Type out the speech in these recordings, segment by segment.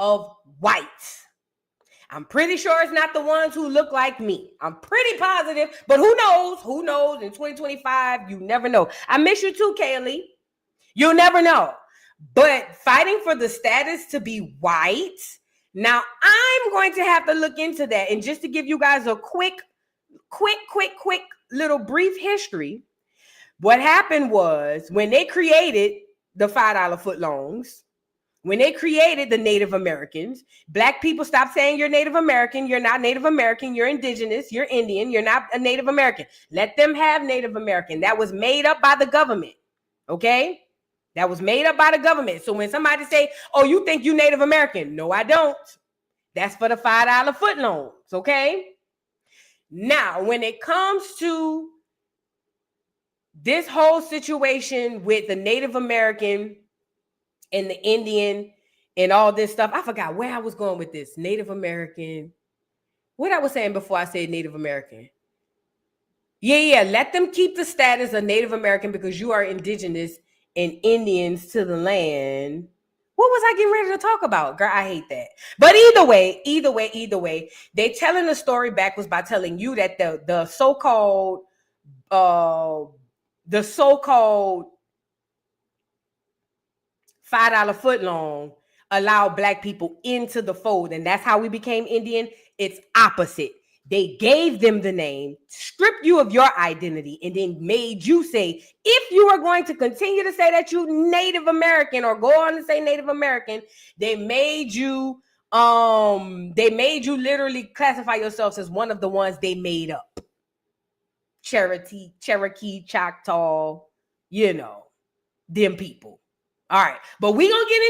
of whites. I'm pretty sure it's not the ones who look like me. I'm pretty positive, but who knows? Who knows? In 2025, you never know. I miss you too, Kaylee. You'll never know. But fighting for the status to be white, now I'm going to have to look into that. And just to give you guys a quick little brief history, what happened was when they created the $5 footlongs, when they created the Native Americans, Black people stopped saying you're Native American. You're not Native American. You're indigenous. You're Indian. You're not a Native American. Let them have Native American. That was made up by the government. Okay? That was made up by the government. So when somebody say, oh, you think you Native American? No, I don't. That's for the $5 footlongs. Okay? Now, when it comes to this whole situation with the Native American and the Indian and all this stuff, I forgot where I was going with this. Native American. What I was saying before I said Native American. Yeah. Let them keep the status of Native American because you are indigenous and Indians to the land. What was I getting ready to talk about? Girl, I hate that. But either way, they telling the story backwards by telling you that the so-called $5 footlong allow Black people into the fold, and that's how we became Indian. It's opposite. They gave them the name, stripped you of your identity, and then made you say, if you are going to continue to say that you Native American or go on to say Native American, they made you literally classify yourselves as one of the ones they made up. Cherokee, Choctaw, them people. All right, but we gonna get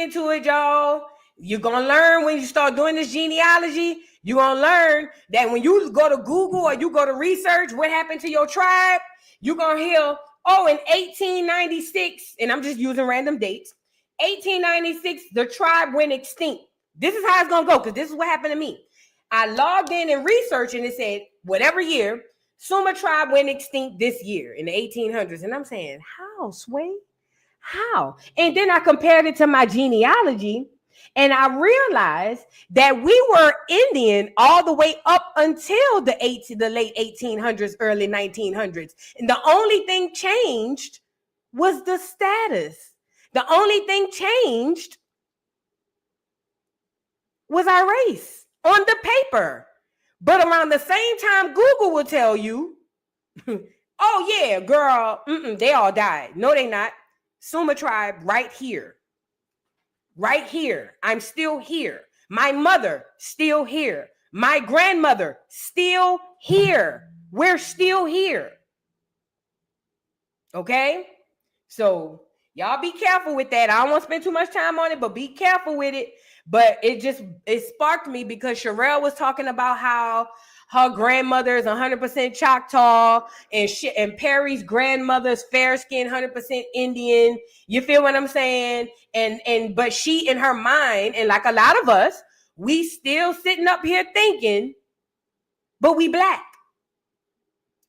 into it, y'all. You're gonna learn when you start doing this genealogy. You're gonna learn that when you go to Google or you go to research what happened to your tribe, you're gonna hear, in 1896, and I'm just using random dates, 1896, the tribe went extinct. This is how it's gonna go, because this is what happened to me. I logged in and researched, and it said, whatever year, Suma tribe went extinct this year in the 1800s. And I'm saying, how, Sway? How? And then I compared it to my genealogy, and I realized that we were Indian all the way up until the late 1800s, early 1900s. And the only thing changed was the status. The only thing changed was our race on the paper. But around the same time, Google will tell you, oh yeah, girl, they all died. No, they not. Suma tribe right here. Right here. I'm still here. My mother still here. My grandmother still here. We're still here. Okay? So y'all be careful with that. I don't want to spend too much time on it, but be careful with it. But it sparked me because Sherelle was talking about how her grandmother is 100% Choctaw, and Perry's grandmother's fair skin, 100% Indian. You feel what I'm saying? But she, in her mind, and like a lot of us, we still sitting up here thinking, but we Black.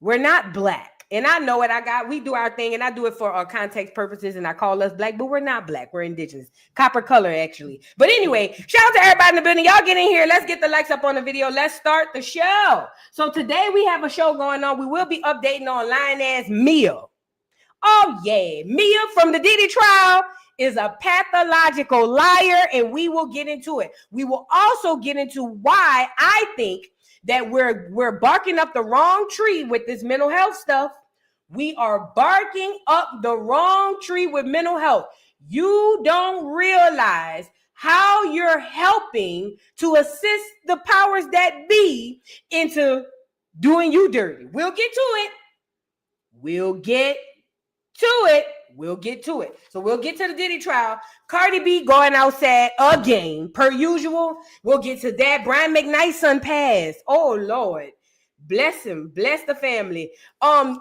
We're not Black. And I know it. We do our thing, and I do it for our context purposes, and I call us Black, but we're not Black. We're indigenous. Copper color, actually. But anyway, shout out to everybody in the building. Y'all get in here. Let's get the likes up on the video. Let's start the show. So today we have a show going on. We will be updating on Lioness Mia. Oh, yeah. Mia from the Diddy trial is a pathological liar, and we will get into it. We will also get into why I think that we're barking up the wrong tree with this mental health stuff. We are barking up the wrong tree with mental health. You don't realize how you're helping to assist the powers that be into doing you dirty. We'll get to it. So we'll get to the Diddy trial. Cardi B going outside again, per usual. We'll get to that. Brian McKnight's son passed. Oh, Lord. Bless him. Bless the family. Drew.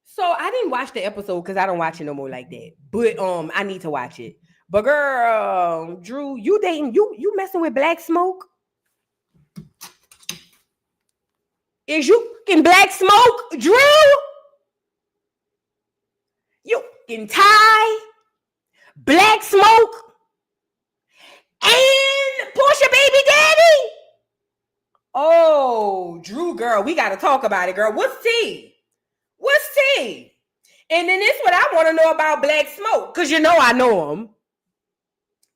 So I didn't watch the episode because I don't watch it no more like that. But I need to watch it. But girl, Drew, you dating, you messing with Black Smoke? Is you fucking Black Smoke, Drew? and Ty, Black Smoke, and Portia baby daddy. Oh, Drew, girl, we got to talk about it, girl. What's tea? What's tea? And then this is what I want to know about Black Smoke, because you know I know him.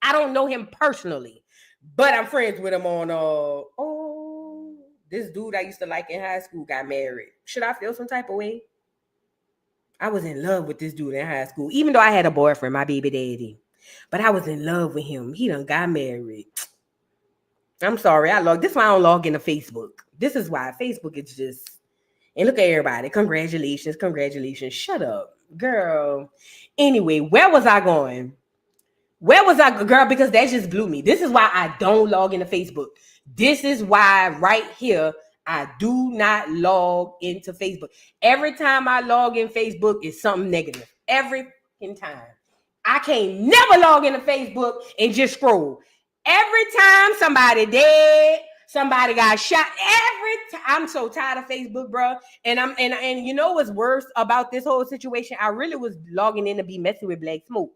I don't know him personally, but I'm friends with him on, this dude I used to like in high school got married. Should I feel some type of way? I was in love with this dude in high school, even though I had a boyfriend, my baby daddy. But I was in love with him. He done got married. I'm sorry, this is why I don't log into Facebook. This is why Facebook is just, and look at everybody. Congratulations. Shut up, girl. Anyway, where was I going? Girl? Because that just blew me. This is why I don't log into Facebook. This is why right here, I do not log into Facebook. Every time I log in Facebook, it's something negative. Every time. I can't never log into Facebook and just scroll. Every time somebody dead, somebody got shot. I'm so tired of Facebook, bro. And you know what's worse about this whole situation? I really was logging in to be messing with Black Smoke.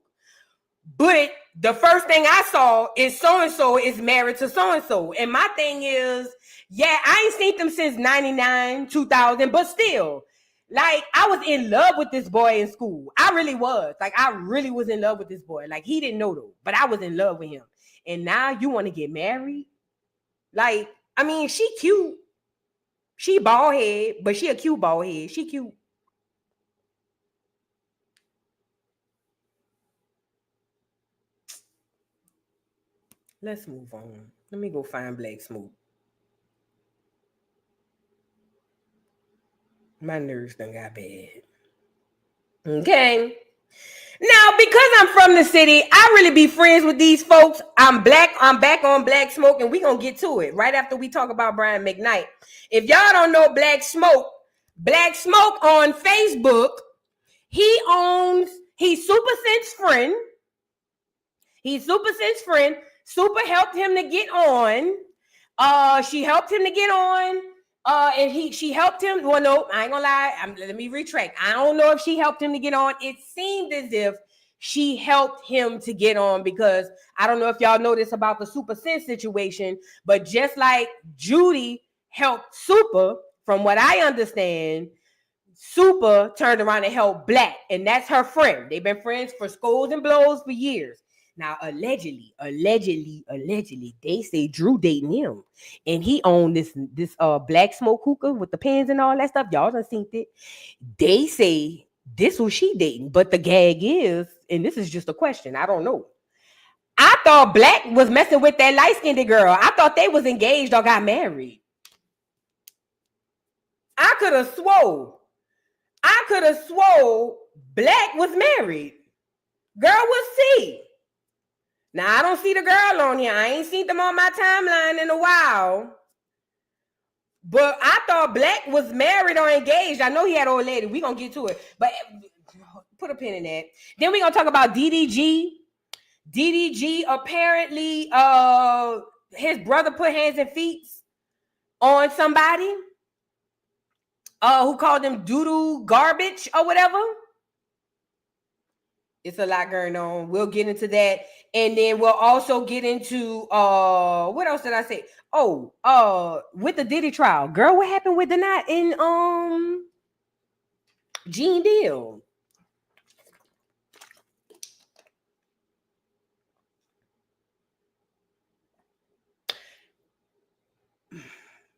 But the first thing I saw is so-and-so is married to so-and-so. And my thing is, yeah, I ain't seen them since 99, 2000, but still, like, I was in love with this boy in school. I really was. Like, I really was in love with this boy. Like, he didn't know though, but I was in love with him. And now you want to get married? Like, I mean, she cute. She bald head, but she a cute bald head. She cute. Let's move on. Let me go find Black Smoke. My nerves done got bad. Okay. Now, because I'm from the city, I really be friends with these folks. I'm back on Black Smoke, and we gonna get to it right after we talk about Brian McKnight. If y'all don't know Black Smoke on Facebook, he's Super Sense friend. He's Super Sense friend. Super helped him to get on. She helped him to get on. And she helped him. Well, no, I ain't gonna lie. Let me retract. I don't know if she helped him to get on. It seemed as if she helped him to get on, because I don't know if y'all know this about the Super Sense situation, but just like Judy helped Super, from what I understand, Super turned around and helped Black, and that's her friend. They've been friends for scolds and blows for years. Now, allegedly, they say Drew dating him, and he owned this Black Smoke hookah with the pins and all that stuff. Y'all done seen it. They say this was she dating, but the gag is, and this is just a question, I don't know. I thought Black was messing with that light-skinned girl. I thought they was engaged or got married. I could have swore Black was married. Girl was see. Now, I don't see the girl on here. I ain't seen them on my timeline in a while. But I thought Black was married or engaged. I know he had an old lady. We're going to get to it. But put a pin in that. Then we're going to talk about DDG. DDG, apparently, his brother put hands and feet on somebody who called him doo-doo garbage or whatever. It's a lot going on. We'll get into that. And then we'll also get into what else did I say? With the Diddy trial. Girl, what happened with the night in Gene Deal?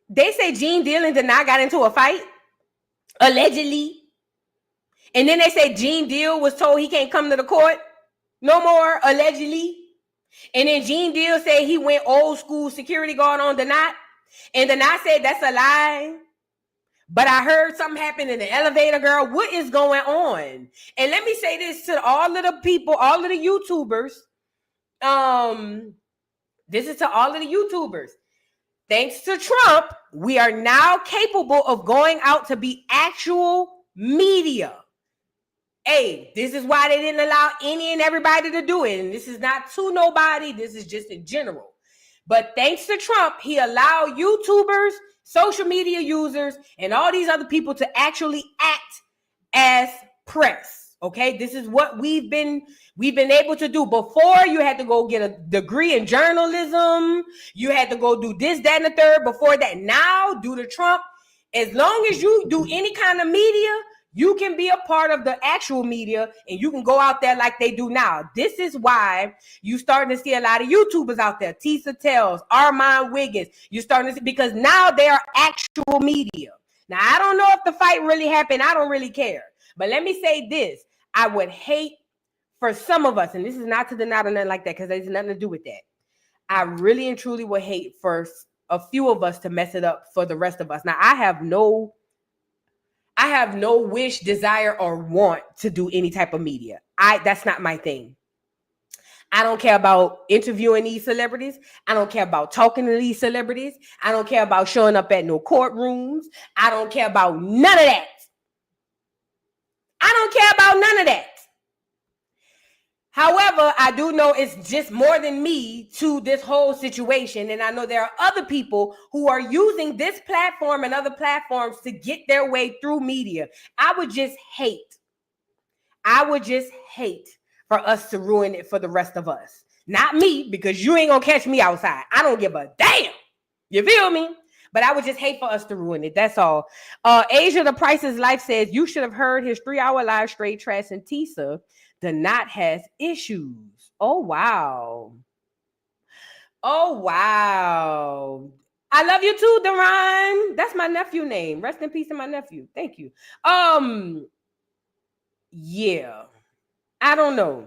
They say Gene Deal and Denai got into a fight, allegedly. And then they say Gene Deal was told he can't come to the court no more, allegedly. And then Gene Deal said he went old school security guard on Denai. And Denai said that's a lie. But I heard something happen in the elevator, girl. What is going on? And let me say this to all of the people, all of the YouTubers. This is to all of the YouTubers. Thanks to Trump, we are now capable of going out to be actual media. Hey, this is why they didn't allow any and everybody to do it. And this is not to nobody. This is just in general. But thanks to Trump, he allowed YouTubers, social media users, and all these other people to actually act as press. Okay, this is what we've been able to do. Before, you had to go get a degree in journalism. You had to go do this, that, and the third. Before that, now due to Trump, as long as you do any kind of media, you can be a part of the actual media and you can go out there like they do now. This is why you starting to see a lot of YouTubers out there. Tisa Tells, Armand Wiggins. You're starting to see, because now they are actual media. Now, I don't know if the fight really happened. I don't really care. But let me say this. I would hate for some of us, and this is not to deny or nothing like that, because there's nothing to do with that. I really and truly would hate for a few of us to mess it up for the rest of us. Now, I have no wish, desire, or want to do any type of media. That's not my thing. I don't care about interviewing these celebrities. I don't care about talking to these celebrities. I don't care about showing up at no courtrooms. I don't care about none of that. I don't care about none of that. However, I do know it's just more than me to this whole situation. And I know there are other people who are using this platform and other platforms to get their way through media. I would just hate for us to ruin it for the rest of us. Not me, because you ain't gonna catch me outside. I don't give a damn. You feel me? But I would just hate for us to ruin it. That's all. Asia, The Price is Life says, you should have heard his 3-hour live straight trashing Tisa. The knot has issues. Oh, wow. Oh, wow. I love you too, Deron. That's my nephew name. Rest in peace to my nephew. Thank you. Yeah. I don't know.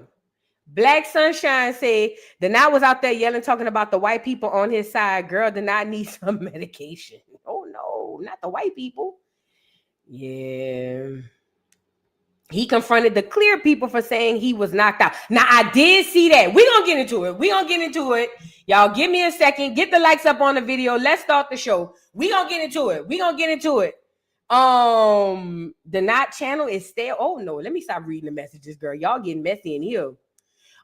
Black Sunshine said the knot was out there yelling, talking about the white people on his side. Girl, the knot needs some medication. Oh, no, not the white people. Yeah. He confronted the clear people for saying he was knocked out. Now, I did see that. We're going to get into it. Y'all give me a second. Get the likes up on the video. Let's start the show. We're going to get into it. The Knot channel is still. Oh, no. Let me stop reading the messages, girl. Y'all getting messy in here.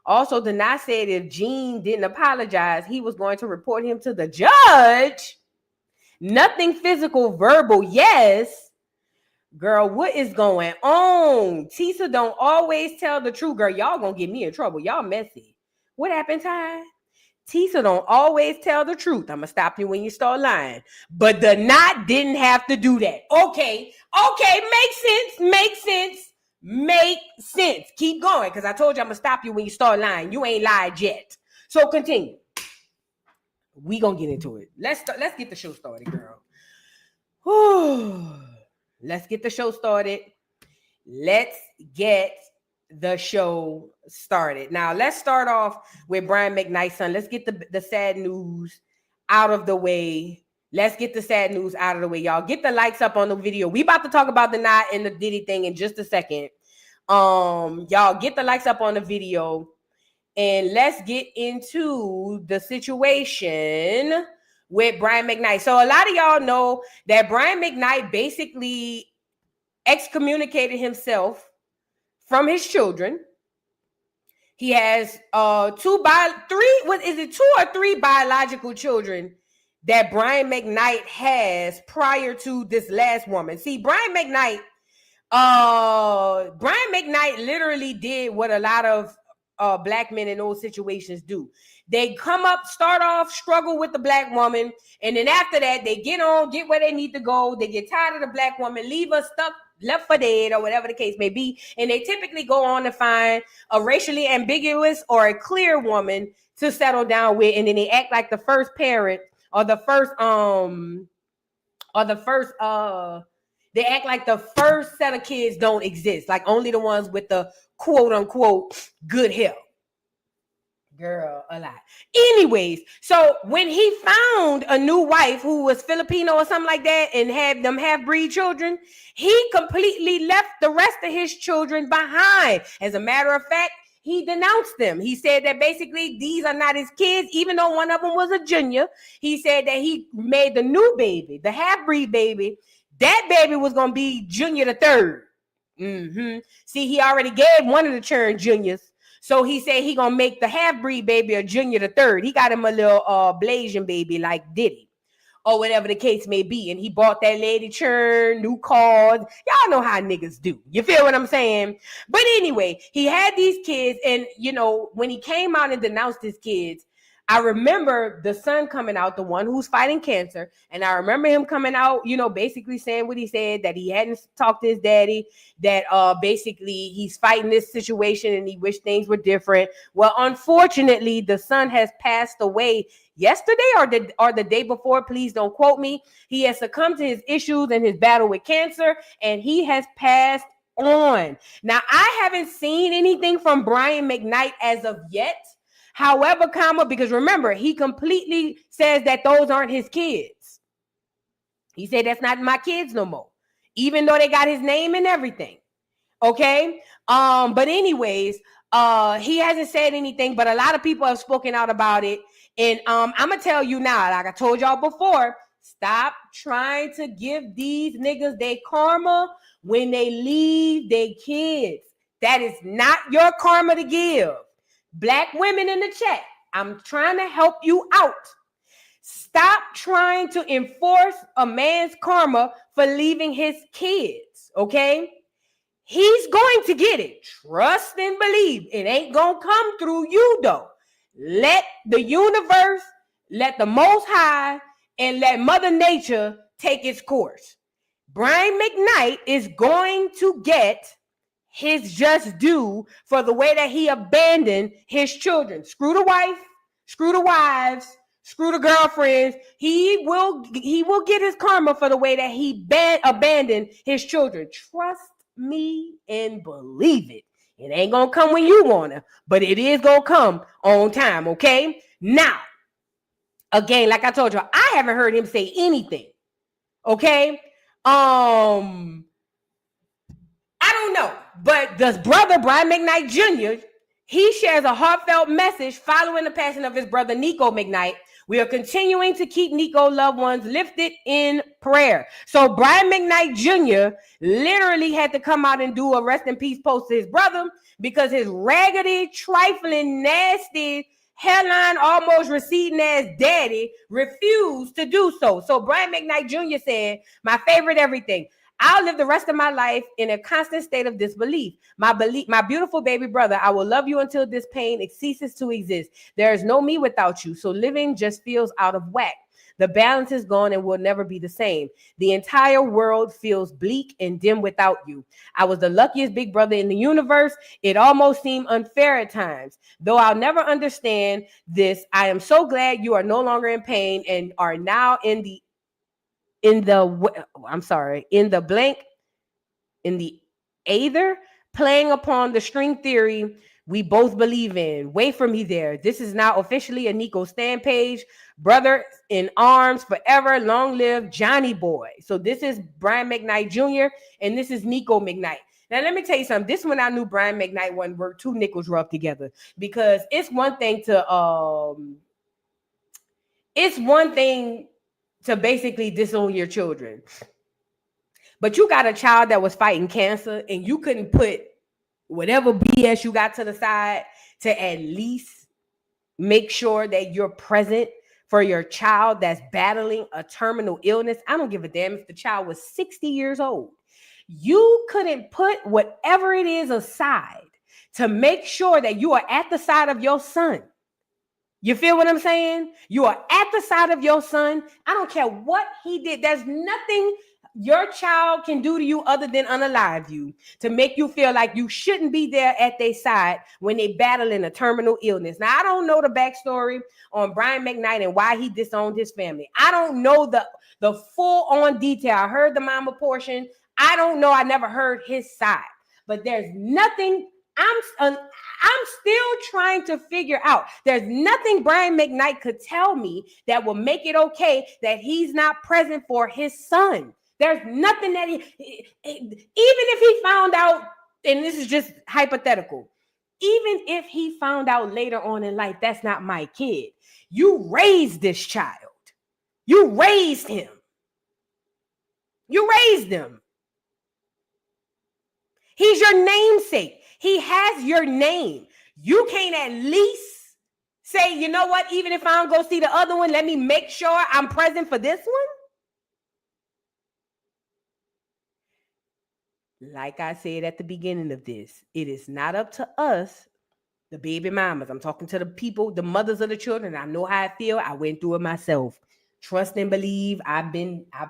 Also, the Knot said if Gene didn't apologize, he was going to report him to the judge. Nothing physical, verbal, yes. Girl, what is going on? Tisa don't always tell the truth. Girl, y'all gonna get me in trouble. Y'all messy. What happened, Ty? Tisa don't always tell the truth. I'm gonna stop you when you start lying. But the Knot didn't have to do that. Okay, makes sense. Keep going, because I told you I'm gonna stop you when you start lying. You ain't lied yet. So continue. We gonna get into it. Let's get the show started, girl. Whew. Let's get the show started. Now, let's start off with Brian McKnight's son. Let's get the sad news out of the way. Y'all. Get the likes up on the video. We about to talk about the Knot and the Diddy thing in just a second. Y'all, get the likes up on the video. And let's get into the situation with Brian McKnight. So a lot of y'all know that Brian McKnight basically excommunicated himself from his children. He has two or three biological children that Brian McKnight has prior to this last woman. See, Brian McKnight literally did what a lot of black men in those situations do. They start off, struggle with the black woman, and then after that, they get where they need to go. They get tired of the black woman, leave her stuck, left for dead, or whatever the case may be, and they typically go on to find a racially ambiguous or a clear woman to settle down with, and then they act like the first parent or they act like the first set of kids don't exist, like only the ones with the quote unquote good health. Girl, a lot. Anyways, so when he found a new wife who was Filipino or something like that and had them half-breed children, he completely left the rest of his children behind. As a matter of fact, he denounced them. He said that basically these are not his kids, even though one of them was a junior. He said that he made the new baby, the half-breed baby, that baby was going to be Junior the third. See, he already gave one of the children juniors. So he said he gonna make the half-breed baby a Junior the third. He got him a little Blasian baby like Diddy. or whatever the case may be. And he bought that lady churn, new cars. Y'all know how niggas do. You feel what I'm saying? But anyway, he had these kids. And, you know, when he came out and denounced his kids, I remember the son coming out, the one who's fighting cancer. And I remember him coming out, you know, basically saying what he said, that he hadn't talked to his daddy, that basically he's fighting this situation and he wished things were different. Well, unfortunately, the son has passed away yesterday or the day before. Please don't quote me. He has succumbed to his issues and his battle with cancer, and he has passed on. Now, I haven't seen anything from Brian McKnight as of yet. However, because remember, he completely says that those aren't his kids. He said that's not my kids no more, even though they got his name and everything. Okay. But anyways, he hasn't said anything, but a lot of people have spoken out about it. And I'm gonna tell you now, like I told y'all before, stop trying to give these niggas their karma when they leave their kids. That is not your karma to give. Black women in the chat, I'm trying to help you out. Stop trying to enforce a man's karma for leaving his kids, okay? He's going to get it. Trust and believe. It ain't going to come through you, though. Let the universe, let the Most High, and let Mother Nature take its course. Brian McKnight is going to get his just due for the way that he abandoned his children. Screw the wife, screw the wives, screw the girlfriends. He will get his karma for the way that he abandoned his children. Trust me and believe it. It ain't gonna come when you wanna, but it is gonna come on time, okay? Now, again, like I told you, I haven't heard him say anything, okay? I don't know. But the brother, Brian McKnight Jr., he shares a heartfelt message following the passing of his brother, Nico McKnight. We are continuing to keep Nico loved ones lifted in prayer. So Brian McKnight Jr. literally had to come out and do a rest in peace post to his brother because his raggedy, trifling, nasty, hairline almost receding ass daddy refused to do so. So Brian McKnight Jr. said, my favorite everything. I'll live the rest of my life in a constant state of disbelief. My beautiful baby brother, I will love you until this pain ceases to exist. There is no me without you, so living just feels out of whack. The balance is gone and will never be the same. The entire world feels bleak and dim without you. I was the luckiest big brother in the universe. It almost seemed unfair at times. Though I'll never understand this, I am so glad you are no longer in pain and are now in the either playing upon the string theory we both believe in. Wait for me there. This is now officially a Nico Stan page. Brother in arms forever. Long live Johnny Boy. So this is Brian McKnight Jr. and this is Nico McKnight. Now, let me tell you something. This one I knew Brian McKnight wasn't work. Two nickels rubbed together, because it's one thing to basically disown your children. But you got a child that was fighting cancer and you couldn't put whatever BS you got to the side to at least make sure that you're present for your child that's battling a terminal illness. I don't give a damn if the child was 60 years old. You couldn't put whatever it is aside to make sure that you are at the side of your son. You feel what I'm saying? You are at the side of your son. I don't care what he did. There's nothing your child can do to you other than unalive you to make you feel like you shouldn't be there at their side when they battling a terminal illness. Now, I don't know the backstory on Brian McKnight and why he disowned his family. I don't know the full-on detail. I heard the mama portion. I don't know. I never heard his side. But there's nothing I'm still trying to figure out. There's nothing Brian McKnight could tell me that will make it okay that he's not present for his son. There's nothing that even if he found out, and this is just hypothetical, even if he found out later on in life, that's not my kid. You raised this child. You raised him. You raised him. He's your namesake. He has your name. You can't at least say, you know what, even if I don't go see the other one, let me make sure I'm present for this one? Like I said at the beginning of this, it is not up to us, the baby mamas. I'm talking to the people, the mothers of the children. I know how I feel. I went through it myself. Trust and believe. I've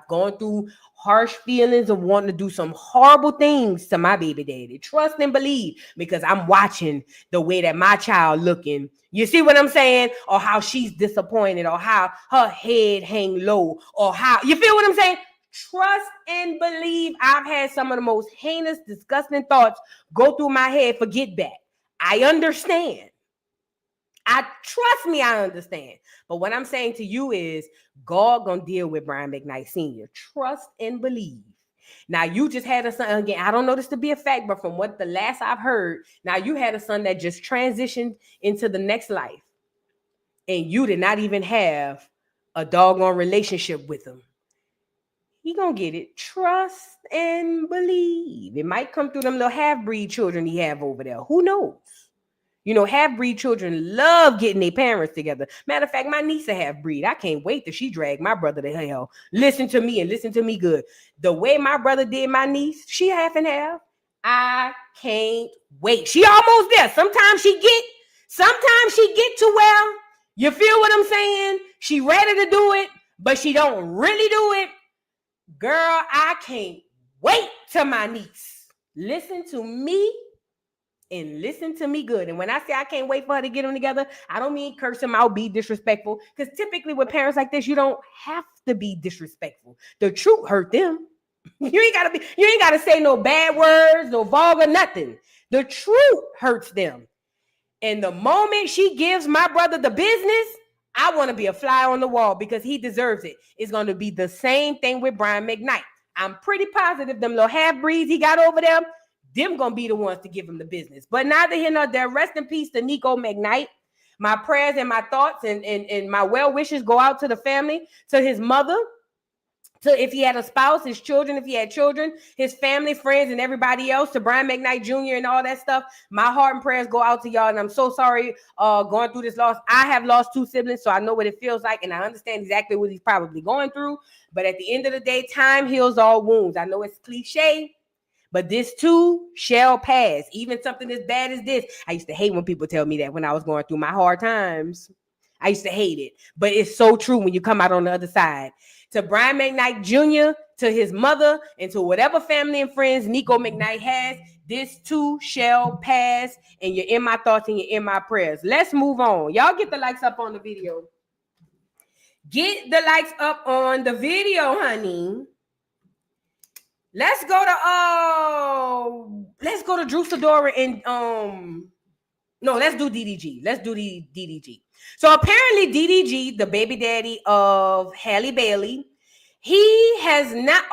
gone through harsh feelings of wanting to do some horrible things to my baby daddy. Trust and believe, because I'm watching the way that my child looking. You see what I'm saying? Or how she's disappointed, or how her head hang low, or how, you feel what I'm saying? Trust and believe. I've had some of the most heinous, disgusting thoughts go through my head for get back. I understand. Trust me, I understand. But what I'm saying to you is, God gonna deal with Brian McKnight Sr. Trust and believe. Now, you just had a son, again, I don't know this to be a fact, but from what the last I've heard, now you had a son that just transitioned into the next life, and you did not even have a doggone relationship with him. He gonna get it. Trust and believe. It might come through them little half-breed children he have over there. Who knows? You know, half-breed children love getting their parents together. Matter of fact, my niece a half-breed. I can't wait till she dragged my brother to hell. Listen to me and listen to me good. The way my brother did my niece, she half and half. I can't wait. She almost there. Sometimes she get to where, you feel what I'm saying? She ready to do it, but she don't really do it. Girl, I can't wait till my niece. Listen to me and listen to me good. And when I say I can't wait for her to get them together, I don't mean curse them out, be disrespectful. Because typically with parents like this, you don't have to be disrespectful. The truth hurt them. You ain't gotta say no bad words, no vulgar, nothing. The truth hurts them. And the moment she gives my brother the business, I want to be a fly on the wall, because he deserves it. It's going to be the same thing with Brian McKnight. I'm pretty positive them little half-breeds he got over there, them going to be the ones to give him the business. But neither here nor there. Rest in peace to Nico McKnight. My prayers and my thoughts and my well wishes go out to the family, to his mother, to if he had a spouse, his children, if he had children, his family, friends, and everybody else, to Brian McKnight Jr. and all that stuff. My heart and prayers go out to y'all, and I'm so sorry going through this loss. I have lost 2 siblings, so I know what it feels like, and I understand exactly what he's probably going through. But at the end of the day, time heals all wounds. I know it's cliche, but this too shall pass. Even something as bad as this. I used to hate when people tell me that when I was going through my hard times. I used to hate it, but it's so true when you come out on the other side. To Brian McKnight Jr., to his mother, and to whatever family and friends Nico McKnight has, this too shall pass, and you're in my thoughts and you're in my prayers. Let's move on. Y'all get the likes up on the video. Get the likes up on the video, honey. Let's go to Drew Sidora and no, let's do DDG. Let's do the DDG. So apparently DDG, the baby daddy of Halle Bailey, he has not.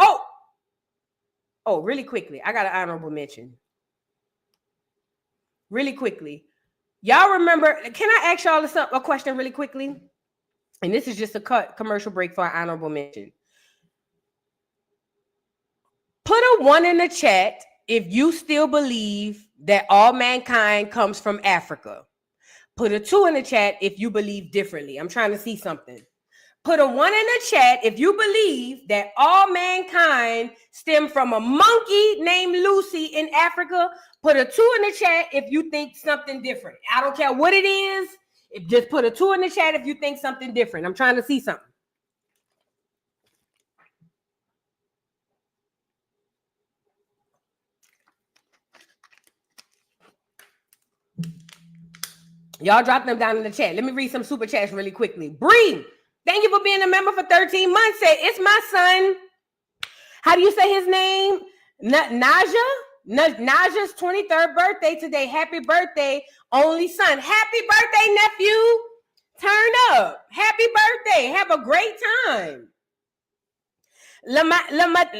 Oh, really quickly, I got an honorable mention. Really quickly, y'all remember? Can I ask y'all a question really quickly? And this is just a commercial break for an honorable mention. Put a 1 in the chat if you still believe that all mankind comes from Africa. Put a 2 in the chat if you believe differently. I'm trying to see something. Put a 1 in the chat if you believe that all mankind stem from a monkey named Lucy in Africa. Put a 2 in the chat if you think something different. I don't care what it is. Just put a 2 in the chat if you think something different. I'm trying to see something. Y'all drop them down in the chat. Let me read some super chats really quickly. Bree, thank you for being a member for 13 months. Say, it's my son. How do you say his name? Naja? Naja's 23rd birthday today. Happy birthday, only son. Happy birthday, nephew. Turn up. Happy birthday. Have a great time.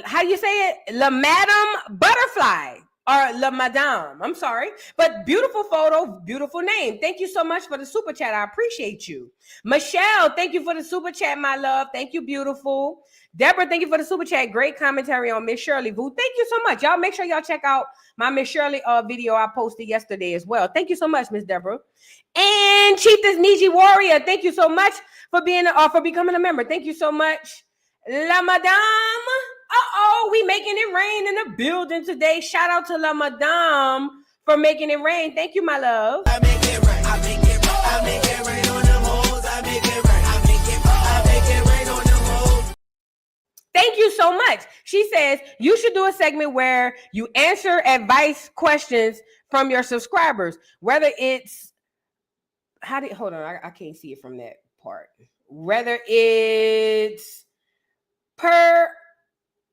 How do you say it? La Madam Butterfly. Or La Madame. I'm sorry. But beautiful photo, beautiful name. Thank you so much for the super chat. I appreciate you. Michelle, thank you for the super chat, my love. Thank you, beautiful. Deborah, thank you for the super chat. Great commentary on Miss Shirley Vu. Thank you so much. Y'all make sure y'all check out my Miss Shirley video I posted yesterday as well. Thank you so much, Miss Deborah. And Chiefess Niji Warrior, thank you so much for being for becoming a member. Thank you so much. La Madame. We making it rain in the building today. Shout out to La Madame for making it rain. Thank you, my love. I make it rain. I make it rain. I make it rain on them hoes. I make it rain. I make it rain on them hoes. Thank you so much. She says you should do a segment where you answer advice questions from your subscribers, whether it's hold on, I can't see it from that part. Whether it's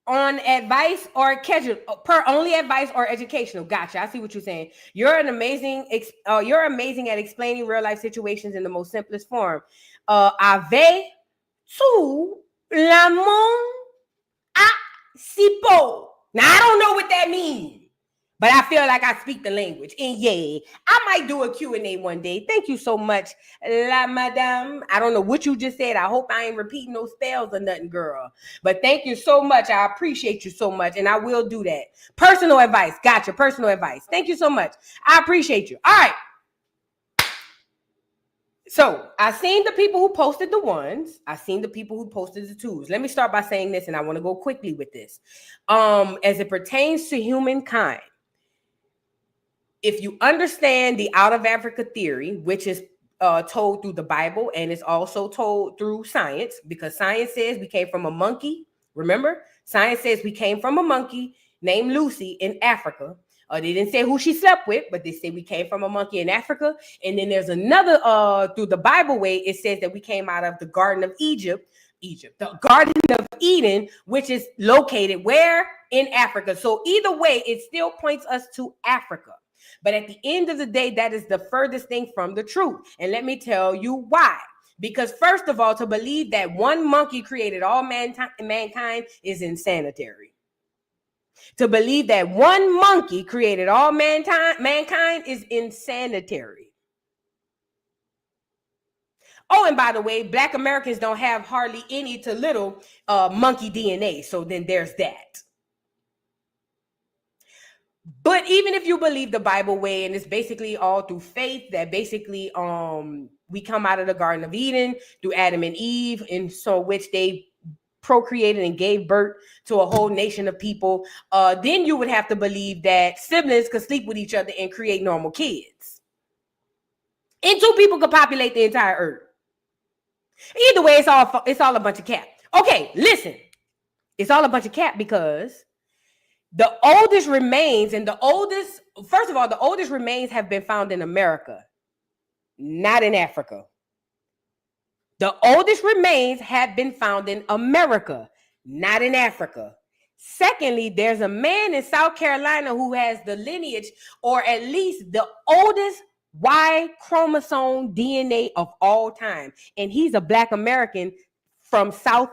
on advice or casual, per only advice or educational. Gotcha. I see what you're saying. You're amazing at explaining real life situations in the most simplest form. Ave tout l'amour à sipo. Now I don't know what that means, but I feel like I speak the language. And yeah, I might do a Q&A one day. Thank you so much, La Madame. I don't know what you just said. I hope I ain't repeating those spells or nothing, girl. But thank you so much. I appreciate you so much. And I will do that. Personal advice. Gotcha. Personal advice. Thank you so much. I appreciate you. All right. So I seen the people who posted the ones. I seen the people who posted the twos. Let me start by saying this, and I want to go quickly with this. As it pertains to humankind, if you understand the out of Africa theory, which is told through the Bible and it's also told through science, because science says we came from a monkey. Remember, science says we came from a monkey named Lucy in Africa. They didn't say who she slept with, but they say we came from a monkey in Africa. And then there's another, through the Bible way, it says that we came out of the Garden of Egypt, the Garden of Eden, which is located where? In Africa. So either way, it still points us to Africa. But at the end of the day, that is the furthest thing from the truth. And let me tell you why. Because first of all, to believe that one monkey created all mankind is insanitary. To believe that one monkey created all mankind is insanitary. Oh, and by the way, Black Americans don't have hardly any to little monkey DNA. So then there's that. But even if you believe the Bible way, and it's basically all through faith, that basically we come out of the Garden of Eden through Adam and Eve, and so which they procreated and gave birth to a whole nation of people, then you would have to believe that siblings could sleep with each other and create normal kids. And two people could populate the entire earth. Either way, it's all a bunch of cap. Okay, listen. It's all a bunch of cap because the oldest remains, first of all, the oldest remains have been found in America, not in Africa. The oldest remains have been found in America, not in Africa. Secondly, there's a man in South Carolina who has the lineage, or at least the oldest Y chromosome DNA of all time. And he's a Black American from South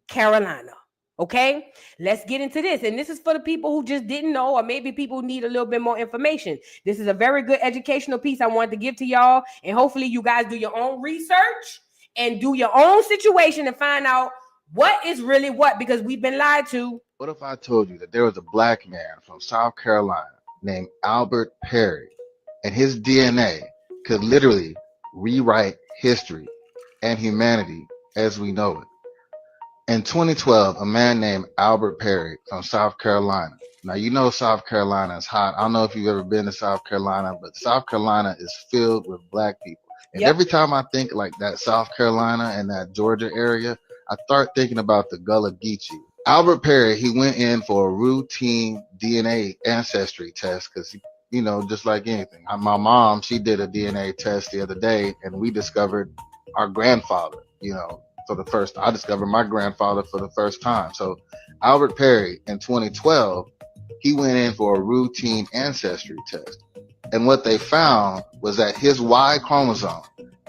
Carolina. Okay, let's get into this. And this is for the people who just didn't know, or maybe people need a little bit more information. This is a very good educational piece I wanted to give to y'all. And hopefully you guys do your own research and do your own situation and find out what is really what, because we've been lied to. What if I told you that there was a Black man from South Carolina named Albert Perry, and his DNA could literally rewrite history and humanity as we know it? In 2012, a man named Albert Perry from South Carolina. Now, you know South Carolina is hot. I don't know if you've ever been to South Carolina, but South Carolina is filled with Black people. And every time I think like that South Carolina and that Georgia area, I start thinking about the Gullah Geechee. Albert Perry, he went in for a routine DNA ancestry test because, you know, just like anything. My mom, she did a DNA test the other day, and we discovered our grandfather, you know. I discovered my grandfather for the first time. So Albert Perry in 2012, he went in for a routine ancestry test. And what they found was that his Y chromosome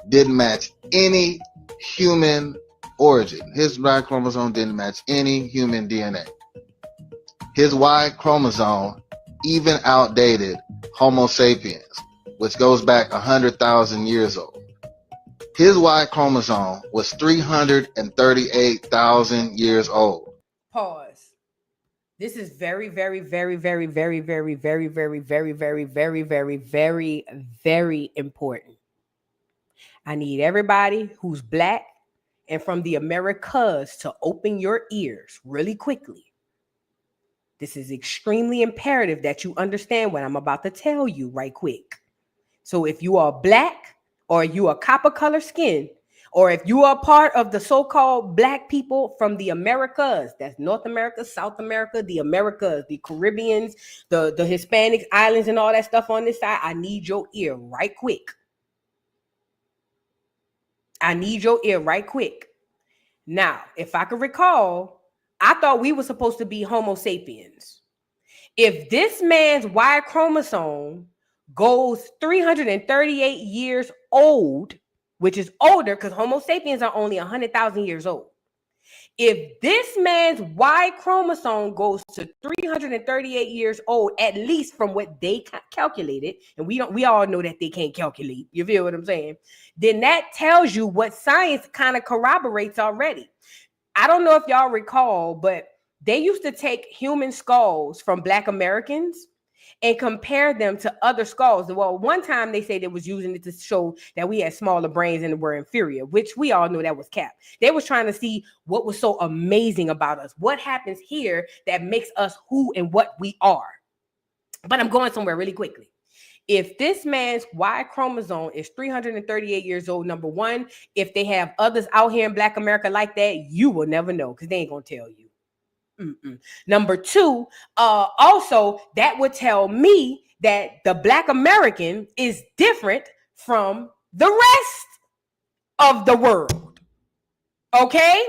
didn't match any human origin. His Y chromosome didn't match any human DNA. His Y chromosome even outdated Homo sapiens, which goes back 100,000 years old. His Y chromosome was 338,000 years old. Pause. This is very, very, very, very, very, very, very, very, very, very, very, very, very, very important. I need everybody who's Black and from the Americas to open your ears really quickly. This is extremely imperative that you understand what I'm about to tell you right quick. So if you are Black or you are copper color skin, or if you are part of the so-called Black people from the Americas, that's North America, South America, the Americas, the Caribbeans, the Hispanic islands and all that stuff on this side, I need your ear right quick. I need your ear right quick. Now, if I can recall, I thought we were supposed to be Homo sapiens. If this man's Y chromosome goes 338 years old, which is older because Homo sapiens are only 100,000 years old. If this man's Y chromosome goes to 338 years old, at least from what they calculated, and we all know that they can't calculate, you feel what I'm saying? Then that tells you what science kind of corroborates already. I don't know if y'all recall, but they used to take human skulls from Black Americans and compare them to other skulls. Well, one time they say they was using it to show that we had smaller brains and were inferior, which we all know that was cap. They was trying to see what was so amazing about us. What happens here that makes us who and what we are. But I'm going somewhere really quickly. If this man's Y chromosome is 338 years old, number one, if they have others out here in Black America like that, you will never know because they ain't going to tell you. Number two, also that would tell me that the Black American is different from the rest of the world. Okay?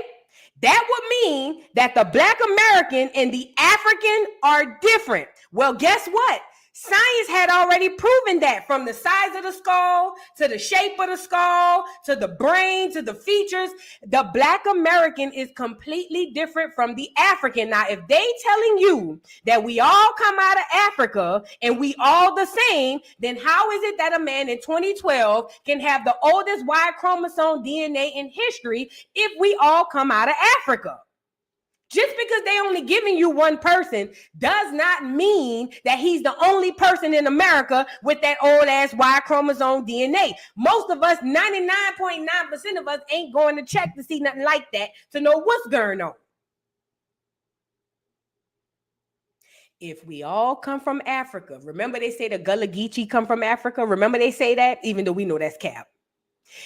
That would mean that the Black American and the African are different. Well, guess what? Science had already proven that, from the size of the skull to the shape of the skull to the brain to the features. The Black American is completely different from the African. Now, if they telling you that we all come out of Africa and we all the same, then how is it that a man in 2012 can have the oldest Y chromosome DNA in history if we all come out of Africa? Just because they only giving you one person does not mean that he's the only person in America with that old ass Y chromosome DNA. Most of us, 99.9% of us, ain't going to check to see nothing like that to know what's going on. If we all come from Africa, remember they say the Gullah Geechee come from Africa? Remember they say that, even though we know that's cap.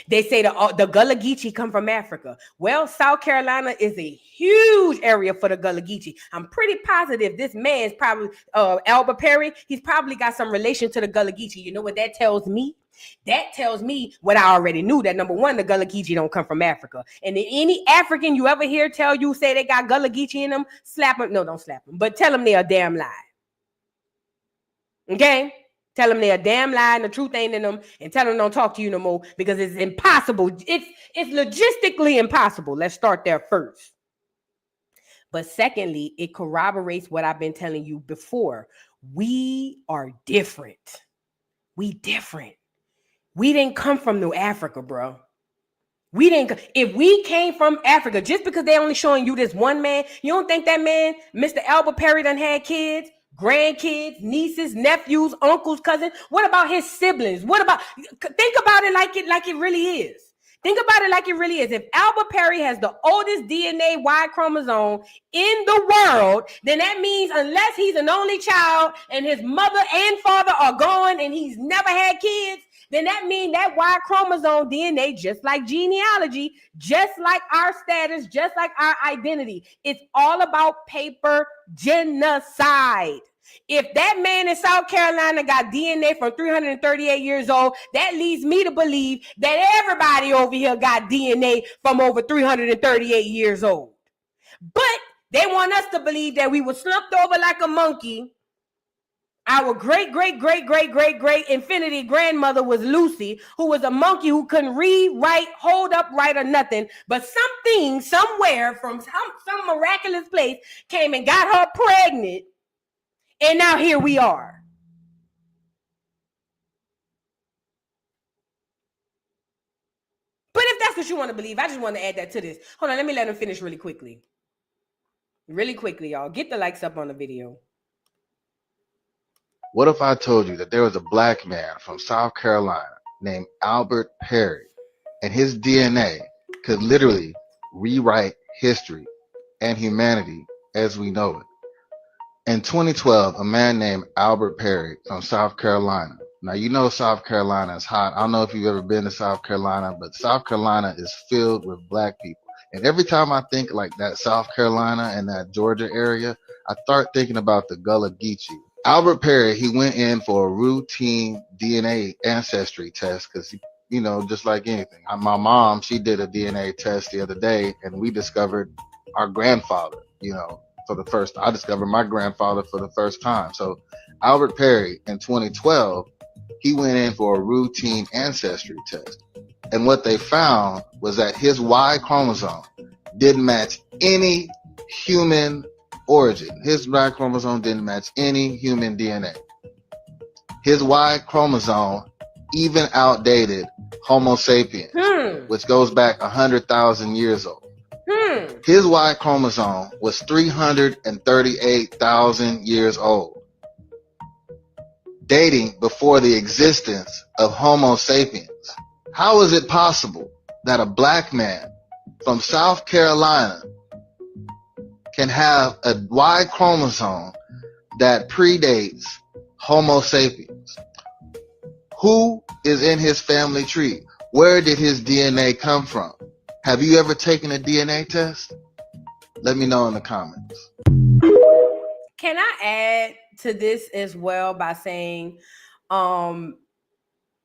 They say the Gullah Geechee come from Africa. Well, South Carolina is a huge area for the Gullah Geechee. I'm pretty positive this man's probably, Albert Perry, he's probably got some relation to the Gullah Geechee. You know what that tells me? That tells me what I already knew, that number one, the Gullah Geechee don't come from Africa. And any African you ever hear tell you, say they got Gullah Geechee in them, slap them. No, don't slap them, but tell them they're a damn lie. Okay? Tell them they're a damn lie and the truth ain't in them, and tell them don't talk to you no more because it's impossible. It's logistically impossible. Let's start there first. But secondly, it corroborates what I've been telling you before. We are different. We different. We didn't come from no Africa, bro. We didn't. If we came from Africa, just because they only showing you this one man, you don't think that man, Mr. Albert Perry, done had kids? Grandkids, nieces, nephews, uncles, cousins. What about his siblings? Think about it like it really is. Think about it like it really is. If Albert Perry has the oldest DNA Y chromosome in the world, then that means unless he's an only child and his mother and father are gone and he's never had kids, then that means that Y chromosome DNA, just like genealogy, just like our status, just like our identity, it's all about paper genocide. If that man in South Carolina got DNA from 338 years old, that leads me to believe that everybody over here got DNA from over 338 years old. But they want us to believe that we were slumped over like a monkey. Our great infinity grandmother was Lucy, who was a monkey who couldn't read, write, hold up, write, or nothing. But something somewhere from some miraculous place came and got her pregnant. And now here we are. But if that's what you want to believe, I just want to add that to this. Hold on, let me let him finish really quickly. Really quickly, y'all. Get the likes up on the video. What if I told you that there was a black man from South Carolina named Albert Perry, and his DNA could literally rewrite history and humanity as we know it? In 2012, a man named Albert Perry from South Carolina. Now, you know South Carolina is hot. I don't know if you've ever been to South Carolina, but South Carolina is filled with black people. And every time I think like that South Carolina and that Georgia area, I start thinking about the Gullah Geechee. Albert Perry, he went in for a routine DNA ancestry test because, you know, just like anything. My mom, she did a DNA test the other day, and we discovered our grandfather, you know, for the first time. I discovered my grandfather for the first time. So Albert Perry in 2012, he went in for a routine ancestry test. And what they found was that his Y chromosome didn't match any human origin. His Y chromosome didn't match any human DNA. His Y chromosome even outdated Homo sapiens, which goes back 100,000 years old. His Y chromosome was 338,000 years old, dating before the existence of Homo sapiens. How is it possible that a black man from South Carolina can have a Y chromosome that predates Homo sapiens? Who is in his family tree? Where did his DNA come from? Have you ever taken a DNA test? Let me know in the comments. Can I add to this as well by saying,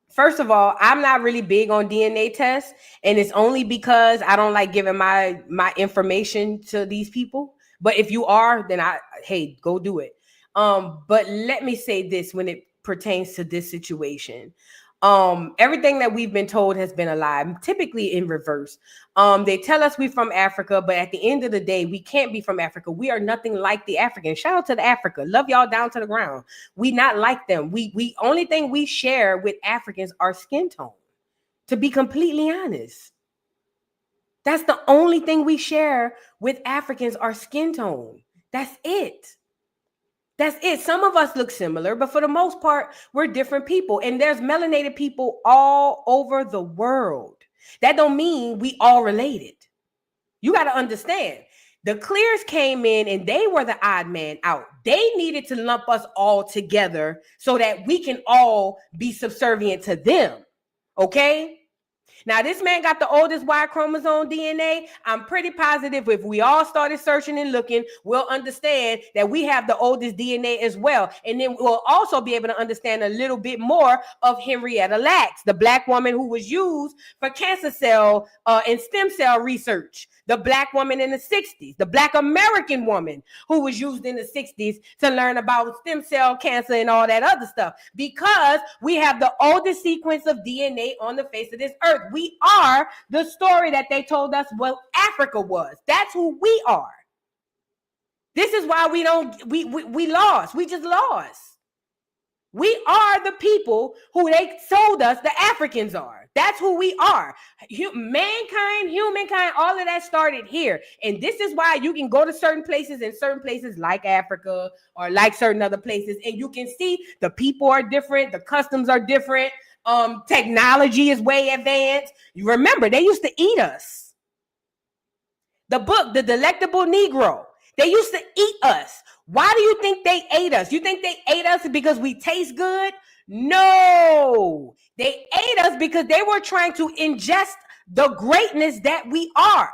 first of all, I'm not really big on DNA tests, and it's only because I don't like giving my information to these people. But if you are, then hey, go do it. But let me say this when it pertains to this situation. Everything that we've been told has been a lie, typically in reverse. They tell us we're from Africa, but at the end of the day, we can't be from Africa. We are nothing like the Africans. Shout out to the Africa. Love y'all down to the ground. We not like them. We only thing we share with Africans are skin tone, to be completely honest. That's the only thing we share with Africans are skin tone. That's it. That's it. Some of us look similar, but for the most part, we're different people. And there's melanated people all over the world. That don't mean we all related. You got to understand. The Clears came in and they were the odd man out. They needed to lump us all together so that we can all be subservient to them. Okay? Now, this man got the oldest Y chromosome DNA. I'm pretty positive if we all started searching and looking, we'll understand that we have the oldest DNA as well. And then we'll also be able to understand a little bit more of Henrietta Lacks, the black woman who was used for cancer cell and stem cell research. The black woman in the 60s, the black American woman who was used in the 60s to learn about stem cell cancer and all that other stuff, because we have the oldest sequence of DNA on the face of this earth. We are the story that they told us what Africa was. That's who we are. This is why we lost. We just lost. We are the people who they told us the Africans are. That's who we are. Mankind, humankind, all of that started here. And this is why you can go to certain places like Africa or like certain other places, and you can see the people are different, the customs are different, technology is way advanced. You remember, they used to eat us. The book, The Delectable Negro, they used to eat us. Why do you think they ate us? You think they ate us because we taste good? No, they ate us because they were trying to ingest the greatness that we are.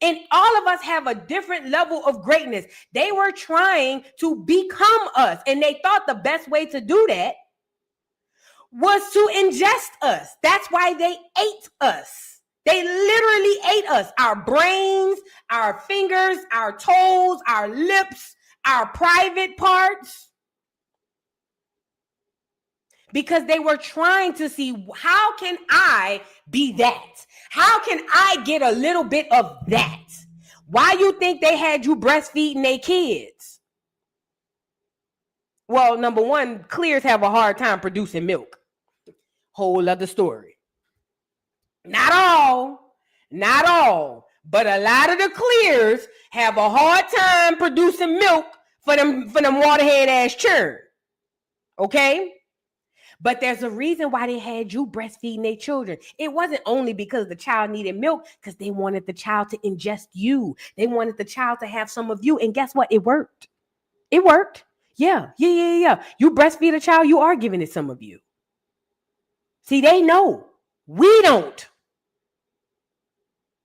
And all of us have a different level of greatness. They were trying to become us. And they thought the best way to do that was to ingest us. That's why they ate us. They literally ate us. Our brains, our fingers, our toes, our lips, our private parts. Because they were trying to see, how can I be that? How can I get a little bit of that? Why you think they had you breastfeeding their kids? Well, number one, clears have a hard time producing milk. Whole other story. Not all, but a lot of the clears have a hard time producing milk for them waterhead ass churn. Okay? But there's a reason why they had you breastfeeding their children. It wasn't only because the child needed milk, because they wanted the child to ingest you. They wanted the child to have some of you. And guess what? It worked. It worked. Yeah. You breastfeed a child, you are giving it some of you. See, they know. We don't.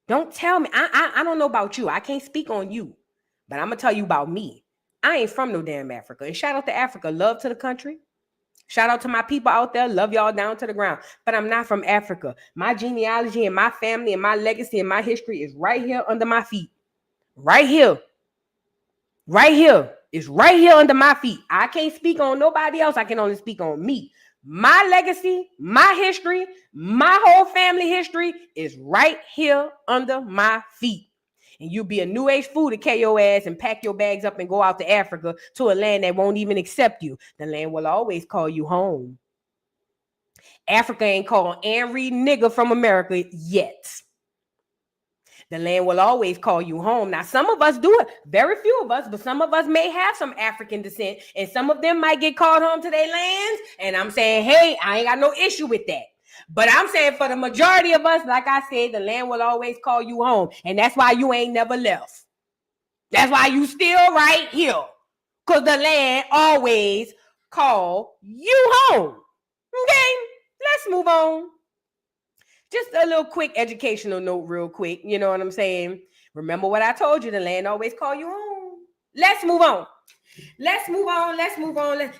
Don't tell me. I don't know about you. I can't speak on you. But I'm going to tell you about me. I ain't from no damn Africa. And shout out to Africa. Love to the country. Shout out to my people out there. Love y'all down to the ground. But I'm not from Africa. My genealogy and my family and my legacy and my history is right here under my feet. Right here. Right here. It's right here under my feet. I can't speak on nobody else. I can only speak on me. My legacy, my history, my whole family history is right here under my feet. And you'll be a new age fool to carry your ass and pack your bags up and go out to Africa, to a land that won't even accept you. The land will always call you home. Africa ain't called every nigga from America yet. The land will always call you home. Now, some of us do it. Very few of us, but some of us may have some African descent, and some of them might get called home to their lands. And I'm saying, hey, I ain't got no issue with that. But I'm saying for the majority of us, like I said, the land will always call you home. And that's why you ain't never left. That's why you still right here. Because the land always call you home. Okay, let's move on. Just a little quick educational note real quick. You know what I'm saying? Remember what I told you. The land always call you home. Let's move on.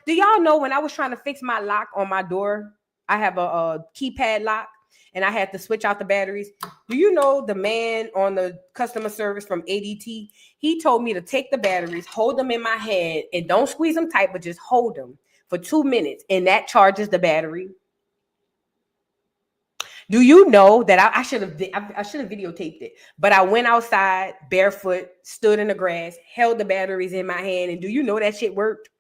Do y'all know when I was trying to fix my lock on my door, I have a keypad lock and I had to switch out the batteries. Do you know the man on the customer service from ADT? He told me to take the batteries, hold them in my hand, and don't squeeze them tight, but just hold them for 2 minutes, and that charges the battery. Do you know that I should have videotaped it, but I went outside barefoot, stood in the grass, held the batteries in my hand, and do you know that shit worked?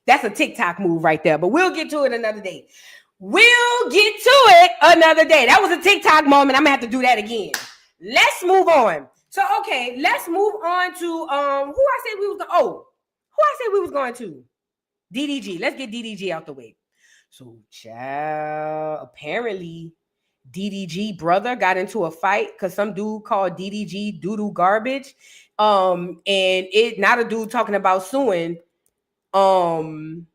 That's a TikTok move right there, but we'll get to it another day. That was a TikTok moment. I'm gonna have to do that again. Let's move on. So, okay, let's move on to who I said we was going to. DDG. Let's get DDG out the way. So, child, apparently DDG brother got into a fight because some dude called DDG doo-doo garbage. And it not a dude talking about suing DDG.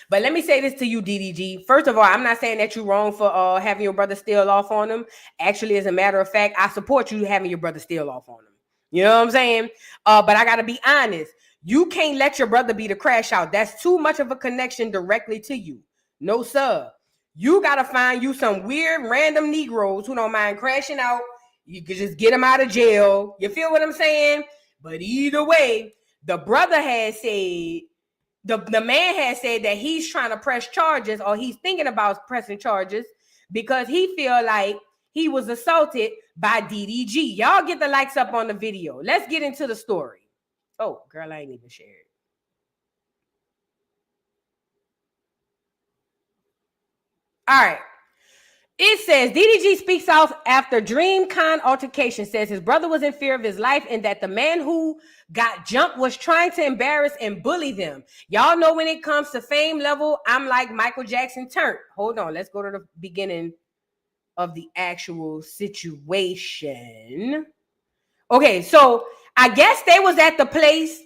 But let me say this to you, DDG. First of all, I'm not saying that you're wrong for having your brother steal off on him. Actually, as a matter of fact, I support you having your brother steal off on him. You know what I'm saying? But I gotta be honest. You can't let your brother be the crash out. That's too much of a connection directly to you. No, sir. You got to find you some weird random Negroes who don't mind crashing out. You could just get them out of jail. You feel what I'm saying? But either way, the brother has said, the man has said that he's trying to press charges, or he's thinking about pressing charges because he feel like he was assaulted by DDG. Y'all get the likes up on the video. Let's get into the story. Oh, girl, I ain't even shared. All right. It says DDG speaks out after DreamCon altercation, says his brother was in fear of his life and that the man who got jumped was trying to embarrass and bully them. Y'all know when it comes to fame level, I'm like Michael Jackson turned. Hold on. Let's go to the beginning of the actual situation. Okay, so I guess they was at the place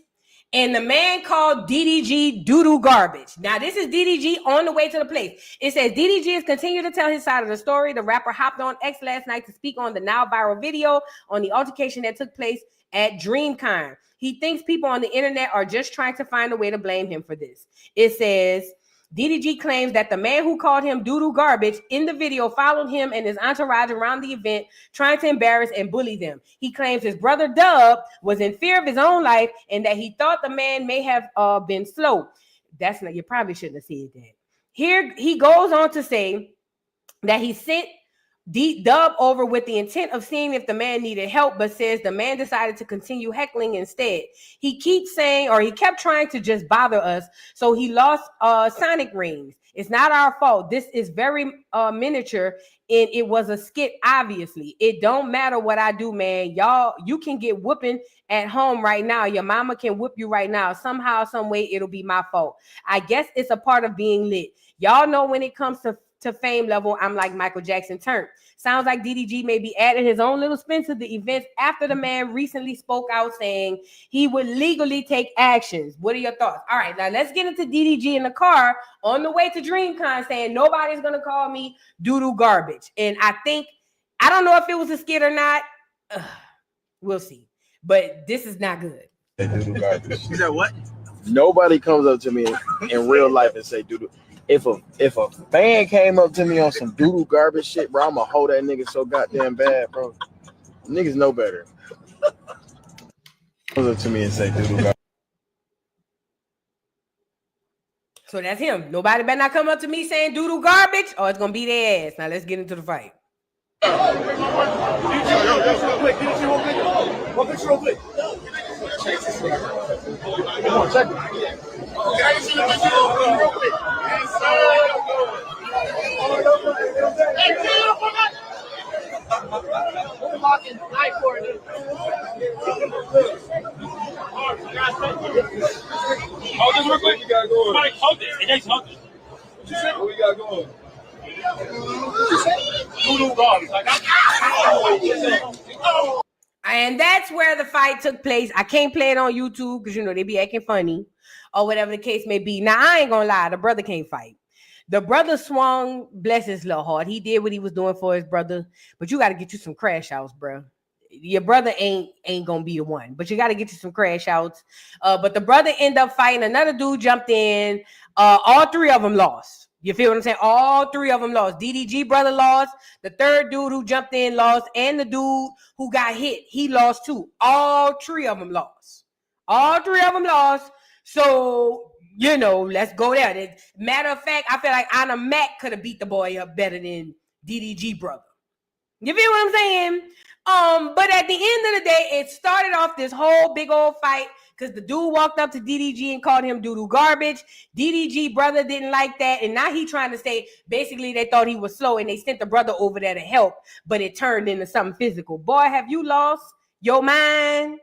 and the man called DDG doo-doo garbage. Now, this is DDG on the way to the place. It says DDG is continuing to tell his side of the story. The rapper hopped on X last night to speak on the now viral video on the altercation that took place at DreamCon. He thinks people on the internet are just trying to find a way to blame him for this. It says DDG claims that the man who called him doo-doo garbage in the video followed him and his entourage around the event, trying to embarrass and bully them. He claims his brother Dub was in fear of his own life and that he thought the man may have been slow. That's not, you probably shouldn't have said that. Here he goes on to say that he sent Dub over with the intent of seeing if the man needed help, but says the man decided to continue heckling instead. He kept trying to just bother us, so he lost sonic rings. It's not our fault. This is very miniature, and it was a skit, obviously. It don't matter what I do, man. Y'all, you can get whooping at home right now. Your mama can whip you right now. Somehow, some way, it'll be my fault. I guess it's a part of being lit. Y'all know when it comes to fame level, I'm like Michael Jackson turned. Sounds like DDG may be adding his own little spin to the events after the man recently spoke out saying he would legally take actions. What are your thoughts? All right, now let's get into DDG in the car on the way to DreamCon saying nobody's going to call me doo-doo garbage. And I don't know if it was a skit or not. We'll see. But this is not good. You said what? Nobody comes up to me in real life and say doo-doo. If a fan came up to me on some doo-doo garbage shit, bro, I'm gonna hold that nigga so goddamn bad, bro. Niggas know better. Comes up to me and say doo-doo garbage. So that's him. Nobody better not come up to me saying doo-doo garbage, or it's gonna be their ass. Now let's get into the fight. One picture real quick. Come on, check it. Can I see the picture real quick? Hey, get it up on that. We're walking night for it. Hold this real quick. We got going. Mike, hold this. It ain't hold this. What you said? What we got going? What you said? Doo-doo garbage. And that's where the fight took place. I can't play it on YouTube because, you know, they be acting funny or whatever the case may be. Now, I ain't gonna lie. The brother can't fight. The brother swung, bless his little heart. He did what he was doing for his brother, but you got to get you some crash outs, bro. Your brother ain't gonna be the one, but you got to get you some crash outs. But the brother ended up fighting. Another dude jumped in. All three of them lost. You feel what I'm saying? All three of them lost. DDG brother lost. The third dude who jumped in lost. And the dude who got hit, he lost too. All three of them lost. All three of them lost. So, you know, let's go there. Matter of fact, I feel like Anna Mac could have beat the boy up better than DDG brother. You feel what I'm saying? But at the end of the day, it started off this whole big old fight because the dude walked up to DDG and called him doo-doo garbage. DDG brother didn't like that, and now he trying to say basically they thought he was slow and they sent the brother over there to help, but it turned into something physical. Boy, have you lost your mind?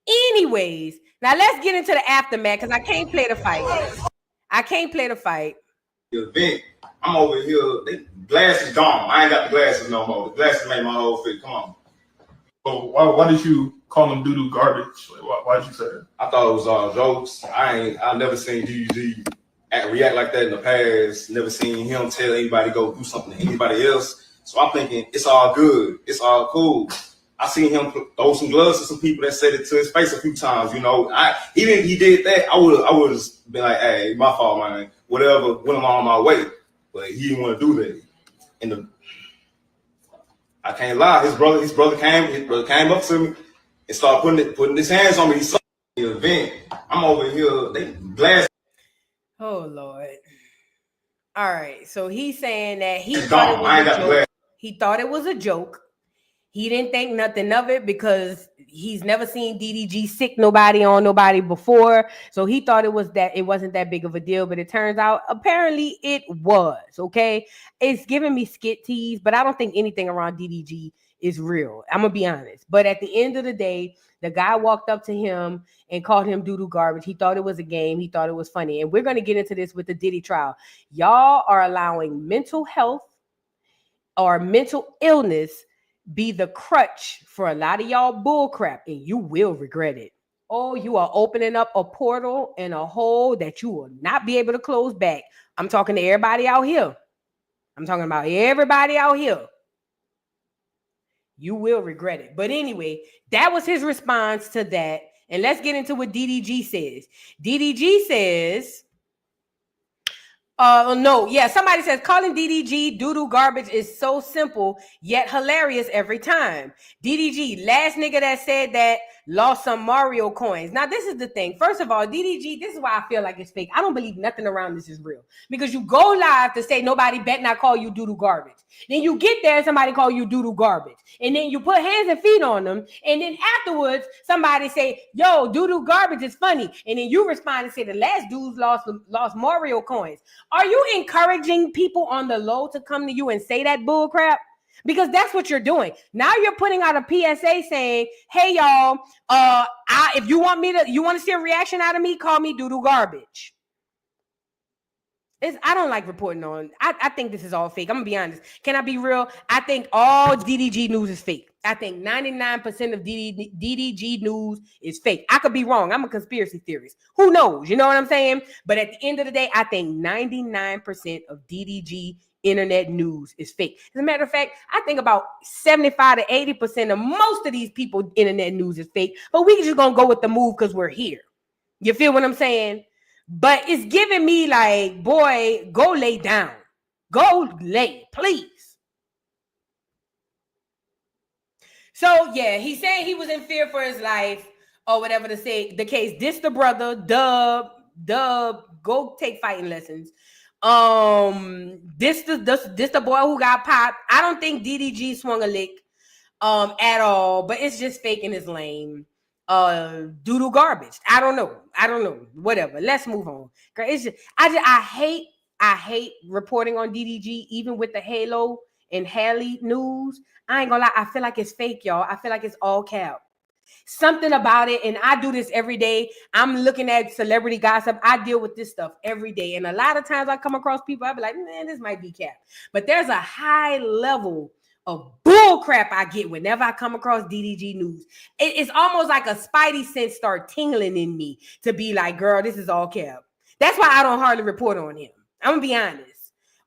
Anyways, now let's get into the aftermath because I can't play the fight. I can't play the fight. The event, I'm over here. The glass is gone. I ain't got the glasses no more. The glasses made my whole fit. Come on. So why did you call him doo-doo garbage? Like, why did you say that? I thought it was all jokes. I never seen DDG react like that in the past. Never seen him tell anybody to go do something to anybody else. So I'm thinking it's all good. It's all cool. I seen him throw some gloves to some people that said it to his face a few times. You know, he did that. I would have been like, hey, my fault, man. Whatever, went along my way. But he didn't want to do that. And I can't lie. His brother came up to me and started putting his hands on me. He saw the event. I'm over here. They glass. Oh Lord. All right. So he's saying that he thought it was a joke. He didn't think nothing of it because he's never seen DDG sick nobody on nobody before. So he thought it wasn't that big of a deal, but it turns out apparently it was. Okay. It's giving me skit tease, but I don't think anything around DDG is real. I'm gonna be honest. But at the end of the day, the guy walked up to him and called him doo-doo garbage. He thought it was a game. He thought it was funny. And we're gonna get into this with the Diddy trial. Y'all are allowing mental health or mental illness be the crutch for a lot of y'all bull crap, and you will regret it. Oh, you are opening up a portal and a hole that you will not be able to close back. I'm talking to everybody out here. I'm talking about everybody out here. You will regret it. But anyway, that was his response to that. And let's get into what DDG says. DDG says, somebody says calling DDG doo-doo garbage is so simple yet hilarious every time. DDG, last nigga that said that lost some Mario coins. Now, this is the thing. First of all, DDG, this is why I feel like it's fake. I don't believe nothing around this is real. Because you go live to say nobody bet not call you doo-doo garbage. Then you get there and somebody call you doo-doo garbage. And then you put hands and feet on them. And then afterwards, somebody say, yo, doo-doo garbage is funny. And then you respond and say the last dudes lost Mario coins. Are you encouraging people on the low to come to you and say that bull crap? Because that's what you're doing. Now you're putting out a PSA saying, hey, y'all, if you want to see a reaction out of me, call me doo-doo garbage. I don't like reporting on. I think this is all fake. I'm going to be honest. Can I be real? I think all DDG news is fake. I think 99% of DDG news is fake. I could be wrong. I'm a conspiracy theorist. Who knows? You know what I'm saying? But at the end of the day, I think 99% of DDG internet news is fake. As a matter of fact, I think about 75 to 80% of most of these people internet news is fake. But we just going to go with the move because we're here. You feel what I'm saying? But it's giving me like, boy, go lay down. Go lay, please. So, yeah, he's saying he was in fear for his life or whatever to say the case. This the brother, Dub, go take fighting lessons. This the boy who got popped. I don't think DDG swung a lick at all, but it's just fake and it's lame. Doodle garbage. I don't know. Whatever. Let's move on. It's just, I hate reporting on DDG, even with the Halo and Haley news. I ain't gonna lie. I feel like it's fake, y'all. I feel like it's all cap. Something about it, and I do this every day. I'm looking at celebrity gossip. I deal with this stuff every day, and a lot of times I come across people, I be like, man, this might be cap. But there's a high level of bull crap I get whenever I come across DDG news. It's almost like a spidey sense start tingling in me to be like, girl, this is all cap. That's why I don't hardly report on him. I'm gonna be honest.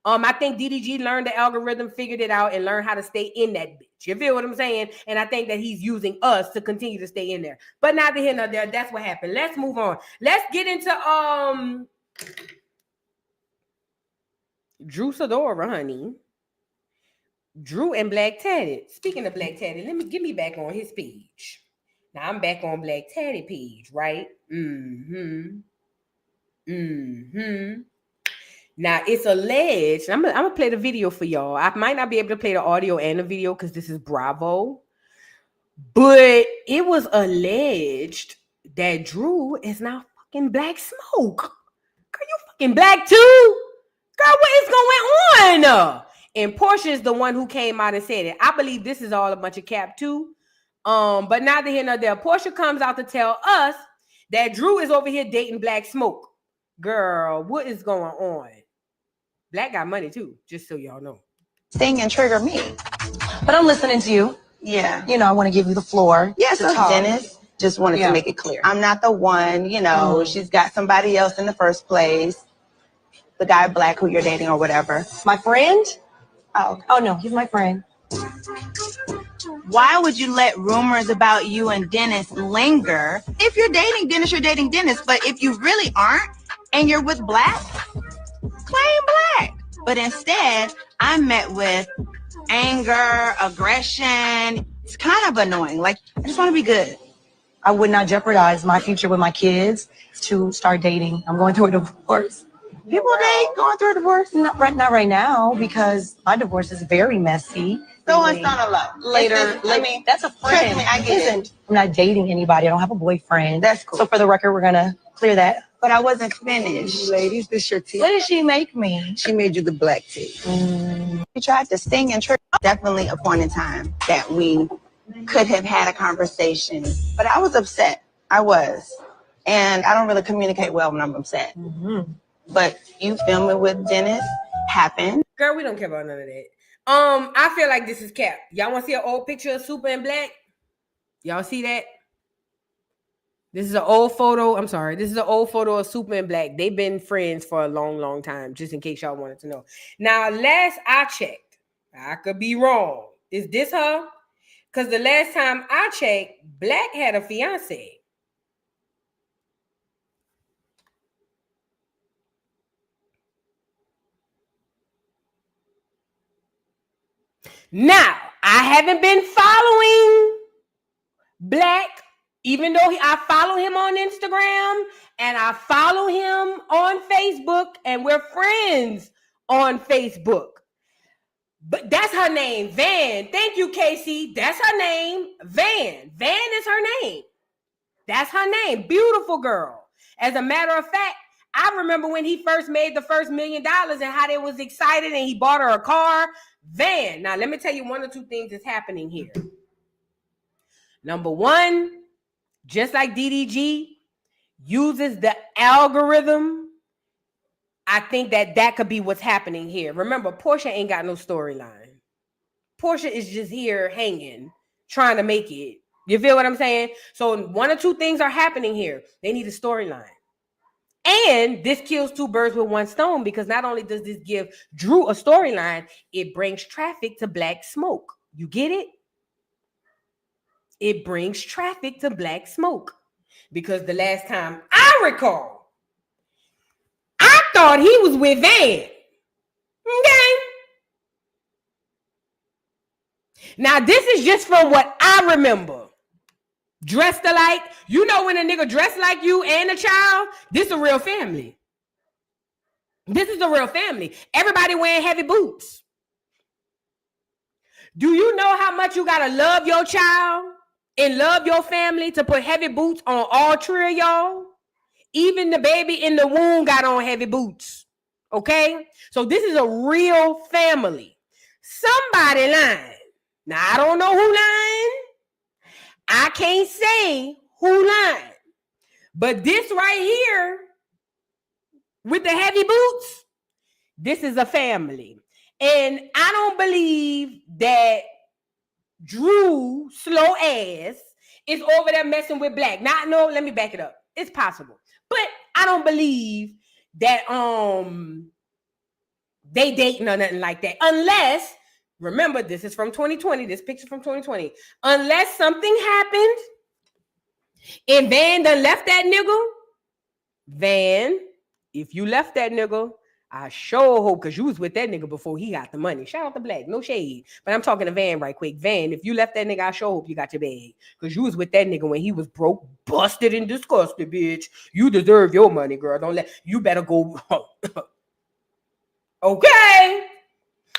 I think DDG learned the algorithm, figured it out, and learned how to stay in that bitch. You feel what I'm saying? And I think that he's using us to continue to stay in there. But neither here nor there. That's what happened. Let's move on. Let's get into Drew Sidora, honey. Drew and Black Tatted. Speaking of Black Tatted, get me back on his page. Now I'm back on Black Tatted page, right? Now it's alleged. I'm gonna play the video for y'all. I might not be able to play the audio and the video because this is Bravo. But it was alleged that Drew is now fucking Black Smoke. Girl, you fucking black too? Girl, what is going on? And Portia is the one who came out and said it. I believe this is all a bunch of cap too. But neither here nor there. Portia comes out to tell us that Drew is over here dating Black Smoke. Girl, what is going on? Black got money too, just so y'all know. Sting and trigger me. But I'm listening to you. Yeah. You know, I want to give you the floor. Yes, to talk. Dennis. Just wanted to make it clear. I'm not the one, she's got somebody else in the first place. The guy Black who you're dating or whatever. My friend? Oh, no, he's my friend. Why would you let rumors about you and Dennis linger? If you're dating Dennis, you're dating Dennis. But if you really aren't and you're with Black, claim Black. But instead, I'm met with anger, aggression. It's kind of annoying. Like, I just want to be good. I would not jeopardize my future with my kids to start dating. I'm going through a divorce. People date going through a divorce? Not right now, because my divorce is very messy. So it's on a low. Later, that's a friend. Trust me, I get it. I'm not dating anybody. I don't have a boyfriend. That's cool. So for the record, we're gonna clear that. But I wasn't finished. Ladies, this your tea. What did she make me? She made you the black tea. We tried to sting and trigger. Definitely a point in time that we could have had a conversation. But I was upset. I was. And I don't really communicate well when I'm upset. But you filming with Dennis happened. Girl, we don't care about none of that. I feel like this is cap. Y'all want to see an old picture of Super and Black? Y'all see that? This is an old photo. I'm sorry. This is an old photo of Super and Black. They've been friends for a long, long time, just in case y'all wanted to know. Now, last I checked, I could be wrong. Is this her? Because the last time I checked, Black had a fiance. Now, I haven't been following Black Even though I follow him on Instagram and I follow him on Facebook and we're friends on Facebook. But that's her name, Van. Thank you, Casey. That's her name, Van. Van is her name. That's her name. Beautiful girl. As a matter of fact, I remember when he first made the first $1 million and how they was excited and he bought her a car. Van. Now, let me tell you one or two things that's happening here. Number one, just like DDG uses the algorithm, I think that could be what's happening here. Remember, Portia ain't got no storyline. Portia is just here hanging, trying to make it. You feel what I'm saying? So one or two things are happening here. They need a storyline. And this kills two birds with one stone, because not only does this give Drew a storyline, it brings traffic to Black Smoke. You get it? It brings traffic to Black Smoke. Because the last time I recall, I thought he was with Van. Okay? Now, this is just from what I remember. Dressed alike. You know when a nigga dressed like you and a child, this is a real family. This is a real family. Everybody wearing heavy boots. Do you know how much you gotta love your child and love your family to put heavy boots on all three of y'all? Even the baby in the womb got on heavy boots. Okay? So this is a real family. Somebody lying. Now, I don't know who lying. I can't say who lying. But this right here, with the heavy boots, this is a family. And I don't believe that Drew, slow ass, is over there messing with Black. No, let me back it up. It's possible. But I don't believe that they dating or nothing like that. Unless, remember, this is from 2020. This picture from 2020. Unless something happened and Van done left that nigga. Van, if you left that nigga, I sure hope, because you was with that nigga before he got the money. Shout out to Black. No shade. But I'm talking to Van right quick. Van, if you left that nigga, I sure hope you got your bag. Because you was with that nigga when he was broke, busted, and disgusted, bitch. You deserve your money, girl. You better go. Okay.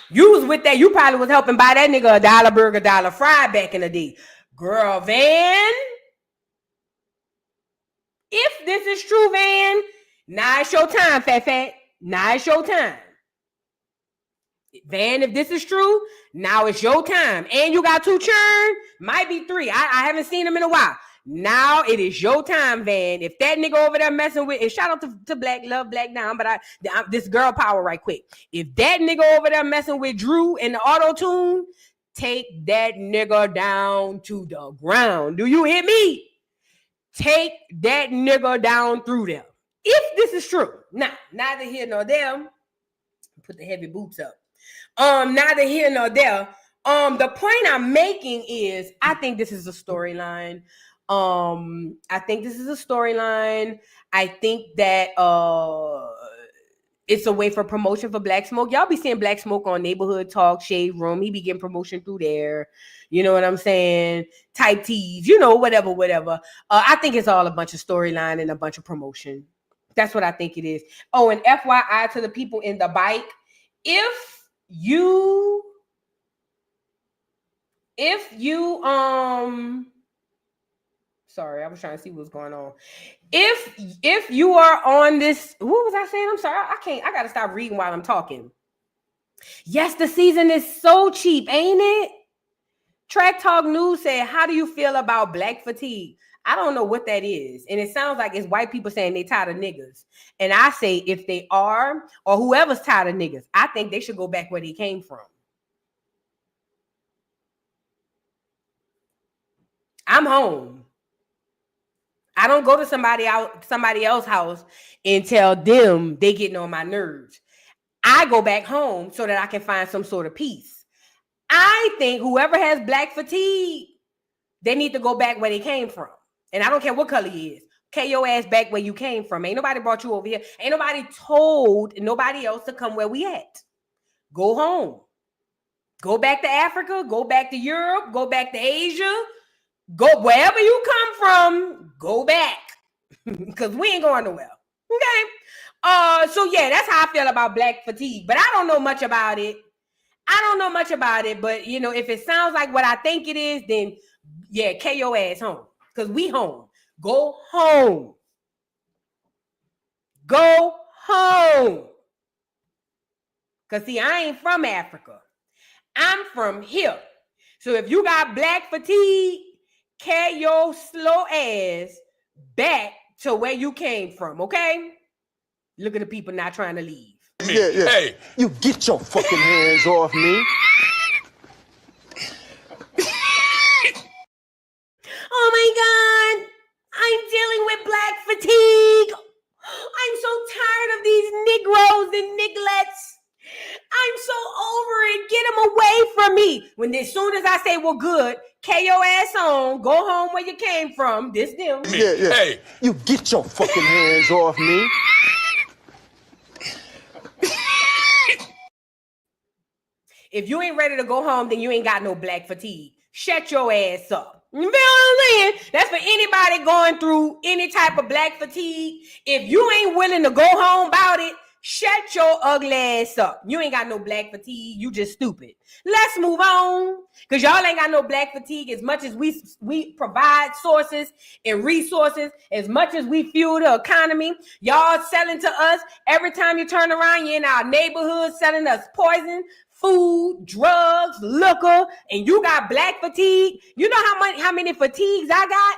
You was with that. You probably was helping buy that nigga a $1 burger, $1 fry back in the day. Girl, Van. If this is true, Van, now it's your time, fat. Now it's your time. Van, if this is true, now it's your time. And you got 2 churn, might be 3. I haven't seen them in a while. Now it is your time, Van. If that nigga over there messing with, and shout out to Black, love Black now, but this girl power right quick. If that nigga over there messing with Drew in the auto-tune, take that nigga down to the ground. Do you hear me? Take that nigga down through there. If this is true. Now, neither here nor there. Put the heavy boots up. Neither here nor there. The point I'm making is I think this is a storyline. I think this is a storyline. I think that it's a way for promotion for Black Smoke. Y'all be seeing Black Smoke on Neighborhood Talk, Shade Room. He be getting promotion through there. You know what I'm saying? Type T's, whatever. I think it's all a bunch of storyline and a bunch of promotion. That's what I think it is. Oh, and FYI to the people in the bike, if you sorry, I was trying to see what's going on. If you are on this, what was I saying? I'm sorry, I gotta stop reading while I'm talking. Yes, the season is so cheap, ain't it? Track Talk News said, how do you feel about Black fatigue? I don't know what that is. And it sounds like it's white people saying they tired of niggas. And I say if they are, or whoever's tired of niggas, I think they should go back where they came from. I'm home. I don't go to somebody else's house and tell them they getting on my nerves. I go back home so that I can find some sort of peace. I think whoever has Black fatigue, they need to go back where they came from. And I don't care what color he is. Okay, your ass back where you came from. Ain't nobody brought you over here. Ain't nobody told nobody else to come where we at. Go home. Go back to Africa. Go back to Europe. Go back to Asia. Go wherever you come from, go back. Because we ain't going nowhere. Okay. So yeah, that's how I feel about black fatigue. But I don't know much about it. But you know, if it sounds like what I think it is, then yeah, K your ass home. Because we home. Go home. Go home. Because see, I ain't from Africa. I'm from here. So if you got black fatigue, carry your slow ass back to where you came from, okay? Look at the people not trying to leave. Yeah. Hey, You get your fucking hands off me. Oh my God, I'm dealing with black fatigue. I'm so tired of these Negroes and Niglets. I'm so over it. Get them away from me. When as soon as I say, well, good, K your ass on, go home where you came from. This them. Yeah. hey, You get your fucking hands off me. If you ain't ready to go home, then you ain't got no black fatigue. Shut your ass up. You feel what I'm saying? That's for anybody going through any type of black fatigue. If you ain't willing to go home about it, shut your ugly ass up. You ain't got no black fatigue. You just stupid. Let's move on. Because y'all ain't got no black fatigue. As much as we provide sources and resources, as much as we fuel the economy, y'all selling to us. Every time you turn around, you're in our neighborhood selling us poison, food, drugs, liquor, and you got black fatigue. You know how many fatigues I got?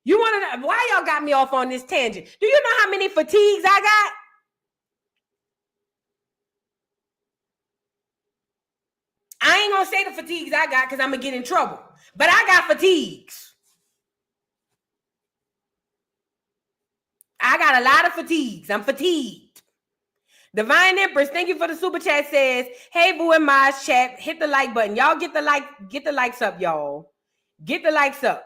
You want to know why y'all got me off on this tangent? Do you know how many fatigues I got? I ain't gonna say the fatigues I got because I'm gonna get in trouble. But I got fatigues. I got a lot of fatigues. I'm fatigued. Divine Empress, thank you for the super chat. Says, hey, Boo and Maz chat, hit the like button. Y'all get the likes up, y'all. Get the likes up.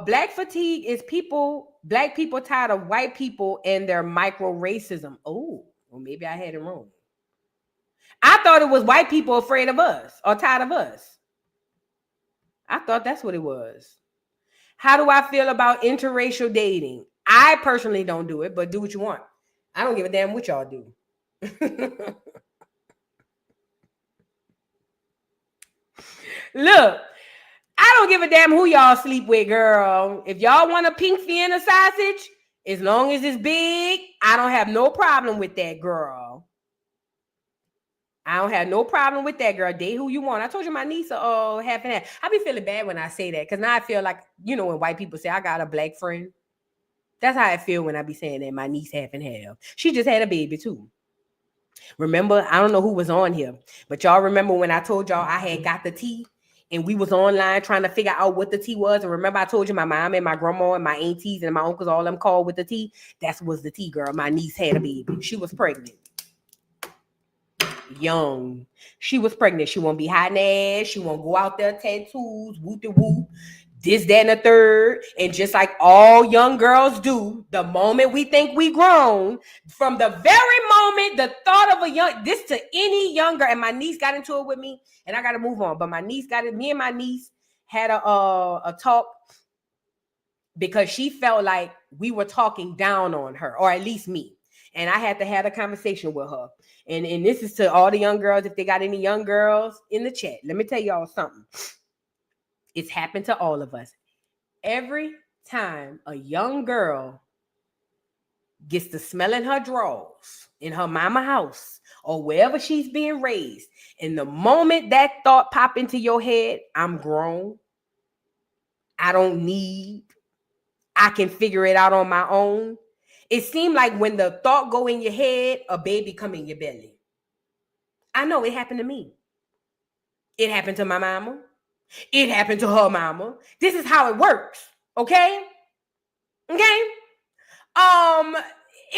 Black fatigue is black people tired of white people and their micro racism. Oh, well, maybe I had it wrong. I thought it was white people afraid of us or tired of us. I thought that's what it was. How do I feel about interracial dating? I personally don't do it, but do what you want. I don't give a damn what y'all do. Look, I don't give a damn who y'all sleep with, girl. If y'all want a pink Vienna sausage, as long as it's big, I don't have no problem with that, girl. I don't have no problem with that, girl. Date who you want. I told you my niece half and half. I be feeling bad when I say that because now I feel like, you know, when white people say I got a black friend. That's how I feel when I be saying that my niece half and half. She just had a baby too. Remember, I don't know who was on here, but y'all remember when I told y'all I had got the tea and we was online trying to figure out what the tea was. And remember I told you my mom and my grandma and my aunties and my uncles, all them called with the tea. That was the tea, girl. My niece had a baby. She was pregnant. Young. She was pregnant. She won't be hiding ass. She won't go out there tattoos, whoop-de-whoop, this, that, and the third. And just like all young girls do, the moment we think we grown, from the very moment the thought of this to any younger, and my niece got into it with me, and I got to move on. But my niece got it. Me and my niece had a talk because she felt like we were talking down on her, or at least me. And I had to have a conversation with her. And this is to all the young girls. If they got any young girls in the chat, let me tell y'all something. It's happened to all of us. Every time a young girl gets to smelling her drawers in her mama house or wherever she's being raised, and the moment that thought pop into your head, I'm grown, I don't need, I can figure it out on my own. It seemed like when the thought go in your head, a baby come in your belly. I know it happened to me. It happened to my mama. It happened to her mama. This is how it works. Okay? Okay? And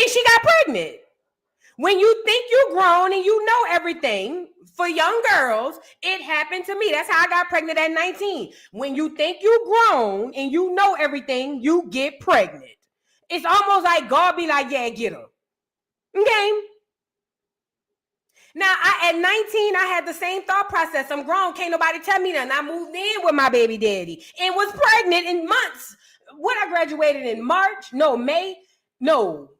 she got pregnant. When you think you're grown and you know everything, for young girls, it happened to me. That's how I got pregnant at 19. When you think you're grown and you know everything, you get pregnant. It's almost like God be like, yeah, get her. Okay? Now, at 19, I had the same thought process. I'm grown. Can't nobody tell me nothing. I moved in with my baby daddy and was pregnant in months. What, I graduated in March? No, May? No.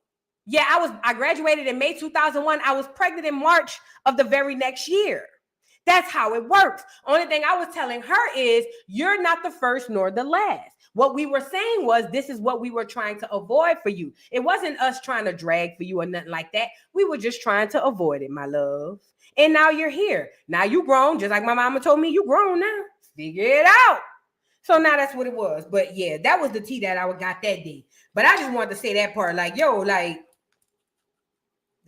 Yeah, I graduated in May 2001. I was pregnant in March of the very next year. That's how it works. Only thing I was telling her is, you're not the first nor the last. What we were saying was, this is what we were trying to avoid for you. It wasn't us trying to drag for you or nothing like that. We were just trying to avoid it, my love. And now you're here. Now you grown, just like my mama told me, you grown now. Figure it out. So now that's what it was. But yeah, that was the tea that I got that day. But I just wanted to say that part, like, yo, like,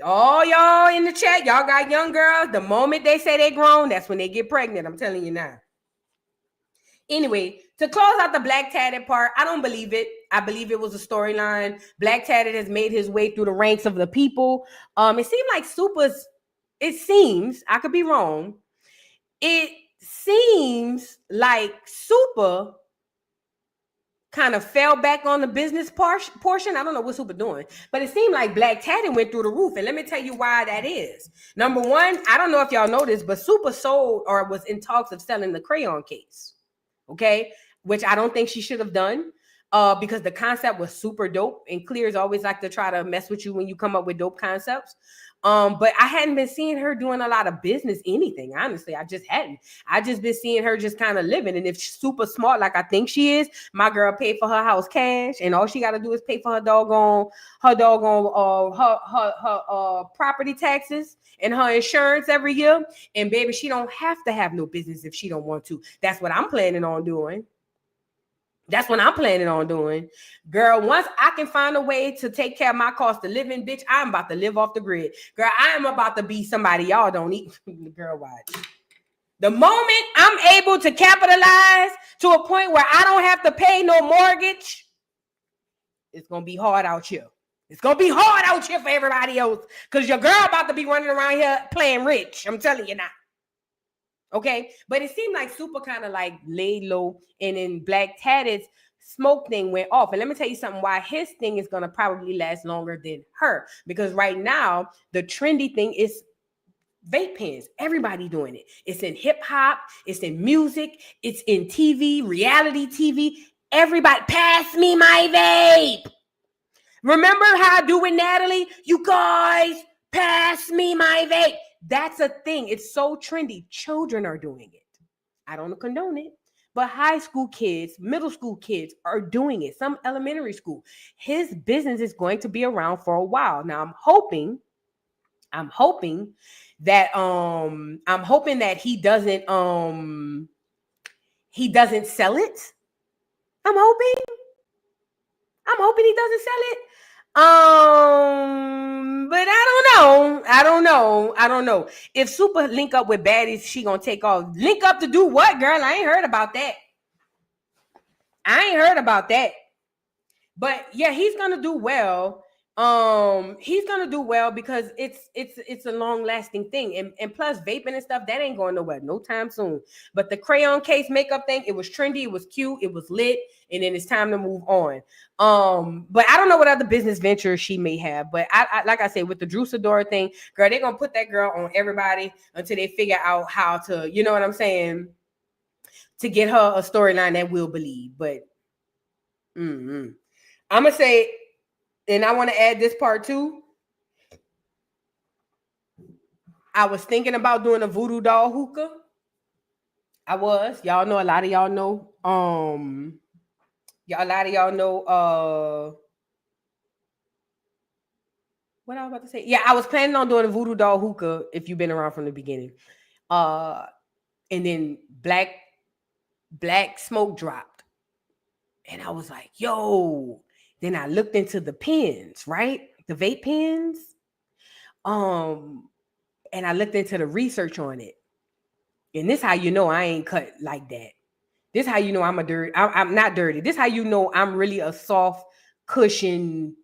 all y'all in the chat, y'all got young girls. The moment they say they grown, that's when they get pregnant. I'm telling you now. Anyway, to close out the Black Tatted part, I don't believe it. I believe it was a storyline. Black Tatted has made his way through the ranks of the people. It seemed like it seems, I could be wrong. It seems like Super kind of fell back on the business portion. I don't know what Super doing, but it seemed like Black Tatted went through the roof. And let me tell you why that is. Number one, I don't know if y'all know this, but Super sold or was in talks of selling the crayon case. Okay, which I don't think she should have done because the concept was super dope. And Clears always like to try to mess with you when you come up with dope concepts. But I hadn't been seeing her doing a lot of business, anything. Honestly, I just hadn't. I just been seeing her just kind of living. And if she's super smart, like I think she is, my girl paid for her house cash, and all she got to do is pay for her doggone property taxes and her insurance every year. And baby, she don't have to have no business if she don't want to. That's what I'm planning on doing. That's what I'm planning on doing. Girl, once I can find a way to take care of my cost of living, bitch, I'm about to live off the grid. Girl, I am about to be somebody y'all don't eat. Girl, watch. The moment I'm able to capitalize to a point where I don't have to pay no mortgage, it's going to be hard out here. It's going to be hard out here for everybody else because your girl about to be running around here playing rich. I'm telling you now. Okay, but it seemed like Super kind of like laid low, and then Black Tatted's smoke thing went off. And let me tell you something, why his thing is going to probably last longer than her, because right now the trendy thing is vape pens. Everybody doing it. It's in hip hop, it's in music, it's in TV, reality TV. Everybody, pass me my vape. Remember how I do with Natalie? You guys, pass me my vape. That's a thing. It's so trendy. Children are doing it. I don't condone it, but high school kids, middle school kids are doing it. Some elementary school. His business is going to be around for a while. Now I'm hoping that he doesn't sell it. I'm hoping he doesn't sell it. But I don't know. If Super link up with baddies, she gonna take off. Link up to do what, girl? I ain't heard about that. But yeah, he's gonna do well. He's gonna do well because it's a long-lasting thing. And plus vaping and stuff, that ain't going nowhere no time soon. But the crayon case makeup thing, it was trendy, it was cute, it was lit, and then it's time to move on. But I don't know what other business ventures she may have. But I like I said, with the Drew Sidora thing, girl, they're gonna put that girl on everybody until they figure out how to, you know what I'm saying, to get her a storyline that we'll believe. But I'm gonna say, and I want to add this part too. I was thinking about doing a voodoo doll hookah. Y'all know, a lot of y'all know. What I was about to say. Yeah, I was planning on doing a voodoo doll hookah if you've been around from the beginning. And then black smoke dropped. And I was like, yo. Then I looked into the pens, right? The vape pens. And I looked into the research on it. And this how you know I ain't cut like that. This how you know I'm not dirty. This how you know I'm really a soft cushion,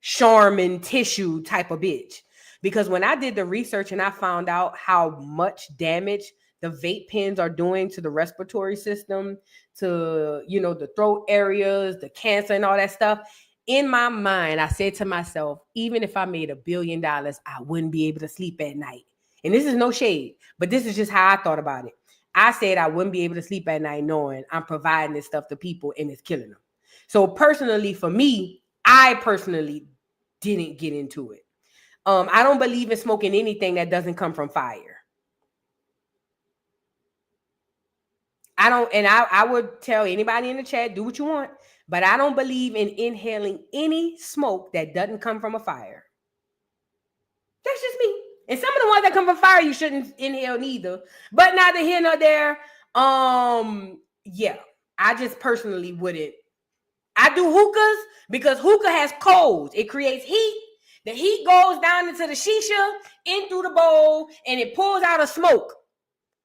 Charmin tissue type of bitch. Because when I did the research and I found out how much damage the vape pens are doing to the respiratory system, to, you know, the throat areas, the cancer and all that stuff. In my mind, I said to myself, even if I made $1 billion, I wouldn't be able to sleep at night. And this is no shade, but this is just how I thought about it. I said I wouldn't be able to sleep at night knowing I'm providing this stuff to people and it's killing them. So personally, for me, I personally didn't get into it. I don't believe in smoking anything that doesn't come from fire. I don't, and I would tell anybody in the chat, do what you want, but I don't believe in inhaling any smoke that doesn't come from a fire. That's just me. And some of the ones that come from fire, you shouldn't inhale neither. But neither here nor there. Yeah, I just personally wouldn't. I do hookahs because hookah has coals. It creates heat. The heat goes down into the shisha, in through the bowl, and it pulls out a smoke.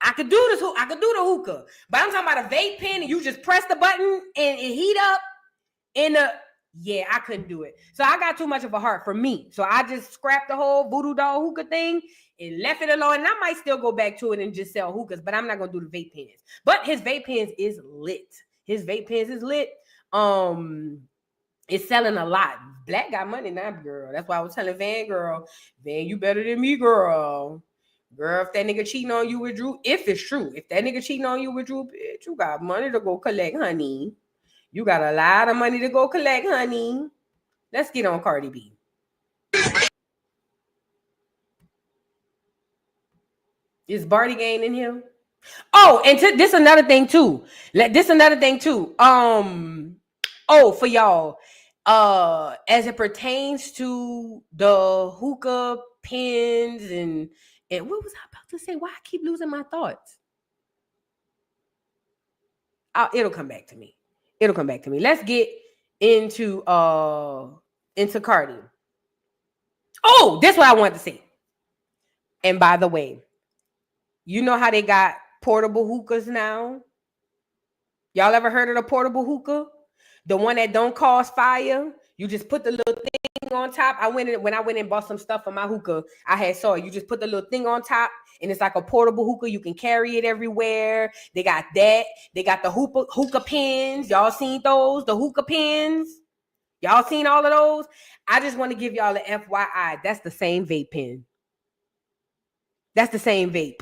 I could do this. I could do the hookah, but I'm talking about a vape pen, and you just press the button and it heat up. Yeah, I couldn't do it. So I got too much of a heart for me. So I just scrapped the whole voodoo doll hookah thing and left it alone. And I might still go back to it and just sell hookahs, but I'm not gonna do the vape pens. But his vape pens is lit. His vape pens is lit. It's selling a lot. Black got money now, girl. That's why I was telling Van, girl, Van, you better than me, girl. Girl, if that nigga cheating on you with Drew, if it's true, if that nigga cheating on you with Drew, bitch, you got money to go collect, honey. You got a lot of money to go collect, honey. Let's get on Cardi B. Is Barty Gang in here? Oh, and this another thing too. Oh, for y'all. As it pertains to the hookah pens and what was I about to say? Why I keep losing my thoughts? It'll come back to me. Let's get into Cardi. Oh, that's what I wanted to say. And by the way, you know how they got portable hookahs now? Y'all ever heard of the portable hookah? The one that don't cause fire. You just put the little thing on top. When I went and bought some stuff for my hookah, I saw it. You just put the little thing on top, and it's like a portable hookah. You can carry it everywhere. They got that. They got the hookah pins. Y'all seen those? The hookah pins. Y'all seen all of those? I just want to give y'all an FYI. That's the same vape pen. That's the same vape.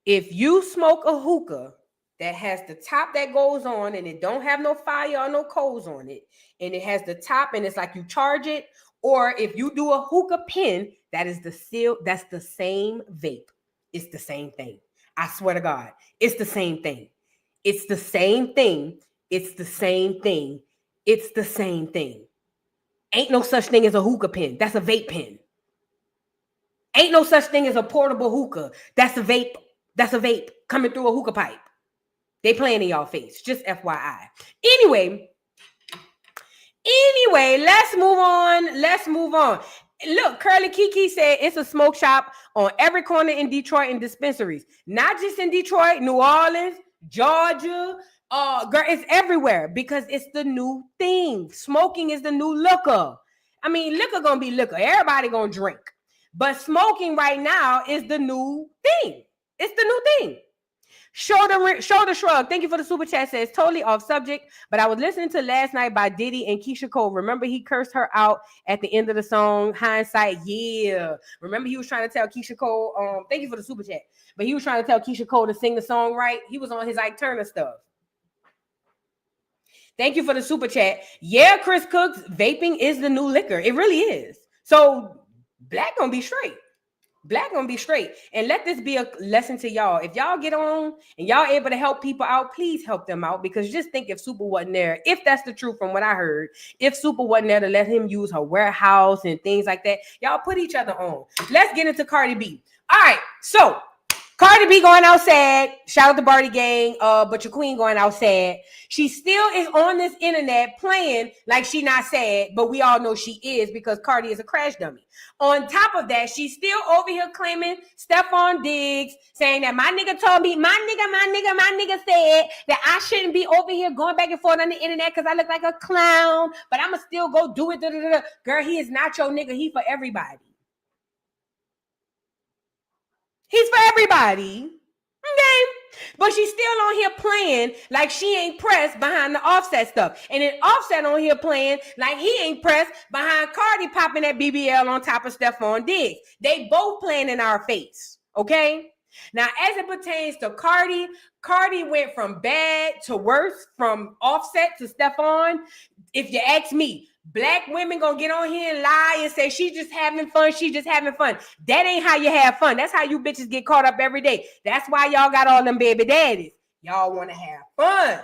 If you smoke a hookah that has the top that goes on and it don't have no fire or no coals on it, and it has the top and it's like you charge it, or if you do a hookah pin, that's the same vape. It's the same thing. I swear to God, it's the same thing. It's the same thing. It's the same thing. It's the same thing. Ain't no such thing as a hookah pin. That's a vape pen. Ain't no such thing as a portable hookah. That's a vape. That's a vape coming through a hookah pipe. They playing in y'all face. Just FYI. Anyway, let's move on. Look, Curly Kiki said it's a smoke shop on every corner in Detroit and dispensaries. Not just in Detroit, New Orleans, Georgia. Girl, it's everywhere because it's the new thing. Smoking is the new liquor. I mean, liquor gonna be liquor. Everybody gonna drink. But smoking right now is the new thing. It's the new thing. Shoulder shrug. Thank you for the super chat. Says totally off subject, but I was listening to Last Night by Diddy and Keisha Cole. Remember he cursed her out at the end of the song. Hindsight, yeah. Remember he was trying to tell Keisha Cole. Thank you for the super chat, but he was trying to tell Keisha Cole to sing the song right. He was on his Ike Turner stuff. Thank you for the super chat. Yeah, Chris Cooks, vaping is the new liquor. It really is. So Black gonna be straight. Black gonna be straight. And let this be a lesson to y'all. If y'all get on and y'all able to help people out, please help them out. Because just think if Super wasn't there, if that's the truth from what I heard, if Super wasn't there to let him use her warehouse and things like that, y'all put each other on. Let's get into Cardi B. All right, so Cardi B going out sad. Shout out to Barty Gang. But your queen going out sad. She still is on this internet playing like she not sad, but we all know she is because Cardi is a crash dummy. On top of that, she's still over here claiming Stephon Diggs, saying that my nigga told me, my nigga said that I shouldn't be over here going back and forth on the internet because I look like a clown, but I'ma still go do it. Girl, he is not your nigga. He for everybody. He's for everybody. Okay. But she's still on here playing like she ain't pressed behind the Offset stuff. And then Offset on here playing like he ain't pressed behind Cardi popping that BBL on top of Stephon Diggs. They both playing in our face, okay? Now, as it pertains to Cardi, Cardi went from bad to worse, from Offset to Stephon. If you ask me, black women gonna get on here and lie and say she just having fun, she just having fun. That ain't how you have fun. That's how you bitches get caught up every day. That's why y'all got all them baby daddies. Y'all want to have fun.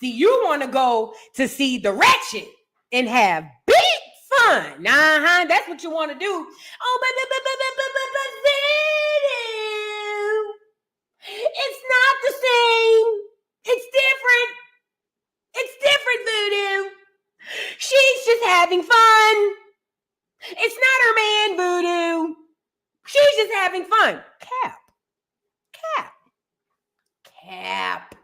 See, you want to go to see the ratchet and have big fun. That's what you want to do. Oh, but it's not the same. It's different. It's different, Voodoo. She's just having fun. It's not her man, Voodoo. She's just having fun. Cap.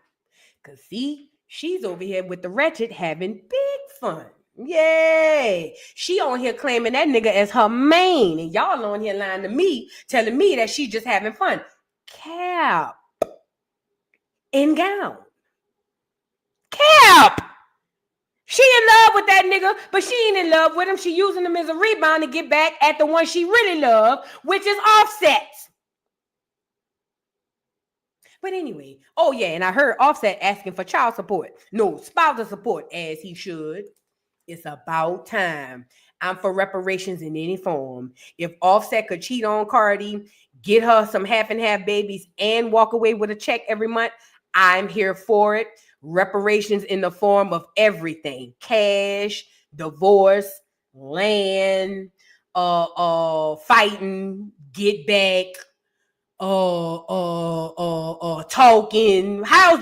Because see, she's over here with the wretched having big fun. Yay. She on here claiming that nigga as her main. And y'all on here lying to me, telling me that she just having fun. Cap. In gown. Cap. She in love with that nigga, but she ain't in love with him. She using him as a rebound to get back at the one she really loved, which is Offset. But anyway, oh yeah, and I heard Offset asking for child support. No, spousal support, as he should. It's about time. I'm for reparations in any form. If Offset could cheat on Cardi, get her some half and half babies, and walk away with a check every month, I'm here for it. Reparations in the form of everything: cash, divorce, land, fighting, get back, talking. How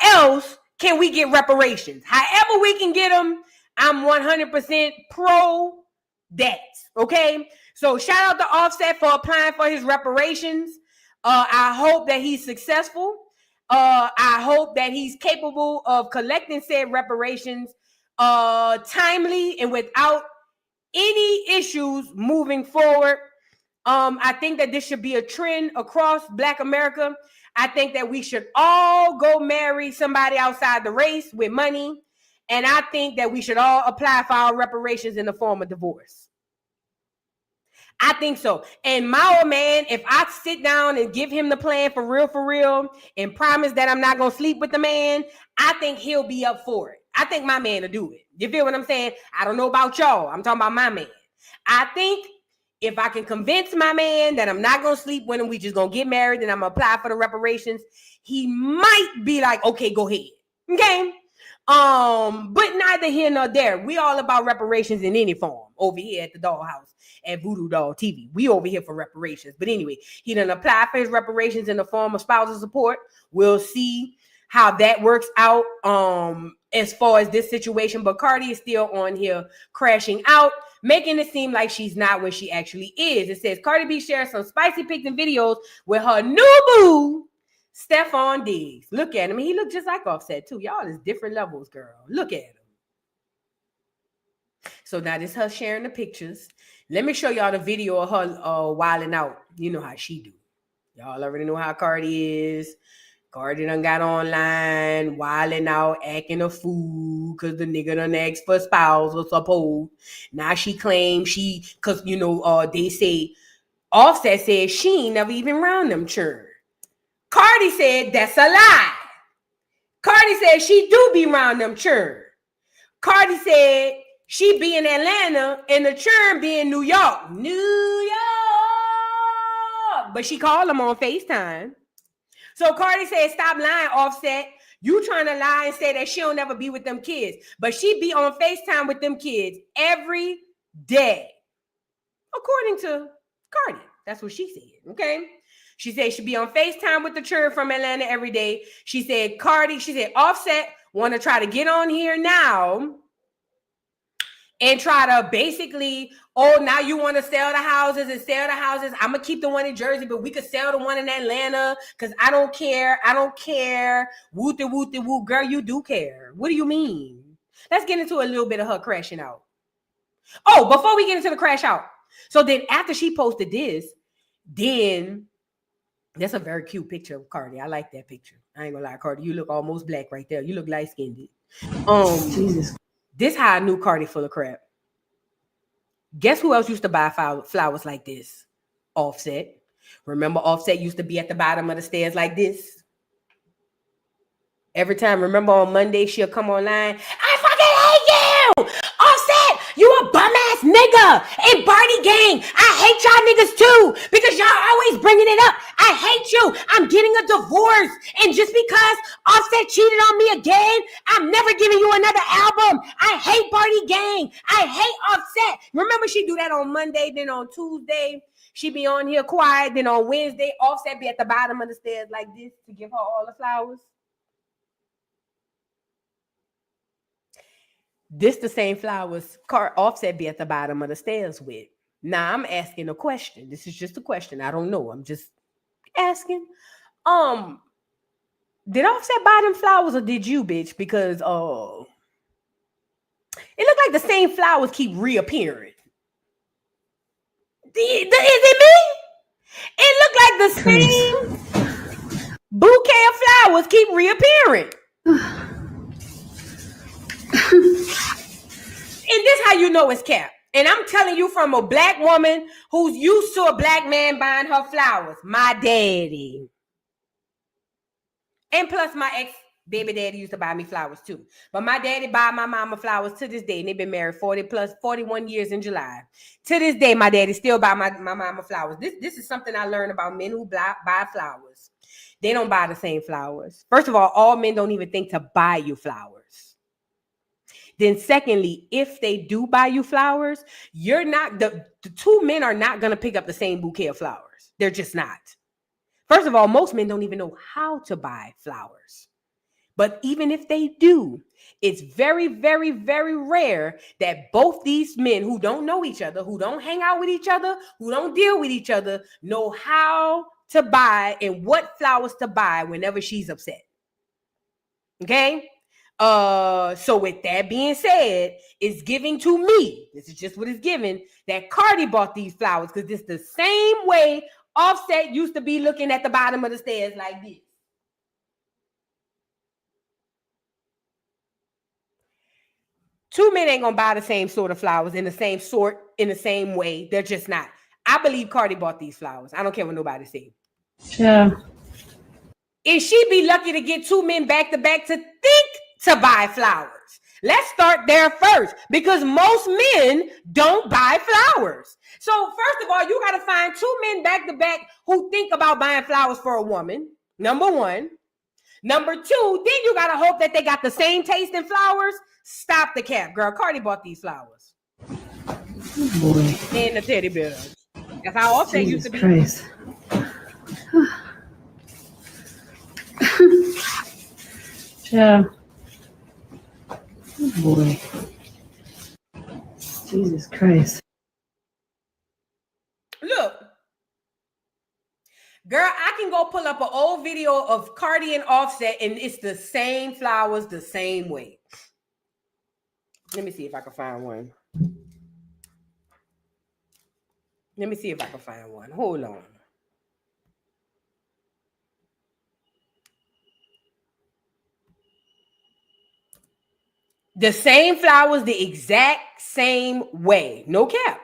else can we get reparations? However we can get them, I'm 100% pro that. Okay, so shout out to Offset for applying for his reparations. I hope that he's successful. I hope that he's capable of collecting said reparations timely and without any issues moving forward. I think that this should be a trend across Black America. I think that we should all go marry somebody outside the race with money. And I think that we should all apply for our reparations in the form of divorce. I think so. And my old man, if I sit down and give him the plan for real, and promise that I'm not going to sleep with the man, I think he'll be up for it. I think my man will do it. You feel what I'm saying? I don't know about y'all. I'm talking about my man. I think if I can convince my man that I'm not going to sleep with him, we just going to get married and I'm going to apply for the reparations, he might be like, okay, go ahead. Okay? But neither here nor there. We all about reparations in any form over here at the Dollhouse at Voodoo Doll TV. We over here for reparations. But anyway, he done apply for his reparations in the form of spousal support. We'll see how that works out as far as this situation. But Cardi is still on here crashing out, making it seem like she's not what she actually is. It says Cardi B shares some spicy pics and videos with her new boo, Stephon Diggs. Look at him. He look just like Offset too. Y'all is different levels, girl. Look at him. So now this her sharing the pictures. Let me show y'all the video of her wilding out. You know how she do. Y'all already know how Cardi is. Cardi done got online, wilding out, acting a fool because the nigga done asked for spousal support. Now she claims because they say, Offset said she ain't never even round them churn. Cardi said that's a lie. Cardi said she do be round them churn. Cardi said she be in Atlanta and the churn be in New York. New York. But she called them on FaceTime. So Cardi said, stop lying, Offset. You trying to lie and say that she don't ever be with them kids. But she be on FaceTime with them kids every day. According to Cardi. That's what she said, okay? She said she be on FaceTime with the church from Atlanta every day. She said Offset want to try to get on here now and try to basically, now you want to sell the houses. I'm going to keep the one in Jersey, but we could sell the one in Atlanta because I don't care. Woo-de-woo-de-woo. Girl, you do care. What do you mean? Let's get into a little bit of her crashing out. Oh, before we get into the crash out. So then after she posted this, then That's a very cute picture of Cardi. I like that picture. I ain't gonna lie, Cardi. You look almost black right there. You look light skinned. Jesus. This how I knew Cardi full of crap. Guess who else used to buy flowers like this? Offset. Remember, Offset used to be at the bottom of the stairs like this. Every time, remember on Monday, she'll come online. I fucking hate you! Offset, you a bum ass nigga! And Barney gang, I hate y'all niggas too! Because y'all always bringing it up. I hate you! I'm getting a divorce! And just because Offset cheated on me again, I'm never giving you another album! I hate Barney gang! I hate Offset! Remember she do that on Monday, then on Tuesday, she be on here quiet, then on Wednesday, Offset be at the bottom of the stairs like this to give her all the flowers. This the same flowers Offset be at the bottom of the stairs with. Now I'm asking a question. This is just a question. I don't know. I'm just asking. Did Offset buy them flowers or did you, bitch? Because it looked like the same flowers keep reappearing. Is it me? It looked like the same bouquet of flowers keep reappearing. And this how you know it's cap. And I'm telling you from a black woman who's used to a black man buying her flowers. My daddy. And plus my ex-baby daddy used to buy me flowers too. But my daddy buy my mama flowers to this day. And they've been married 41 years in July. To this day, my daddy still buy my mama flowers. This is something I learned about men who buy flowers. They don't buy the same flowers. First of all men don't even think to buy you flowers. Then secondly, if they do buy you flowers, you're not, the two men are not going to pick up the same bouquet of flowers. They're just not. First of all, most men don't even know how to buy flowers. But even if they do, it's very, very, very rare that both these men who don't know each other, who don't hang out with each other, who don't deal with each other, know how to buy and what flowers to buy whenever she's upset. Okay? So with that being said, it's giving to me, this is just what it's giving, that Cardi bought these flowers because this the same way Offset used to be looking at the bottom of the stairs like this. Two men ain't gonna buy the same sort of flowers in the same sort, in the same way. They're just not. I believe Cardi bought these flowers. I don't care what nobody says. Yeah. If she be lucky to get two men back to back to think to buy flowers. Let's start there first because most men don't buy flowers. So first of all, you got to find two men back to back who think about buying flowers for a woman. Number one. Number two, then you got to hope that they got the same taste in flowers. Stop the cap, girl. Cardi bought these flowers. Oh boy. And the teddy bears. That's how Offset used to be. Christ. Yeah. Oh boy. Jesus Christ. Look. Girl, I can go pull up an old video of Cardi and Offset and it's the same flowers the same way. Let me see if I can find one. Let me see if I can find one. Hold on. The same flowers the exact same way. No cap.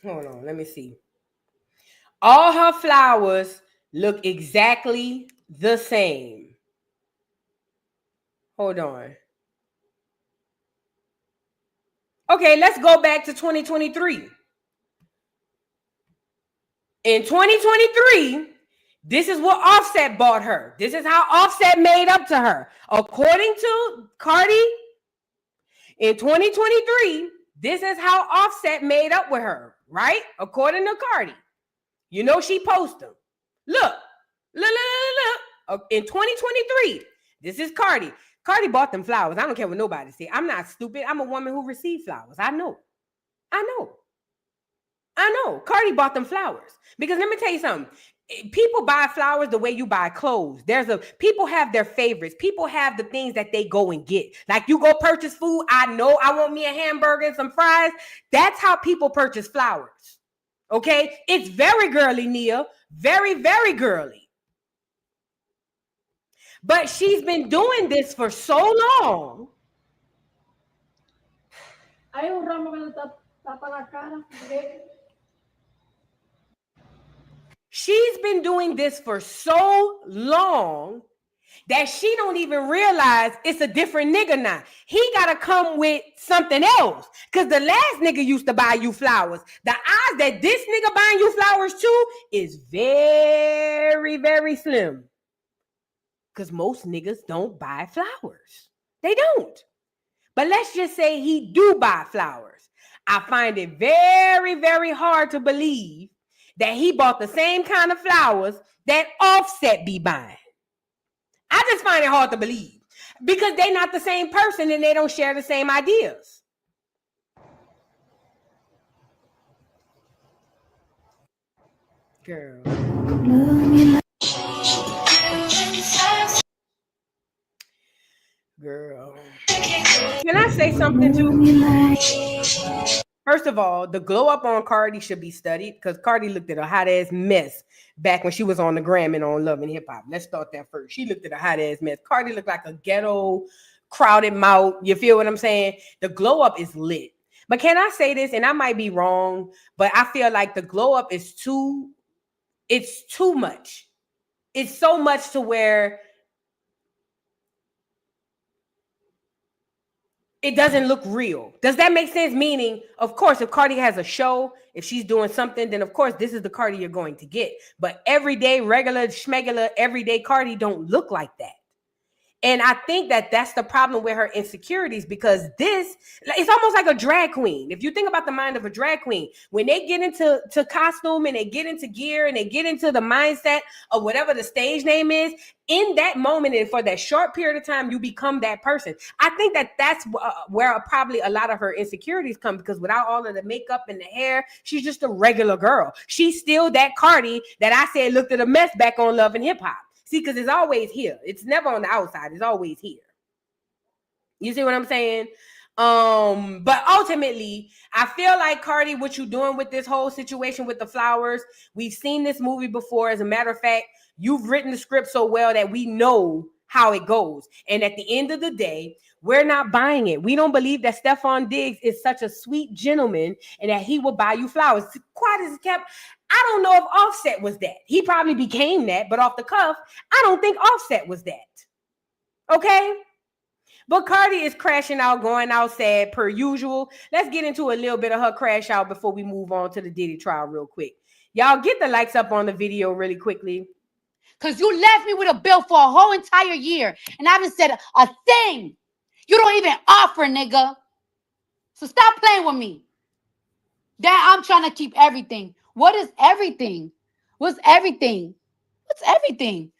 Hold on, let me see. All her flowers look exactly the same. Hold on. Okay, let's go back to 2023. In 2023, this is what Offset bought her. This is how Offset made up to her. According to Cardi, in 2023, this is how Offset made up with her, right? According to Cardi. You know she posted them. Look. In 2023, this is Cardi. Cardi bought them flowers. I don't care what nobody say. I'm not stupid. I'm a woman who received flowers. I know. Cardi bought them flowers. Because let me tell you something. People buy flowers the way you buy clothes. People have their favorites. People have the things that they go and get. Like you go purchase food. I know I want me a hamburger and some fries. That's how people purchase flowers. Okay. It's very girly, Nia. Very, very girly. But she's been doing this for so long. Hay un ramo que le tapa la cara. She's been doing this for so long that she don't even realize it's a different nigga now. He got to come with something else. Because the last nigga used to buy you flowers. The odds that this nigga buying you flowers too is very, very slim. Because most niggas don't buy flowers. They don't. But let's just say he do buy flowers. I find it very, very hard to believe that he bought the same kind of flowers that Offset be buying. I just find it hard to believe because they're not the same person and they don't share the same ideas. Girl. Girl. Can I say something too? First of all, the glow up on Cardi should be studied because Cardi looked at a hot ass mess back when she was on the gram and on Love and Hip Hop. Let's start that first. She looked at a hot ass mess. Cardi looked like a ghetto, crowded mouth. You feel what I'm saying? The glow up is lit. But can I say this? And I might be wrong, but I feel like the glow up is too much. It's so much to where it doesn't look real. Does that make sense? Meaning, of course, if Cardi has a show, if she's doing something, then of course, this is the Cardi you're going to get. But everyday, regular, schmegular, everyday Cardi don't look like that. And I think that that's the problem with her insecurities because it's almost like a drag queen. If you think about the mind of a drag queen, when they get into costume and they get into gear and they get into the mindset of whatever the stage name is, in that moment and for that short period of time, you become that person. I think that that's where probably a lot of her insecurities come because without all of the makeup and the hair, she's just a regular girl. She's still that Cardi that I said looked at a mess back on Love and Hip Hop. See, because it's always here. It's never on the outside. It's always here. You see what I'm saying? But ultimately, I feel like Cardi, what you doing with this whole situation with the flowers, we've seen this movie before. As a matter of fact, you've written the script so well that we know how it goes. And at the end of the day, we're not buying it. We don't believe that Stefan Diggs is such a sweet gentleman and that he will buy you flowers. Quiet as kept. I don't know if Offset was that. He probably became that, but off the cuff, I don't think Offset was that. Okay? But Cardi is crashing out, going out sad per usual. Let's get into a little bit of her crash out before we move on to the Diddy trial real quick. Y'all get the likes up on the video really quickly. Because you left me with a bill for a whole entire year and I haven't said a thing. You don't even offer, nigga. So stop playing with me. Then I'm trying to keep everything. What is everything? What's everything? What's everything?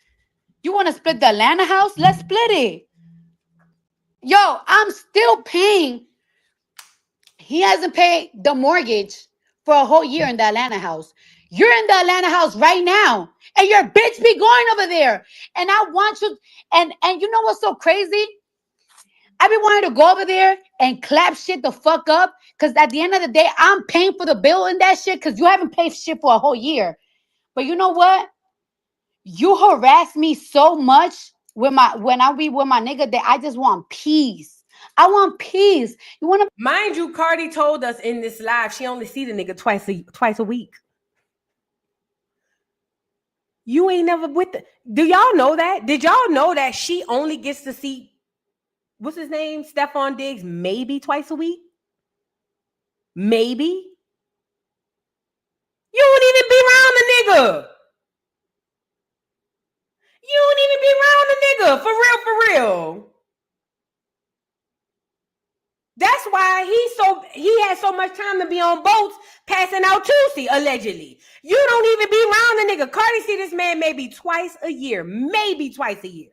You want to split the Atlanta house? Let's split it. Yo, I'm still paying. He hasn't paid the mortgage for a whole year in the Atlanta house. You're in the Atlanta house right now. And your bitch be going over there. And I want you. And you know what's so crazy? I be wanting to go over there and clap shit the fuck up. Because at the end of the day, I'm paying for the bill and that shit. Because you haven't paid shit for a whole year. But you know what? You harass me so much when I be with my nigga that I just want peace. I want peace. You want to? Mind you, Cardi told us in this live she only see the nigga twice a week. You ain't never with the. Do y'all know that? Did y'all know that she only gets to see what's his name? Stefan Diggs maybe twice a week? Maybe. You don't even be around the nigga. You don't even be around the nigga. For real. That's why he had so much time to be on boats passing out Tuesday, allegedly. You don't even be around the nigga. Cardi see this man maybe twice a year. Maybe twice a year.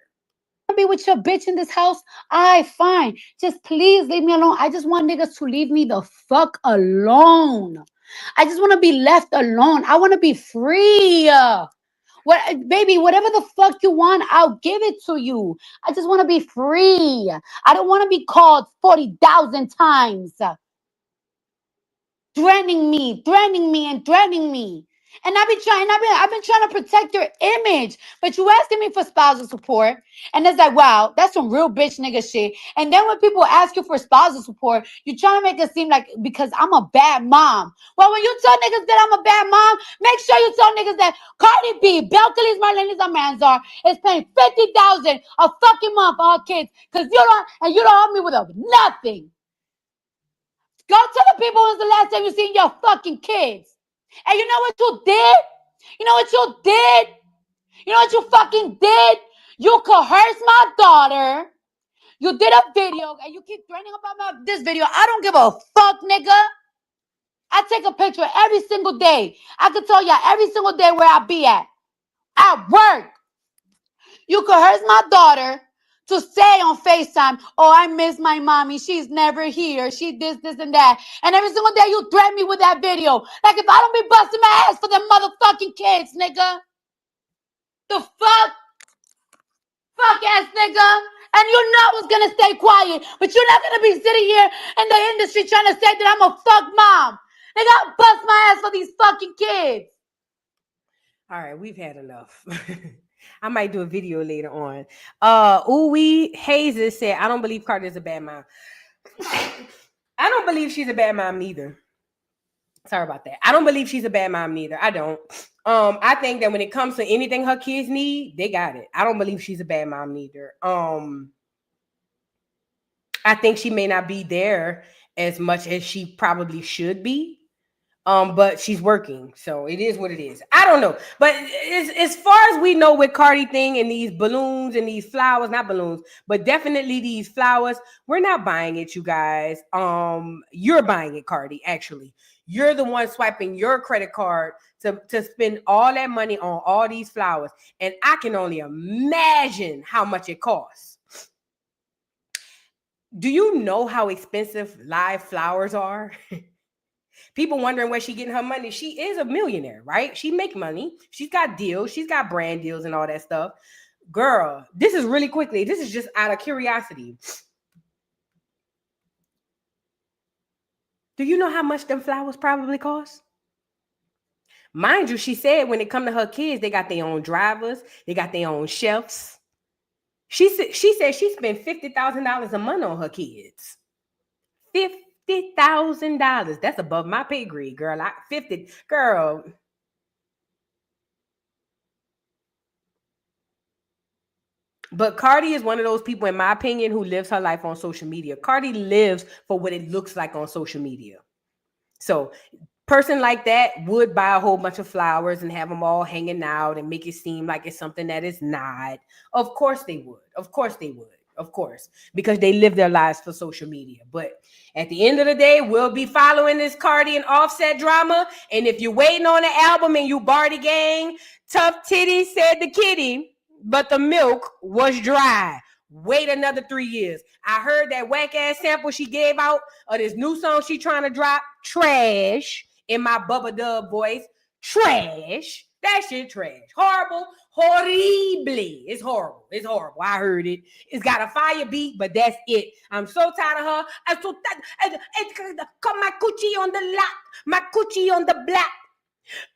Be with your bitch in this house? Fine. Just please leave me alone. I just want niggas to leave me the fuck alone. I just want to be left alone. I want to be free. What, baby, whatever the fuck you want, I'll give it to you. I just want to be free. I don't want to be called 40,000 times. Threatening me, and threatening me. And I've been trying to protect your image. But you asking me for spousal support. And it's like, wow, that's some real bitch nigga shit. And then when people ask you for spousal support, you're trying to make it seem like because I'm a bad mom. Well, when you tell niggas that I'm a bad mom, make sure you tell niggas that Cardi B, Belcalis Marlenis Amanzar is paying $50,000 a fucking month for her kids. Because you don't help me with nothing. Go tell the people when's the last time you seen your fucking kids. And you know what you did? You know what you did? You know what you fucking did? You coerced my daughter. You did a video and you keep threatening about this video. I don't give a fuck, nigga. I take a picture every single day. I can tell y'all every single day where I be at work. You coerced my daughter to say on FaceTime, oh, I miss my mommy. She's never here. She this, and that. And every single day you threaten me with that video. Like if I don't be busting my ass for them motherfucking kids, nigga. The fuck? Fuck ass nigga. And you know I was gonna stay quiet. But you're not gonna be sitting here in the industry trying to say that I'm a fuck mom. Nigga, I'll bust my ass for these fucking kids. All right, we've had enough. I might do a video later on. Uwe Hayes said, I don't believe Cardi is a bad mom. I don't believe she's a bad mom neither. Sorry about that. I don't believe she's a bad mom neither. I don't. I think that when it comes to anything her kids need, they got it. I don't believe she's a bad mom neither. I think she may not be there as much as she probably should be. But she's working, so it is what it is. I don't know, but as far as we know with Cardi thing and these balloons and these flowers, not balloons, but definitely these flowers, we're not buying it, you guys. You're buying it, Cardi. Actually, you're the one swiping your credit card to spend all that money on all these flowers, and I can only imagine how much it costs. Do you know how expensive live flowers are? People wondering where she's getting her money. She is a millionaire, right? She make money. She's got deals. She's got brand deals and all that stuff. Girl, this is really quickly. This is just out of curiosity. Do you know how much them flowers probably cost? Mind you, she said when it come to her kids, they got their own drivers. They got their own chefs. She said she spent $50,000 a month on her kids. $50,000. That's above my pay grade, girl. 50, girl. But Cardi is one of those people, in my opinion, who lives her life on social media. Cardi lives for what it looks like on social media. So, person like that would buy a whole bunch of flowers and have them all hanging out and make it seem like it's something that is not. Of course they would. Of course they would. Of course, because they live their lives for social media. But at the end of the day, we'll be following this Cardi and Offset drama. And if you're waiting on the album and you Barty gang, Tough Titty said the kitty, but the milk was dry. Wait another 3 years. I heard that whack ass sample she gave out of this new song she trying to drop. Trash, in my Bubba Dub voice. Trash. That shit trash. Horrible. Horribly. It's horrible. It's horrible. I heard it. It's got a fire beat, but that's it. I'm so tired of her. I'm so tired. Cut my coochie on the lock. My coochie on the block.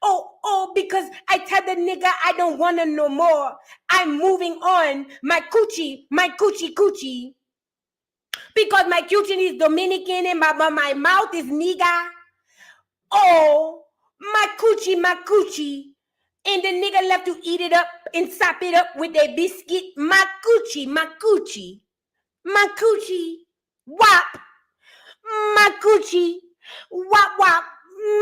Oh, because I tell the nigga I don't want to know more. I'm moving on. My coochie. Because my coochie is Dominican and my mouth is nigga. Oh, my coochie. And the nigga left to eat it up and sop it up with a biscuit. My coochie. Wop. My coochie. Wop.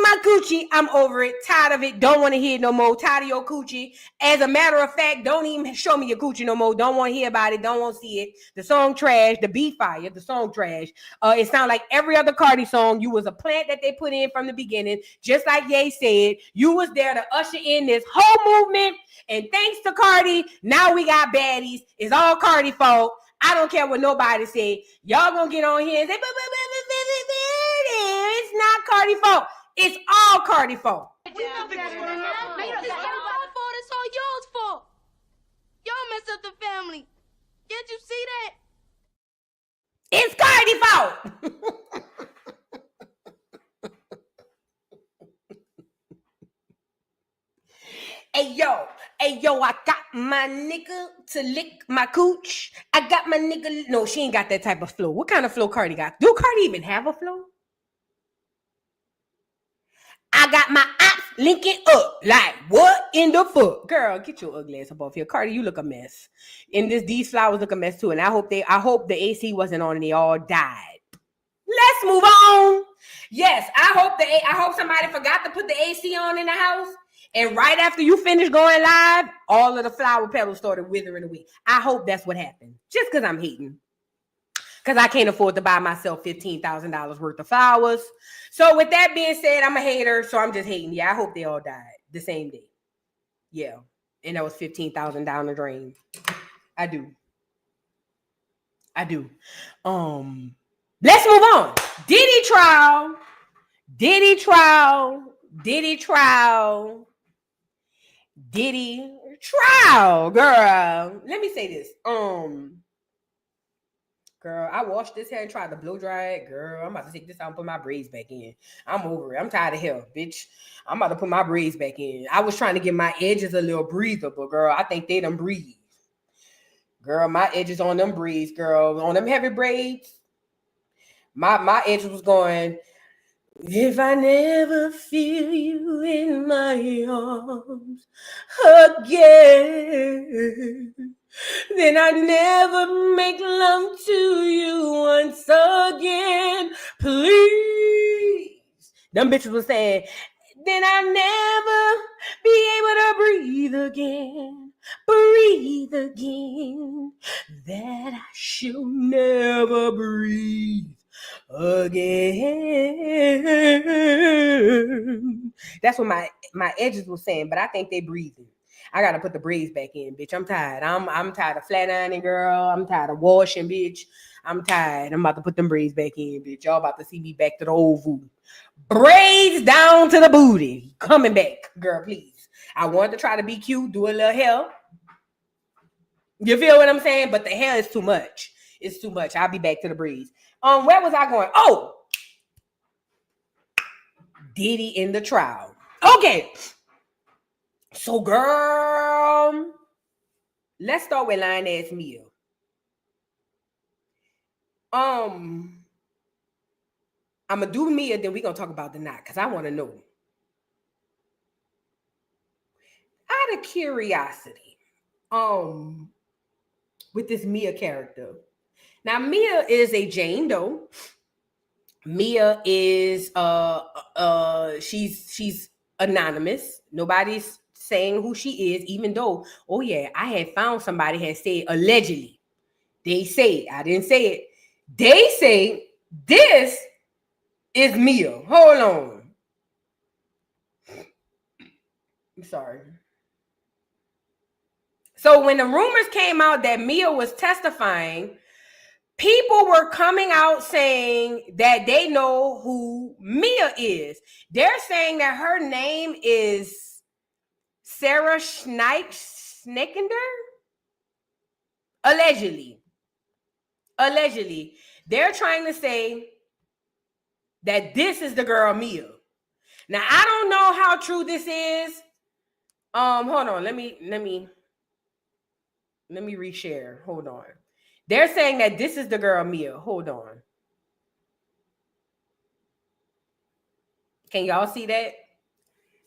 My coochie. I'm over it. Tired of it. Don't want to hear it no more. Tired of your coochie. As a matter of fact, don't even show me your coochie no more. Don't want to hear about it. Don't want to see it. The song trash. The beat fire. The song trash. It sounds like every other Cardi song. You was a plant that they put in from the beginning. Just like Ye said, you was there to usher in this whole movement. And thanks to Cardi, now we got baddies. It's all Cardi fault. I don't care what nobody say. Y'all gonna get on here and say, it's not Cardi fault. It's all Cardi fault. It's all fault. It's all yours. voice of the family. Can't you see that? It's Cardi fault. Hey yo, I got my nigga to lick my cooch. I got my nigga. No, she ain't got that type of flow. What kind of flow Cardi got? Do Cardi even have a flow? I got my ops linking up. Like, what in the fuck? Girl, get your ugly ass up off here. Cardi, you look a mess. And these flowers look a mess too. And I hope the AC wasn't on and they all died. Let's move on. Yes, I hope somebody forgot to put the AC on in the house. And right after you finish going live, all of the flower petals started withering away. I hope that's what happened. Just because I'm hating. Because I can't afford to buy myself $15,000 worth of flowers. So with that being said, I'm a hater. So I'm just hating. Yeah, I hope they all died the same day. Yeah. And that was $15,000 down the drain. I do. Let's move on. Diddy trial, girl. Let me say this. Girl, I washed this hair and tried to blow dry it. Girl, I'm about to take this out and put my braids back in. I'm over it. I'm tired of hell, bitch. I'm about to put my braids back in. I was trying to give my edges a little breather, but girl, I think they done breathe. Girl, my edges on them braids, girl. On them heavy braids, my edges was going, if I never feel you in my arms again, then I never make love to you once again. Please. Them bitches was saying, then I'll never be able to breathe again. That I shall never breathe again. That's what my edges was saying, but I think they breathing. I gotta put the braids back in, bitch. I'm tired. I'm tired of flat ironing, girl. I'm tired of washing, bitch. I'm tired. I'm about to put them braids back in, bitch. Y'all about to see me back to the old voodoo. Braids down to the booty. Coming back, girl, please. I wanted to try to be cute, do a little hair. You feel what I'm saying? But the hair is too much. It's too much. I'll be back to the braids. Where was I going? Oh, Diddy in the trial. Okay. So, girl, let's start with lying ass Mia. I'm gonna do Mia, then we're gonna talk about the knot because I want to know. Out of curiosity, with this Mia character. Now, Mia is a Jane Doe. Mia is she's anonymous. Nobody's saying who she is, even though, oh yeah, I had found somebody had said allegedly. They say, I didn't say it. They say this is Mia. Hold on. I'm sorry. So when the rumors came out that Mia was testifying, people were coming out saying that they know who Mia is. They're saying that her name is Sarah Schneikender? Allegedly. They're trying to say that this is the girl Mia. Now, I don't know how true this is. Hold on. Let me reshare. Hold on. They're saying that this is the girl Mia. Hold on. Can y'all see that?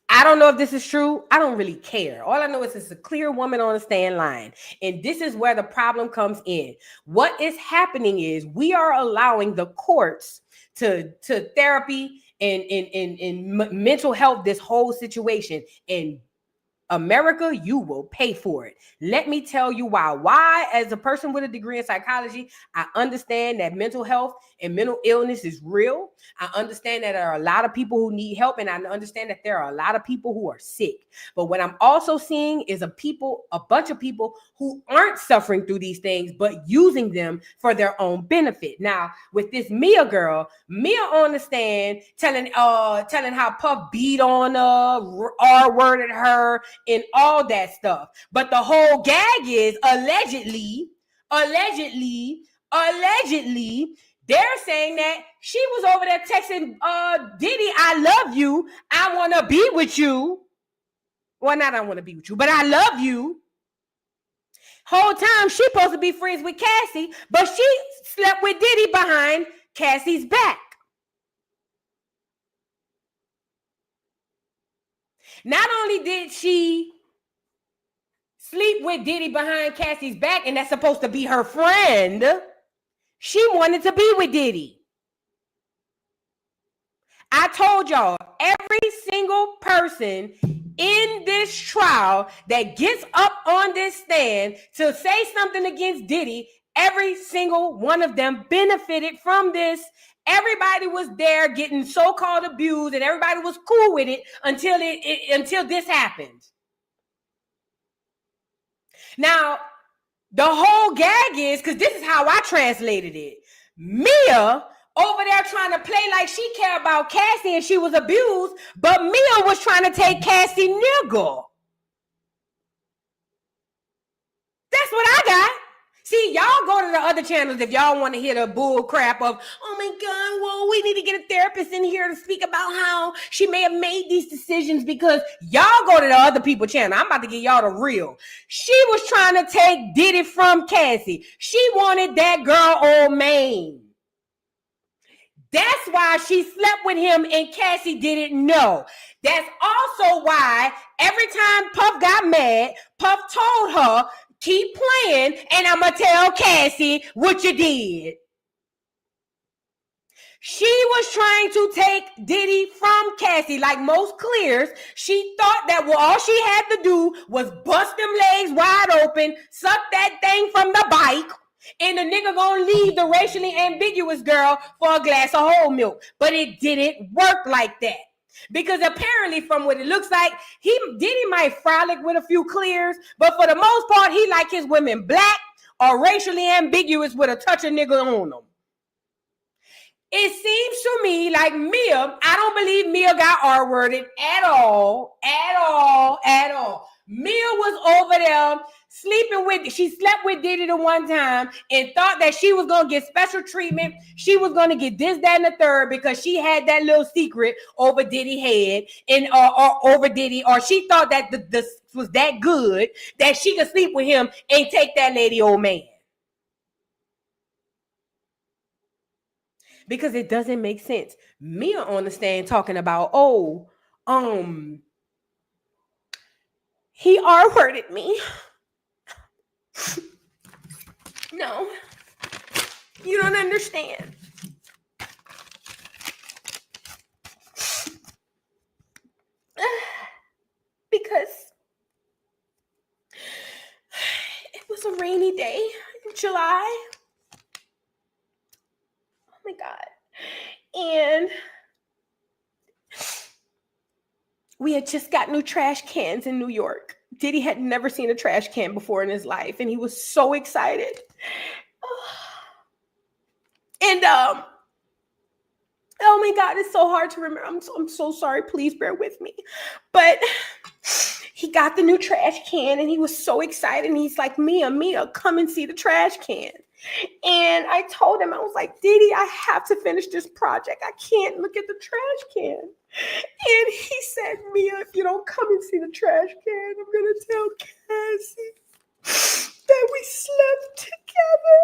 I don't know if this is true. I don't really care. All I know is it's a clear woman on the stand line. And this is where the problem comes in. What is happening is we are allowing the courts to therapy and mental health this whole situation. And America, you will pay for it. Let me tell you why. Why, as a person with a degree in psychology, I understand that mental health and mental illness is real. I understand that there are a lot of people who need help, and I understand that there are a lot of people who are sick. But what I'm also seeing is a bunch of people who aren't suffering through these things, but using them for their own benefit. Now, with this Mia girl, Mia on the stand telling how Puff beat on her, R-worded her, and all that stuff. But the whole gag is allegedly, they're saying that she was over there texting Diddy, I love you, I want to be with you. Well, not I want to be with you, but I love you. Whole time she supposed to be friends with Cassie, but she slept with Diddy behind Cassie's back. Not only did she sleep with Diddy behind Cassie's back, and that's supposed to be her friend, she wanted to be with Diddy. I told y'all, every single person in this trial that gets up on this stand to say something against Diddy, every single one of them benefited from this. Everybody was there getting so-called abused, and everybody was cool with it until this happened. Now, the whole gag is, because this is how I translated it, Mia over there trying to play like she cared about Cassie and she was abused, but Mia was trying to take Cassie nigga. That's what I got. See, y'all go to the other channels if y'all want to hear the bull crap of, oh my God, well, we need to get a therapist in here to speak about how she may have made these decisions, because y'all go to the other people channel. I'm about to get y'all the real. She was trying to take Diddy from Cassie. She wanted that girl on Maine. That's why she slept with him and Cassie didn't know. That's also why every time Puff got mad, Puff told her, keep playing and I'm going to tell Cassie what you did. She was trying to take Diddy from Cassie. Like most clears, she thought that all she had to do was bust them legs wide open, suck that thing from the bike, and the nigga gonna leave the racially ambiguous girl for a glass of whole milk. But it didn't work like that. Because apparently from what it looks like, Diddy might frolic with a few clears, but for the most part, he like his women black or racially ambiguous with a touch of nigga on them. It seems to me like Mia, I don't believe Mia got R-worded at all. Mia was over there she slept with Diddy the one time and thought that she was going to get special treatment. She was going to get this, that, and the third because she had that little secret over Diddy's head or over Diddy, or she thought that this was that good that she could sleep with him and take that lady old man. Because it doesn't make sense. Mia on the stand talking about, he R-worded me. No, you don't understand. Because it was a rainy day in July. Oh my God. And we had just got new trash cans in New York. Diddy had never seen a trash can before in his life, and he was so excited. And oh my God, it's so hard to remember. I'm so sorry. Please bear with me. But he got the new trash can, and he was so excited. And he's like, Mia, come and see the trash can. And I told him, I was like, Diddy, I have to finish this project. I can't look at the trash can. And he said, Mia, if you don't come and see the trash can, I'm going to tell Cassie that we slept together.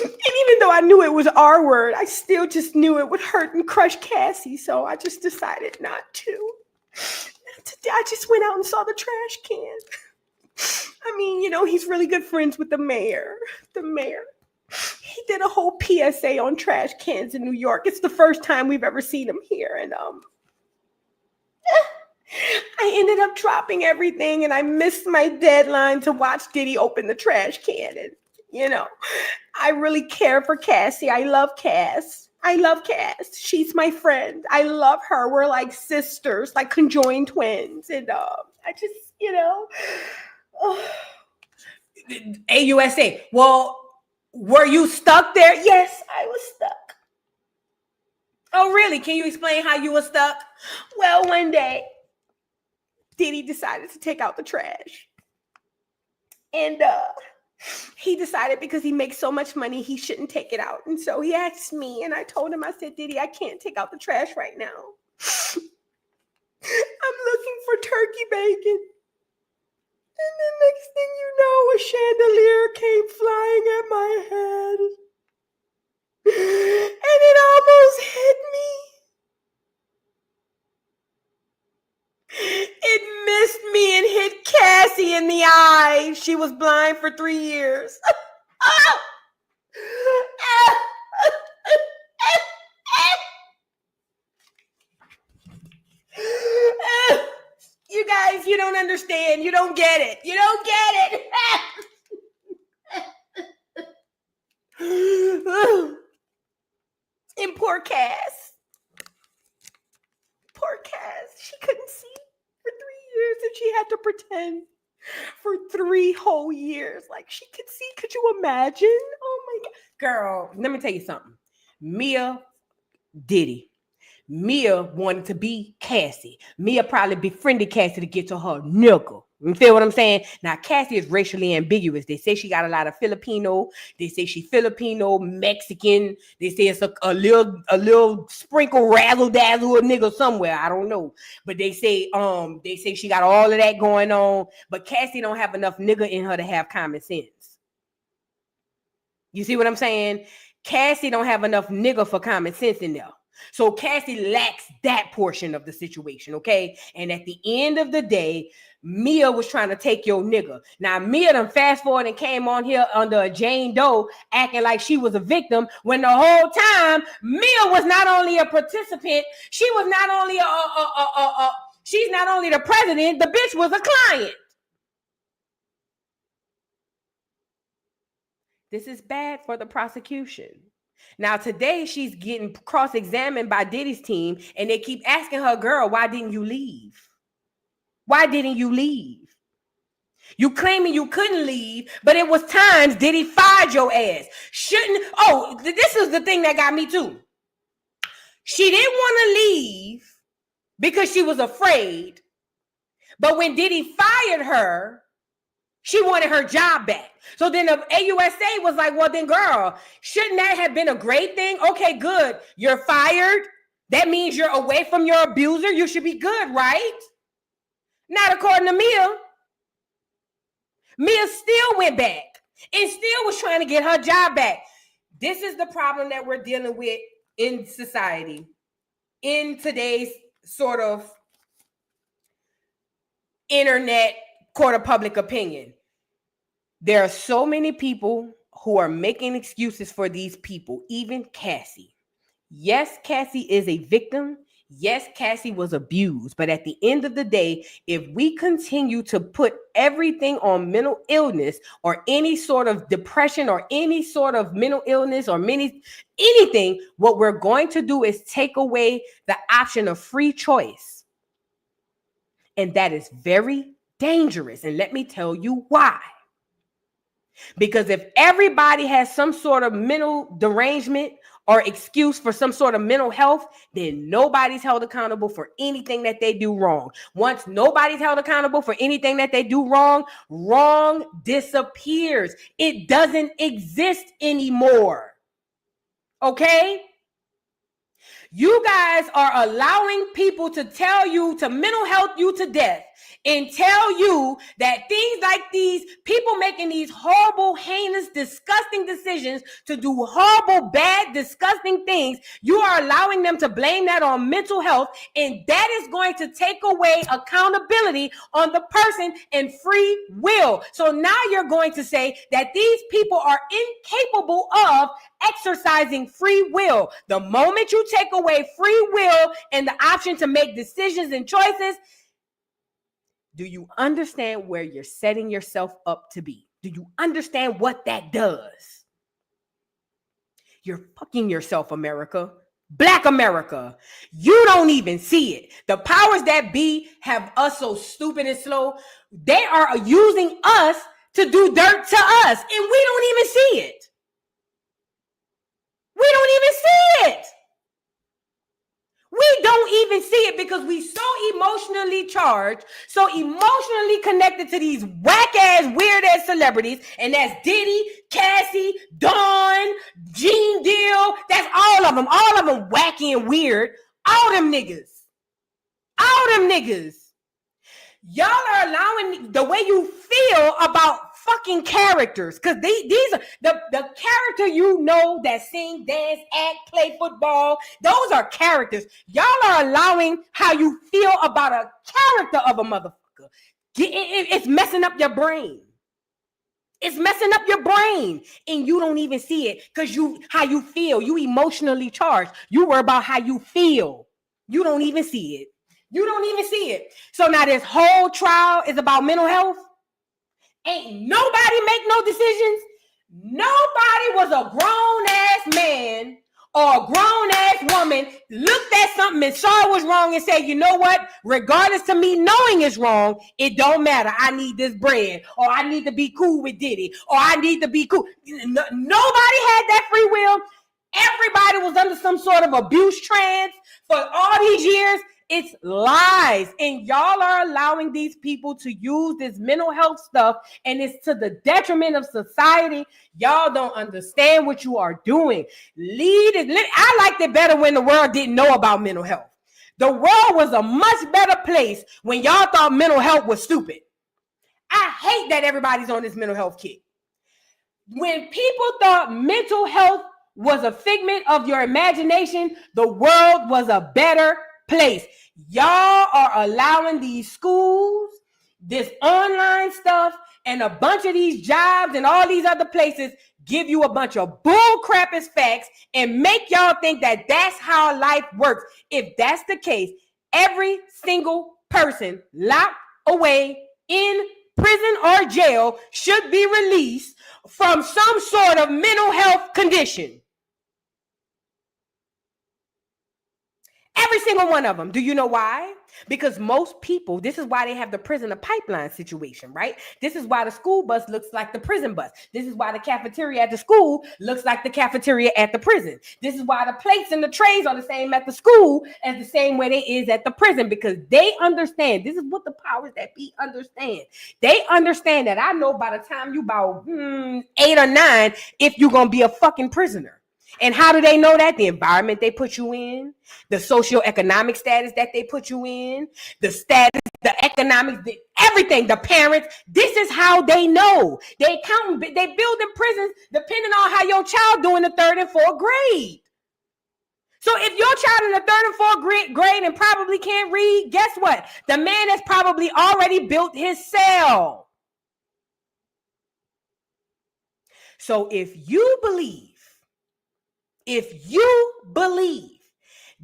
And even though I knew it was our word, I still just knew it would hurt and crush Cassie. So I just decided not to. I just went out and saw the trash can. I mean, he's really good friends with the mayor. He did a whole PSA on trash cans in New York. It's the first time we've ever seen him here. And I ended up dropping everything, and I missed my deadline to watch Diddy open the trash can. And, I really care for Cassie. I love Cass. She's my friend. I love her. We're like sisters, like conjoined twins. And I just, AUSA. Well, were you stuck there? Yes, I was stuck. Oh, really? Can you explain how you were stuck? Well, one day, Diddy decided to take out the trash. And he decided because he makes so much money, he shouldn't take it out. And so he asked me, and I told him, I said, Diddy, I can't take out the trash right now. I'm looking for turkey bacon. And the next thing you know, a chandelier came flying at my head. And it almost hit me. It missed me and hit Cassie in the eye. She was blind for 3 years. You guys, you don't understand. You don't get it. You don't get it. And poor Cass. Poor Cass. She couldn't see for 3 years and she had to pretend for 3 whole years. Like she could see. Could you imagine? Oh my God. Girl, let me tell you something. Mia Diddy. Mia wanted to be Cassie. Mia probably befriended Cassie to get to her nigga. You feel what I'm saying? Now, Cassie is racially ambiguous. They say she got a lot of Filipino. They say she Filipino, Mexican. They say it's a little sprinkle razzle dazzle a nigga somewhere. I don't know. But they say she got all of that going on. But Cassie don't have enough nigga in her to have common sense. You see what I'm saying? Cassie don't have enough nigga for common sense in there. So Cassie lacks that portion of the situation, okay? And at the end of the day, Mia was trying to take your nigga. Now, Mia done fast forward and came on here under a Jane Doe acting like she was a victim when the whole time Mia was not only a participant, she was not only she's not only the president, the bitch was a client. This is bad for the prosecution. Now, today, she's getting cross-examined by Diddy's team, and they keep asking her, girl, why didn't you leave? Why didn't you leave? You claiming you couldn't leave, but it was times Diddy fired your ass. This is the thing that got me too. She didn't want to leave because she was afraid, but when Diddy fired her, she wanted her job back. So then the AUSA was like, well, then, girl, shouldn't that have been a great thing? Okay, good. You're fired. That means you're away from your abuser. You should be good, right? Not according to Mia. Mia still went back and still was trying to get her job back. This is the problem that we're dealing with in society, in today's sort of internet court of public opinion. There are so many people who are making excuses for these people, even Cassie. Yes, Cassie is a victim. Yes, Cassie was abused. But at the end of the day, if we continue to put everything on mental illness or any sort of depression or any sort of mental illness or anything, what we're going to do is take away the option of free choice. And that is very dangerous. And let me tell you why. Because if everybody has some sort of mental derangement or excuse for some sort of mental health, then nobody's held accountable for anything that they do wrong. Once nobody's held accountable for anything that they do wrong, wrong disappears. It doesn't exist anymore. Okay? You guys are allowing people to tell you, to mental health you to death, and tell you that things like these, people making these horrible, heinous, disgusting decisions to do horrible, bad, disgusting things, you are allowing them to blame that on mental health, and that is going to take away accountability on the person and free will. So now you're going to say that these people are incapable of exercising free will. The moment you take away free will and the option to make decisions and choices, do you understand where you're setting yourself up to be? Do you understand what that does? You're fucking yourself, America. Black America. You don't even see it. The powers that be have us so stupid and slow. They are using us to do dirt to us, and we don't even see it. We don't even see it. We don't even see it because we so emotionally charged, so emotionally connected to these whack-ass, weird-ass celebrities, and that's Diddy, Cassie, Dawn, Gene Deal. That's all of them wacky and weird. All them niggas. Y'all are allowing the way you feel about fucking characters, because these are the character that sing, dance, act, play football. Those are characters. Y'all are allowing how you feel about a character of a motherfucker. It's messing up your brain. It's messing up your brain, and you don't even see it because how you feel. You emotionally charged. You worry about how you feel. You don't even see it. So now this whole trial is about mental health. Ain't nobody make no decisions. Nobody was a grown-ass man or a grown-ass woman looked at something and saw it was wrong and said, you know what? Regardless of me knowing it's wrong, it don't matter. I need this bread, or I need to be cool with Diddy, or I need to be cool. Nobody had that free will. Everybody was under some sort of abuse trance for all these years. It's lies, and y'all are allowing these people to use this mental health stuff, and it's to the detriment of society. Y'all don't understand what you are doing. I liked it better when the world didn't know about mental health. The world was a much better place when y'all thought mental health was stupid. I hate that everybody's on this mental health kick. When people thought mental health was a figment of your imagination, the world was a better place. Y'all are allowing these schools, this online stuff, and a bunch of these jobs and all these other places give you a bunch of bull crap as facts and make y'all think that that's how life works. If that's the case, every single person locked away in prison or jail should be released from some sort of mental health condition. Every single one of them. Do you know why? Because most people, this is why they have the prisoner pipeline situation, right? This is why the school bus looks like the prison bus. This is why the cafeteria at the school looks like the cafeteria at the prison. This is why the plates and the trays are the same at the school as the same way they is at the prison, because they understand. This is what the powers that be understand. They understand that I know by the time you about 8 or 9 if you're going to be a fucking prisoner. And how do they know that? The environment they put you in, the socioeconomic status that they put you in, the status, the economics, everything, the parents. This is how they know. They build in prisons depending on how your child doing the 3rd and 4th grade. So if your child in the 3rd and 4th grade and probably can't read, guess what? The man has probably already built his cell. So if you believe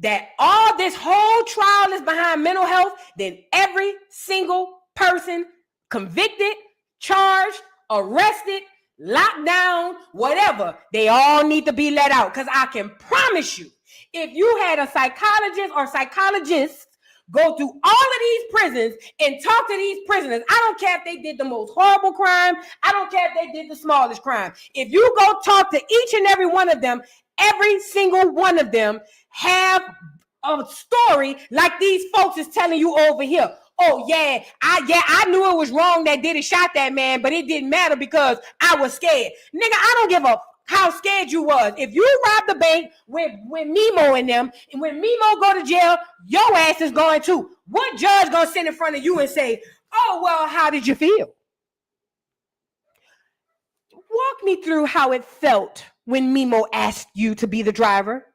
that all this whole trial is behind mental health, then every single person convicted, charged, arrested, locked down, whatever, they all need to be let out. Because I can promise you, if you had a psychologist or psychologists go through all of these prisons and talk to these prisoners, I don't care if they did the most horrible crime, I don't care if they did the smallest crime. If you go talk to each and every one of them, every single one of them have a story like these folks is telling you over here. Oh yeah, I knew it was wrong that Diddy shot that man, but it didn't matter because I was scared. Nigga, I don't give a how scared you was. If you robbed the bank with Mimo and them, and when Mimo go to jail, your ass is going too. What judge gonna sit in front of you and say, oh, well, how did you feel? Walk me through how it felt when Mimo asked you to be the driver.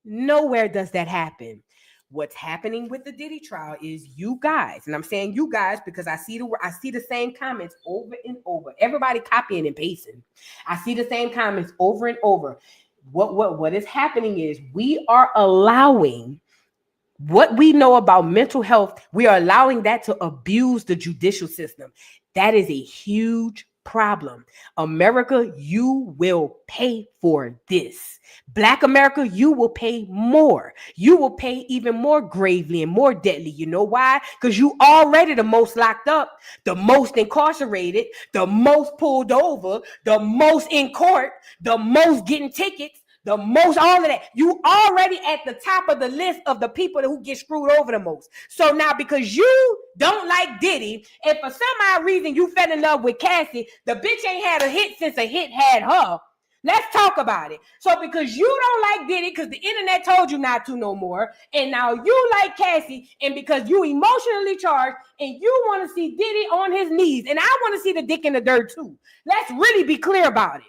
Nowhere does that happen. What's happening with the Diddy trial is you guys, and I'm saying you guys because I see the same comments over and over. Everybody copying and pasting. I see the same comments over and over. What is happening is we are allowing what we know about mental health. We are allowing that to abuse the judicial system. That is a huge problem. America, you will pay for this. Black America, you will pay more. You will pay even more gravely and more deadly. You know why? Because you already the most locked up, the most incarcerated, the most pulled over, the most in court, the most getting tickets, the most, all of that. You already at the top of the list of the people who get screwed over the most. So now, because you don't like Diddy, and for some odd reason you fell in love with Cassie, the bitch ain't had a hit since a hit had her. Let's talk about it. So because you don't like Diddy, because the internet told you not to no more, and now you like Cassie, and because you emotionally charged, and you want to see Diddy on his knees, and I want to see the dick in the dirt too. Let's really be clear about it.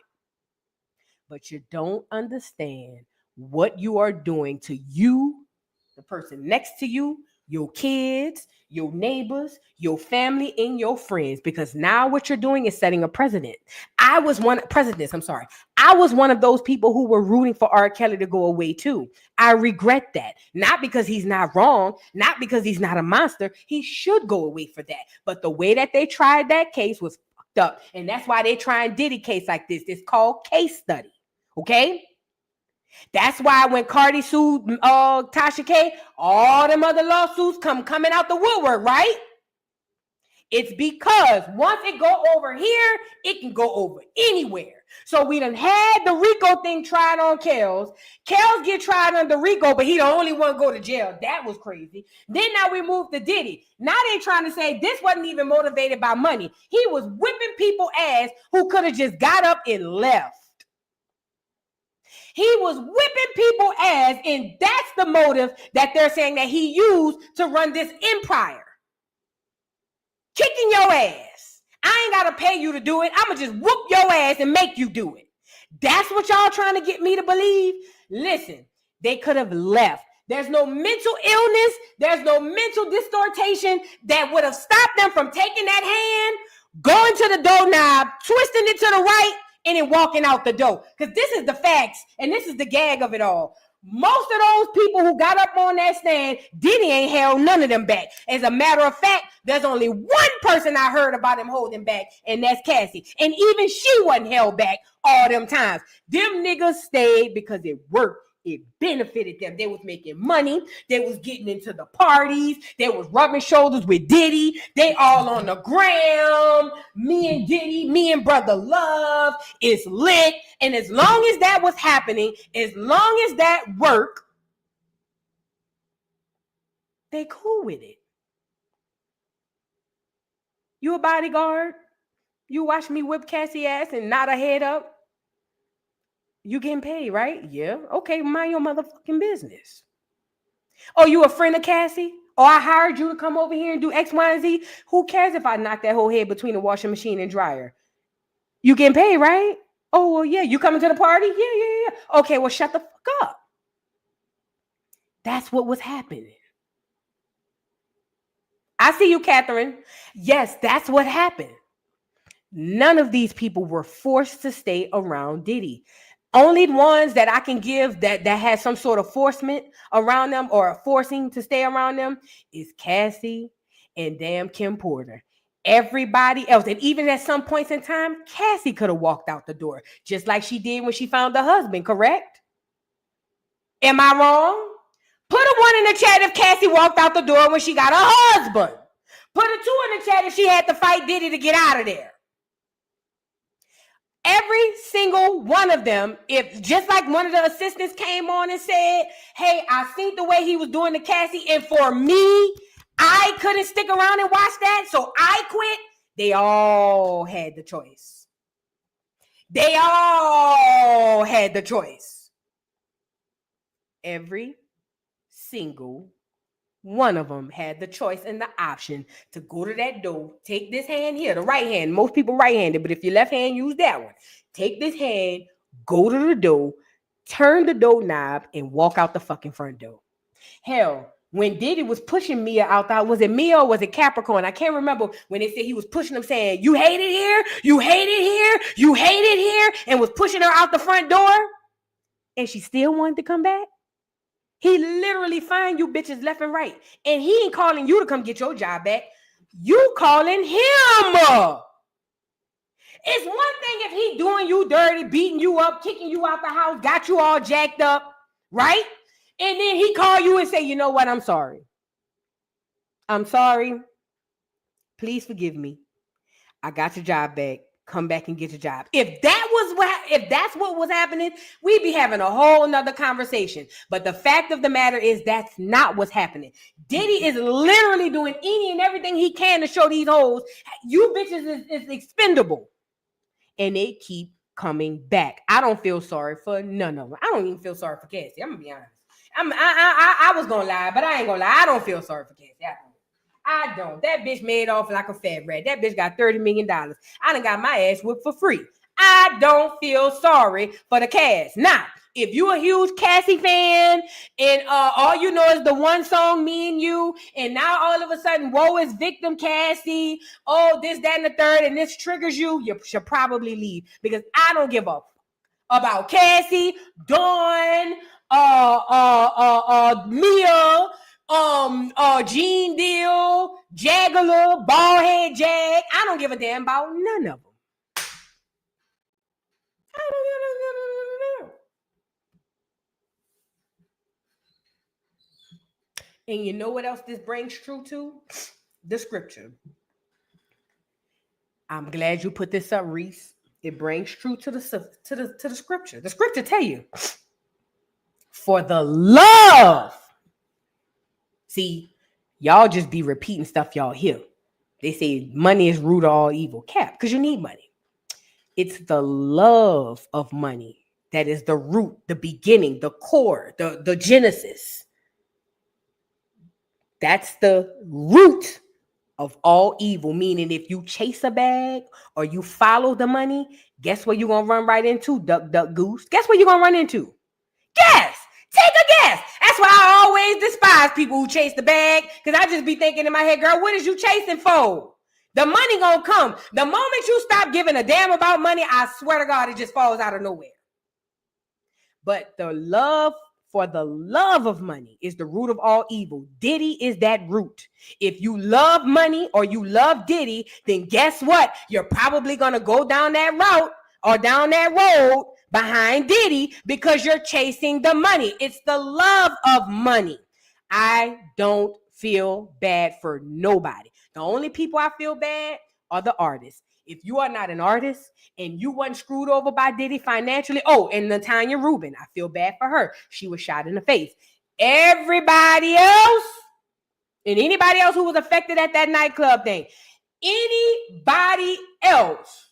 But you don't understand what you are doing to you, the person next to you, your kids, your neighbors, your family, and your friends. Because now what you're doing is setting a precedent. I was one of those people who were rooting for R. Kelly to go away too. I regret that. Not because he's not wrong, not because he's not a monster. He should go away for that. But the way that they tried that case was fucked up. And that's why they're trying Diddy case like this. It's called case study. Okay? That's why when Cardi sued Tasha K, all them other lawsuits coming out the woodwork, right? It's because once it go over here, it can go over anywhere. So we done had the RICO thing tried on Kels. Kels get tried under RICO, but he the only one go to jail. That was crazy. Then now we moved to Diddy. Now they trying to say this wasn't even motivated by money. He was whipping people ass who could have just got up and left. He was whipping people ass, and that's the motive that they're saying that he used to run this empire. Kicking your ass. I ain't got to pay you to do it. I'm going to just whoop your ass and make you do it. That's what y'all trying to get me to believe? Listen, they could have left. There's no mental illness. There's no mental distortion that would have stopped them from taking that hand, going to the doorknob, twisting it to the right, and then walking out the door. Because this is the facts, and this is the gag of it all. Most of those people who got up on that stand, Diddy ain't held none of them back. As a matter of fact, there's only one person I heard about him holding back, and that's Cassie. And even she wasn't held back all them times. Them niggas stayed because it worked. It benefited them. They was making money. They was getting into the parties. They was rubbing shoulders with Diddy. They all on the gram. Me and Diddy, me and Brother Love is lit. And as long as that was happening, as long as that worked, they cool with it. You a bodyguard? You watch me whip Cassie ass and nod her head up? You getting paid, right? Yeah. Okay, mind your motherfucking business. Oh, you a friend of Cassie? Oh, I hired you to come over here and do X, Y, and Z? Who cares if I knock that whole head between the washing machine and dryer? You getting paid, right? Oh, well, yeah. You coming to the party? Yeah. Okay, well, shut the fuck up. That's what was happening. I see you, Catherine. Yes, that's what happened. None of these people were forced to stay around Diddy. Only ones that I can give that has some sort of forcement around them or forcing to stay around them is Cassie and damn Kim Porter. Everybody else, and even at some points in time, Cassie could have walked out the door, just like she did when she found her husband, correct? Am I wrong? Put a 1 in the chat if Cassie walked out the door when she got her husband. Put a 2 in the chat if she had to fight Diddy to get out of there. Every single one of them, if just like one of the assistants came on and said, hey, I seen the way he was doing to Cassie, and for me, I couldn't stick around and watch that, so I quit. They all had the choice. They all had the choice. Every single one of them had the choice and the option to go to that door, take this hand here, the right hand. Most people right-handed, but if your left hand, use that one. Take this hand, go to the door, turn the door knob, and walk out the fucking front door. Hell, when Diddy was pushing Mia out, was it Mia or was it Capricorn? I can't remember when they said he was pushing them saying, you hate it here, you hate it here, you hate it here, and was pushing her out the front door, and she still wanted to come back. He literally find you bitches left and right. And he ain't calling you to come get your job back. You calling him. It's one thing if he doing you dirty, beating you up, kicking you out the house, got you all jacked up, right? And then he call you and say, you know what? I'm sorry. I'm sorry. Please forgive me. I got your job back. Come back and get your job. If that's what was happening, we'd be having a whole nother conversation. But the fact of the matter is that's not what's happening. Diddy is literally doing any and everything he can to show these hoes, you bitches is expendable. And they keep coming back. I don't feel sorry for none of them. I don't even feel sorry for Cassie. I'm gonna be honest. I was gonna lie, but I ain't gonna lie. I don't feel sorry for Cassie. I don't. That bitch made off like a fat rat. That bitch got $30 million. I done got my ass whipped for free. I don't feel sorry for the Cass. Now, if you a huge Cassie fan and all you know is the one song, Me and You, and now all of a sudden, woe is victim Cassie, oh, this, that, and the third, and this triggers you, you should probably leave because I don't give a about Cassie, Dawn, Mia, Gene Deal, Jagala, Ballhead Jag. I don't give a damn about none of them. I don't give a damn. And you know what else this brings true to? The scripture. I'm glad you put this up, Reese. It brings true to the scripture. The scripture tell you, for the love. See, y'all just be repeating stuff y'all hear. They say money is root of all evil. Cap, because you need money. It's the love of money that is the root, the beginning, the core, the genesis. That's the root of all evil, meaning if you chase a bag or you follow the money, guess what you're going to run right into, duck, duck, goose? Guess what you're going to run into? Guess. Take a guess. That's why I always despise people who chase the bag, because I just be thinking in my head, girl, what is you chasing for? The money gonna come. The moment you stop giving a damn about money, I swear to God, it just falls out of nowhere. But the love for the love of money is the root of all evil. Diddy is that root. If you love money or you love Diddy, then guess what? You're probably gonna go down that route or down that road behind Diddy because you're chasing the money. It's the love of money. I don't feel bad for nobody. The only people I feel bad are the artists. If you are not an artist and you weren't screwed over by Diddy financially, oh, and Natanya Rubin, I feel bad for her. She was shot in the face. Everybody else and anybody else who was affected at that nightclub thing, anybody else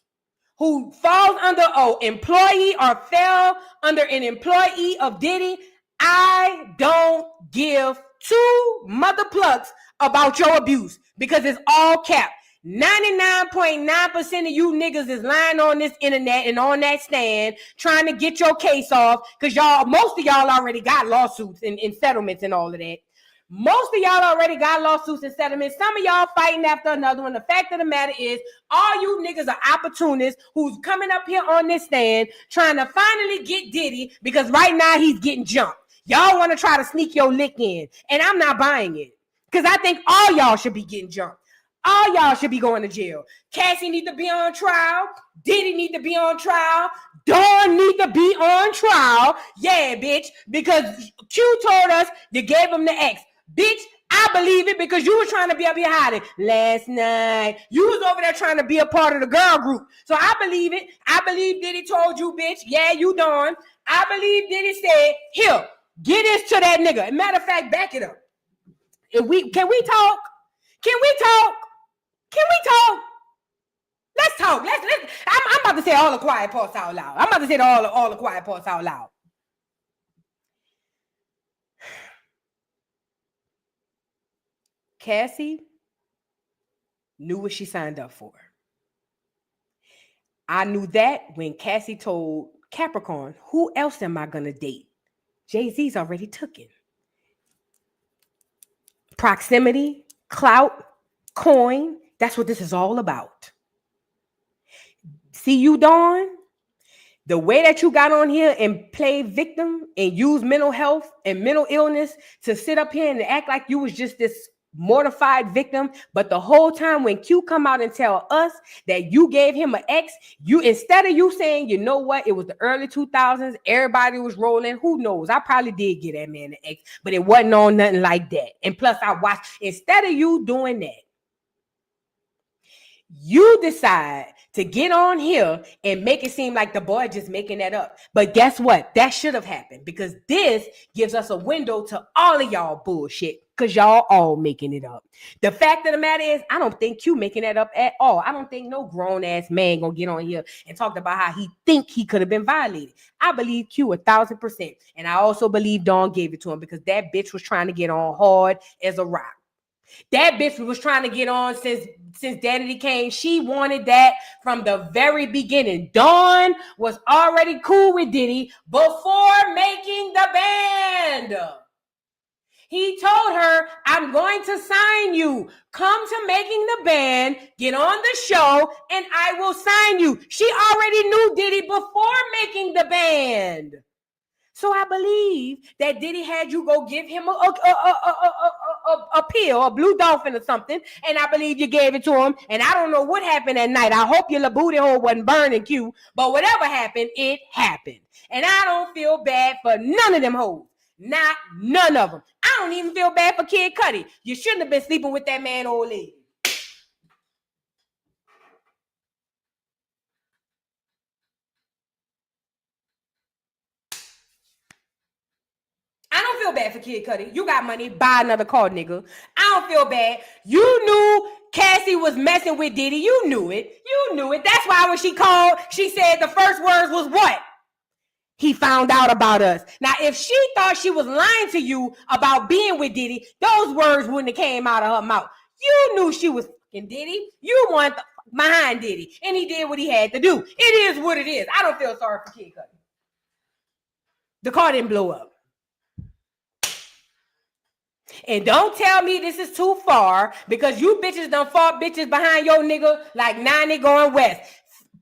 who falls under employee or fell under an employee of Diddy, I don't give two mother plucks about your abuse because it's all cap. 99.9% of you niggas is lying on this internet and on that stand trying to get your case off because most of y'all already got lawsuits and settlements and all of that. Most of y'all already got lawsuits and settlements. Some of y'all fighting after another one. The fact of the matter is, all you niggas are opportunists who's coming up here on this stand trying to finally get Diddy because right now he's getting jumped. Y'all want to try to sneak your lick in, and I'm not buying it because I think all y'all should be getting jumped. All y'all should be going to jail. Cassie need to be on trial. Diddy need to be on trial. Dawn need to be on trial. Yeah, bitch, because Q told us you gave him the X. Bitch, I believe it because you were trying to be up here hiding last night. You was over there trying to be a part of the girl group. So I believe it. I believe Diddy told you, bitch. Yeah, you done. I believe Diddy said, here, get this to that nigga. Matter of fact, back it up. Can we talk? Can we talk? Can we talk? Let's talk. I'm about to say all the quiet parts out loud. I'm about to say all the quiet parts out loud. Cassie knew what she signed up for. I knew that when Cassie told Capricorn, who else am I going to date? Jay-Z's already took it. Proximity, clout, coin. That's what this is all about. See you, Dawn? The way that you got on here and play victim and use mental health and mental illness to sit up here and act like you was just this mortified victim. But the whole time when Q come out and tell us that you gave him an X, you instead of you saying, you know what, it was the early 2000s, everybody was rolling. Who knows? I probably did get that man an X, but it wasn't on nothing like that. And plus, I watched. Instead of you doing that, you decide to get on here and make it seem like the boy just making that up. But guess what? That should have happened, because this gives us a window to all of y'all bullshit, because y'all all making it up. The fact of the matter is, I don't think Q making that up at all. I don't think no grown-ass man gonna get on here and talk about how he think he could have been violated. I believe Q 1,000%. And I also believe Dawn gave it to him, because that bitch was trying to get on hard as a rock. That bitch was trying to get on since Daddy came. She wanted that from the very beginning. Dawn was already cool with Diddy before making the band. He told her, I'm going to sign you. Come to making the band, get on the show, and I will sign you. She already knew Diddy before making the band. So I believe that Diddy had you go give him a pill, a blue dolphin or something, and I believe you gave it to him. And I don't know what happened that night. I hope your little booty hole wasn't burning, Q. But whatever happened, it happened. And I don't feel bad for none of them hoes. Not none of them. I don't even feel bad for Kid Cudi. You shouldn't have been sleeping with that man, old lady. I don't feel bad for Kid Cudi. You got money, buy another car, nigga. I don't feel bad. You knew Cassie was messing with Diddy. You knew it. You knew it. That's why when she called, she said the first words was what? He found out about us. Now, if she thought she was lying to you about being with Diddy, those words wouldn't have came out of her mouth. You knew she was fucking Diddy. You want behind Diddy, and he did what he had to do. It is what it is. I don't feel sorry for Kid Cudi. The car didn't blow up. And don't tell me this is too far, because you bitches done fought bitches behind your nigga like 90 going west.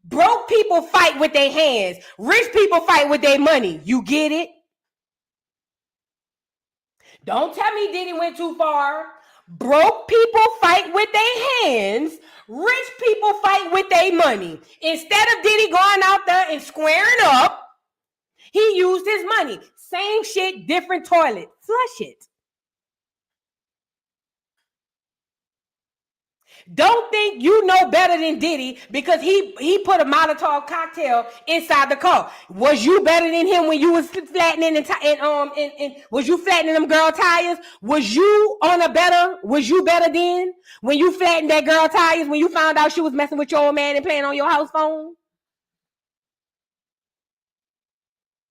Broke people fight with their hands. Rich people fight with their money. You get it? Don't tell me Diddy went too far. Broke people fight with their hands. Rich people fight with their money. Instead of Diddy going out there and squaring up, he used his money. Same shit, different toilet. Flush it. Don't think you know better than Diddy because he put a Molotov cocktail inside the car. Was you better than him when you was flattening and was you flattening them girl tires? Was you better then when you flattened that girl tires when you found out she was messing with your old man and playing on your house phone?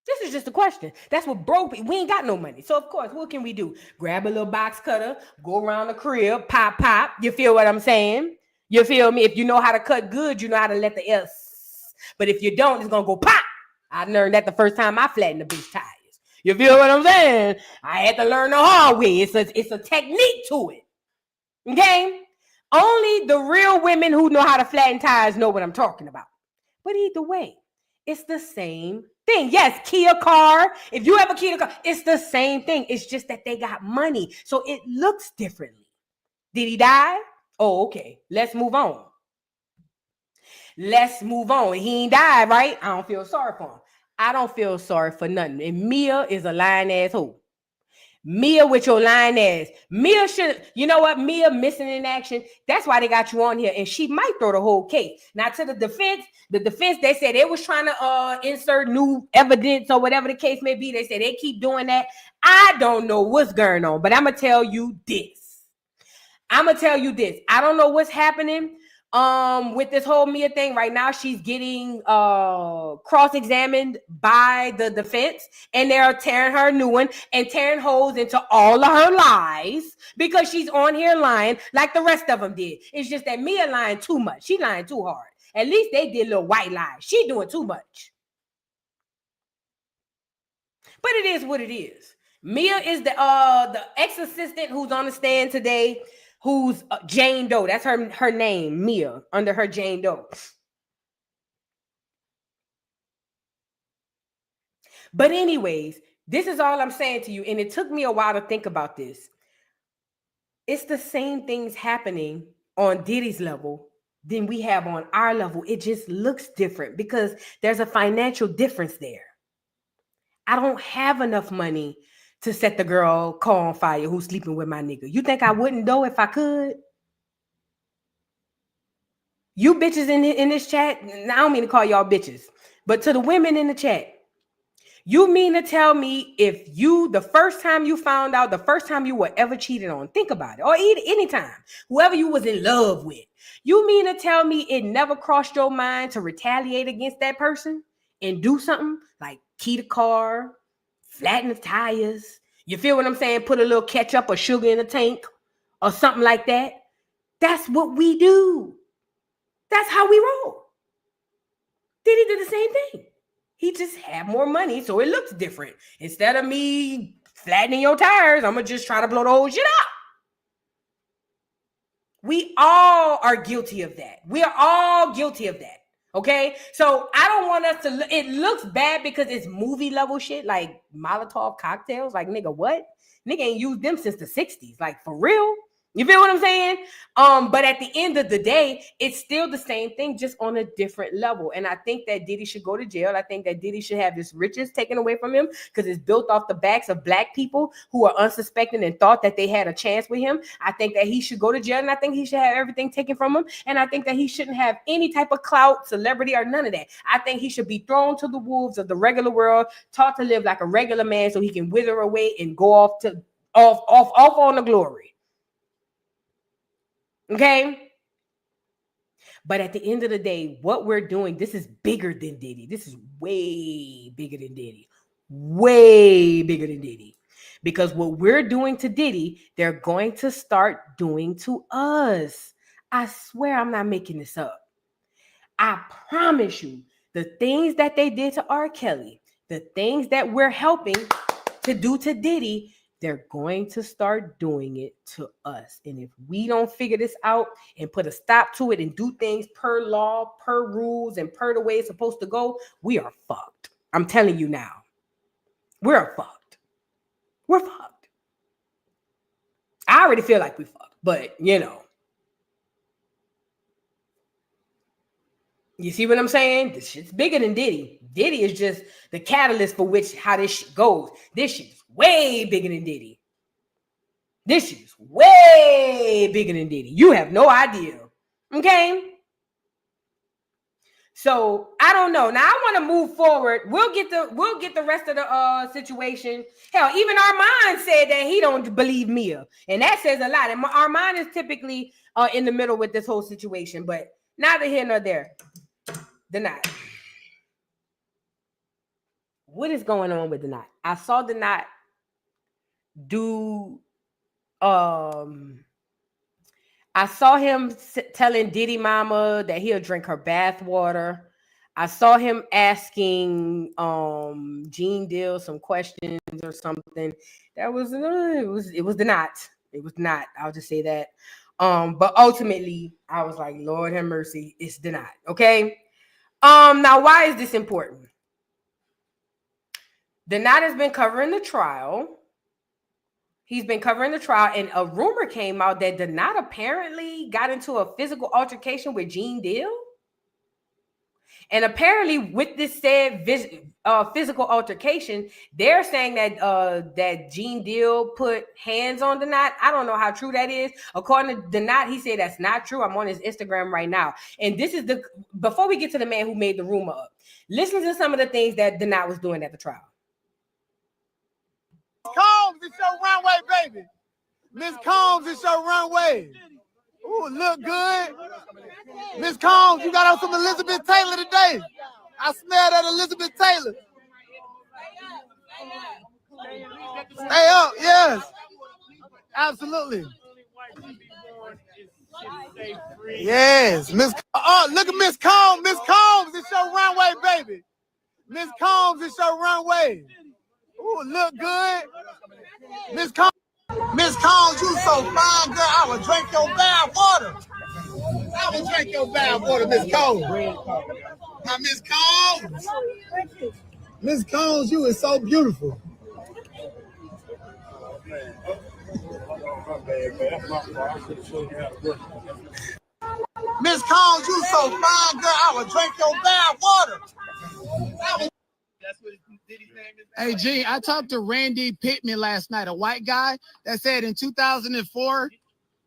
This is just a question. That's what broke people. We ain't got no money. So, of course, what can we do? Grab a little box cutter, go around the crib, pop. You feel what I'm saying? You feel me? If you know how to cut good, you know how to let the S. But if you don't, it's going to go pop. I learned that the first time I flattened the bitch tires. You feel what I'm saying? I had to learn the hard way. It's a technique to it. Okay? Only the real women who know how to flatten tires know what I'm talking about. But either way, it's the same thing. Yes, Kia car. If you have a Kia car, it's the same thing. It's just that they got money. So it looks differently. Did he die? Oh, okay. Let's move on. He ain't died, right? I don't feel sorry for him. I don't feel sorry for nothing. And Mia is a lying asshole. Mia with your lying ass. Mia should, you know what? Mia missing in action. That's why they got you on here. And she might throw the whole case. Now to the defense, they said they was trying to insert new evidence or whatever the case may be. They said they keep doing that. I don't know what's going on, but I'm going to tell you this. I don't know what's happening with this whole Mia thing right now. She's getting cross-examined by the defense, and they're tearing her a new one and tearing holes into all of her lies because she's on here lying like the rest of them did. It's just that Mia lying too much. She lying too hard. At least they did little white lies. She doing too much. But it is what it is. Mia is the ex-assistant who's on the stand today, who's Jane Doe. That's her name, Mia, under her Jane Doe. But anyways, this is all I'm saying to you, and it took me a while to think about this. it's the same things happening on Diddy's level than we have on our level. It just looks different because there's a financial difference there. I don't have enough money to set the girl car on fire who's sleeping with my nigga. You think I wouldn't though if I could? You bitches in this chat, I don't mean to call y'all bitches, but to the women in the chat, you mean to tell me if you, the first time you found out, the first time you were ever cheated on, think about it, or any time, whoever you was in love with, you mean to tell me it never crossed your mind to retaliate against that person and do something like key the car, flatten the tires, you feel what I'm saying? Put a little ketchup or sugar in the tank or something like that. That's what we do. That's how we roll. Diddy did the same thing. He just had more money, so it looks different. Instead of me flattening your tires, I'm going to just try to blow the whole shit up. We all are guilty of that. We are all guilty of that. Okay? So I don't want us to, it looks bad because it's movie level shit like Molotov cocktails. Like, nigga, what? Nigga ain't used them since the 60s. Like, for real? You feel what I'm saying? But at the end of the day, it's still the same thing, just on a different level. And I think that Diddy should go to jail. I think that Diddy should have his riches taken away from him because it's built off the backs of black people who are unsuspecting and thought that they had a chance with him. I think that he should go to jail, and I think he should have everything taken from him. And I think that he shouldn't have any type of clout, celebrity, or none of that. I think he should be thrown to the wolves of the regular world, taught to live like a regular man so he can wither away and go off on the glory. Okay? But at the end of the day, what we're doing, this is bigger than Diddy. This is way bigger than Diddy. Way bigger than Diddy. Because what we're doing to Diddy, they're going to start doing to us. I swear I'm not making this up. I promise you, the things that they did to R. Kelly, the things that we're helping to do to Diddy, they're going to start doing it to us. And if we don't figure this out and put a stop to it and do things per law, per rules, and per the way it's supposed to go, we are fucked. I'm telling you now. We're fucked. We're fucked. I already feel like we fucked, but you know. You see what I'm saying? This shit's bigger than Diddy. Diddy is just the catalyst for how this shit goes. This shit is way bigger than Diddy. This shit is way bigger than Diddy. You have no idea. Okay? So I don't know. Now I want to move forward. We'll get the rest of the situation. Hell, even Armand said that he don't believe Mia, and that says a lot. And Armand is typically in the middle with this whole situation, but neither here nor there. Denat. What is going on with Denat? I saw Denat do. I saw him telling Diddy Mama that he'll drink her bath water. I saw him asking Gene Deal some questions or something. That was it was Denat. It was not. I'll just say that. But ultimately, I was like, Lord have mercy, it's Denat. Okay. Now, why is this important? Denat has been covering the trial. He's been covering the trial, and a rumor came out that Denat apparently got into a physical altercation with Gene Deal. And apparently, with this said physical altercation, they're saying that that Gene Deal put hands on Denat. I don't know how true that is. According to Denat, he said that's not true. I'm on his Instagram right now. And this is before we get to the man who made the rumor up, listen to some of the things that Denat was doing at the trial. Combs, it's your runway, baby. Miss Combs, it's your runway. Ooh, look good. Miss Combs, you got on some Elizabeth Taylor today. I smell that Elizabeth Taylor. Stay up, yes. Absolutely. Yes, Miss. Oh, look at Miss Combs. Miss Combs, it's your runway, baby. Miss Combs, it's your runway. Ooh, look good. Miss Combs. Miss Combs, you so fine, girl. I would drink your bath water. I would drink your bath water, Miss Combs. Now, Miss Combs. Miss Combs, you is so beautiful. Miss Combs, you so fine, girl. I would drink your bad water. Hey, G, I talked to Randy Pittman last night, a white guy that said in 2004,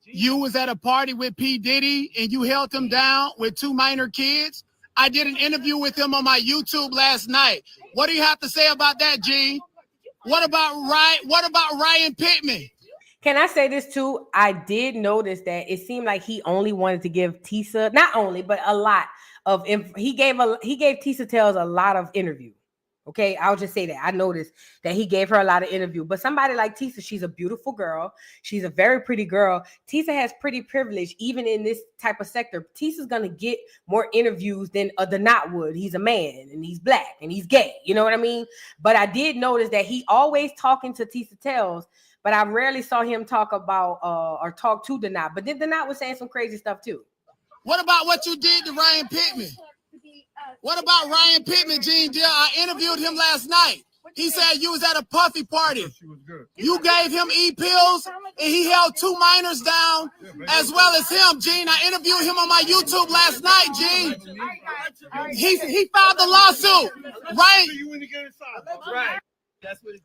you was at a party with P. Diddy and you held him down with 2 minor kids. I did an interview with him on my YouTube last night. What do you have to say about that, G? What about Ryan Pittman? Can I say this too? I did notice that it seemed like he only wanted to give Tisa, not only, but a lot of he gave Tisa Tells a lot of interview. Okay, I'll just say that. I noticed that he gave her a lot of interview. But somebody like Tisa, she's a beautiful girl. She's a very pretty girl. Tisa has pretty privilege, even in this type of sector. Tisa's going to get more interviews than the Knot would. He's a man, and he's black, and he's gay. You know what I mean? But I did notice that he always talking to Tisa Tells, but I rarely saw him talk about or talk to the Knot. But then the Knot was saying some crazy stuff, too. What about what you did to Ryan Pittman? What about Ryan Pittman, Gene Deal? I interviewed him last night. He said you was at a Puffy party. You gave him E-pills, and he held 2 minors down, as well as him, Gene. I interviewed him on my YouTube last night, Gene. He filed the lawsuit. Right.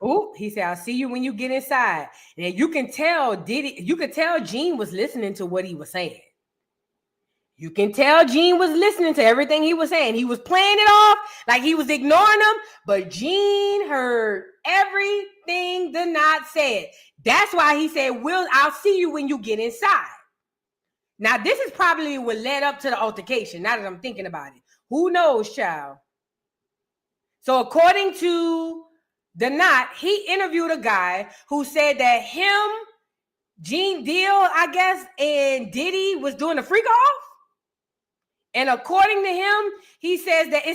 Oh, he said, I'll see you when you get inside. And you can tell Gene was listening to what he was saying. You can tell Gene was listening to everything he was saying. He was playing it off like he was ignoring them, but Gene heard everything the Knot said. That's why he said, I'll see you when you get inside. Now, this is probably what led up to the altercation, now that I'm thinking about it. Who knows, child? So according to the Knot, he interviewed a guy who said that him, Gene Deal, I guess, and Diddy was doing a freak off. And according to him, he says that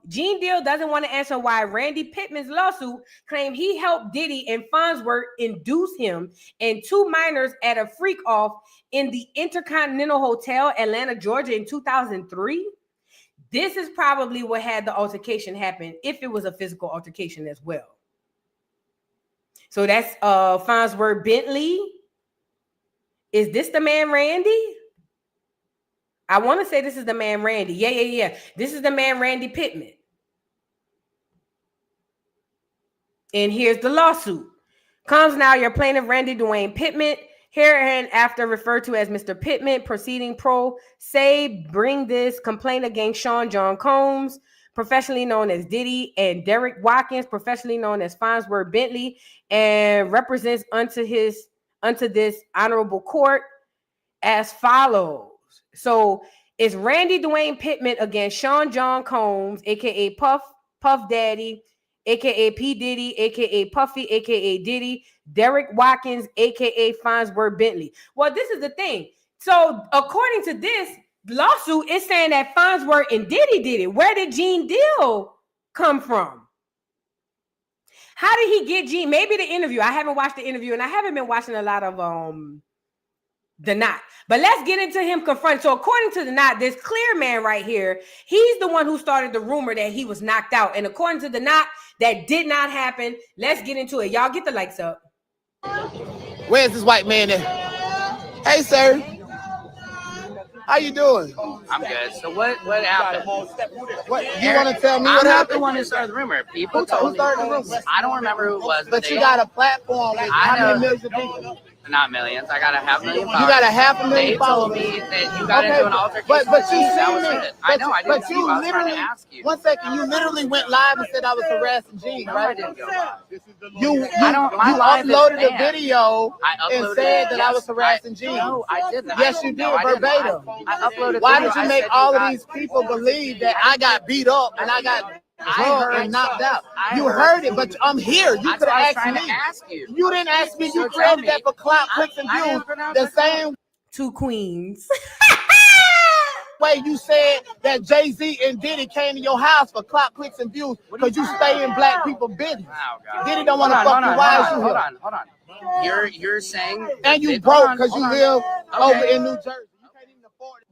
Gene Deal doesn't want to answer why Randy Pittman's lawsuit claimed he helped Diddy and Farnsworth induce him and 2 minors at a freak off in the Intercontinental Hotel, Atlanta, Georgia in 2003. This is probably what had the altercation happen, if it was a physical altercation as well. So that's Farnsworth Bentley. Is this the man Randy? I want to say this is the man Randy. Yeah. This is the man Randy Pittman. And here's the lawsuit. Comes now your plaintiff Randy Dwayne Pittman, hereinafter referred to as Mr. Pittman, proceeding pro se, bring this complaint against Sean John Combs, professionally known as Diddy, and Derek Watkins, professionally known as Farnsworth Bentley, and represents unto this honorable court as follows. So it's Randy Dwayne Pittman against Sean John Combs, aka Puff Daddy, aka P. Diddy, aka Puffy, aka Diddy, Derek Watkins, aka Farnsworth Bentley. Well, this is the thing. So according to this lawsuit, it's saying that Farnsworth and Diddy did it. Where did Gene Deal come from? How did he get Gene? Maybe the interview. I haven't watched the interview, and I haven't been watching a lot of the Knot. But let's get into him confronting. So according to the Knot, this clear man right here, he's the one who started the rumor that he was knocked out. And according to the Knot, that did not happen. Let's get into it. Y'all get the likes up. Where's this white man at? Hey, sir. How you doing? I'm good. So what happened? What you want to tell me? I'm What not happened? the one who started the rumor. People Who told me. started the rumor? I don't remember who it was. But you got a platform with how many millions of people? Not millions. I got a 500,000 followers. You got a 500,000 They told followers. me that you got into an altercation. But you that seen was it. it. I know. I didn't But see you you. I was trying literally, to ask you. 1 second, you literally went live and said I was harassing Gene, No, right? I didn't go live. You live is uploaded a banned. video and said that I was harassing Gene. No, I didn't. Yes, you did, verbatim. I uploaded. Why video. did you I make said all of got- these people believe that I got beat up and I got drugged and knocked out? You heard it, but I'm here. You could have asked me. You didn't ask me. You created that for clout, clicks, and views. The same 2 queens. way you said that Jay-Z and Diddy came to your house for clout, clicks, and views because you stay in black people business. Diddy don't want to fuck you. Why is you here? Hold on. You're saying And you broke because you live over in New Jersey. You can't even afford it.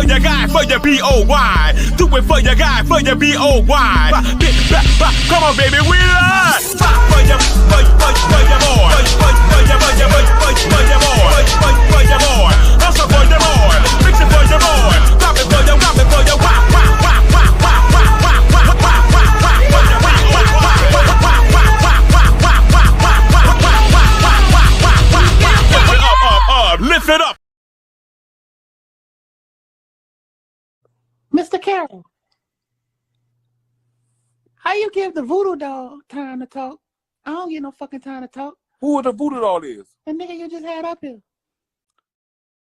for your guy, for your B-O-Y. Do it for your guy, for your B-O-Y. Come on, baby, we live. For your boy. For your boy. Also for your boy. Fix it for your boy. Drop it for your lift it up. Mr. Carroll, how you give the voodoo doll time to talk? I don't get no fucking time to talk. Who the voodoo doll is? The nigga you just had up here.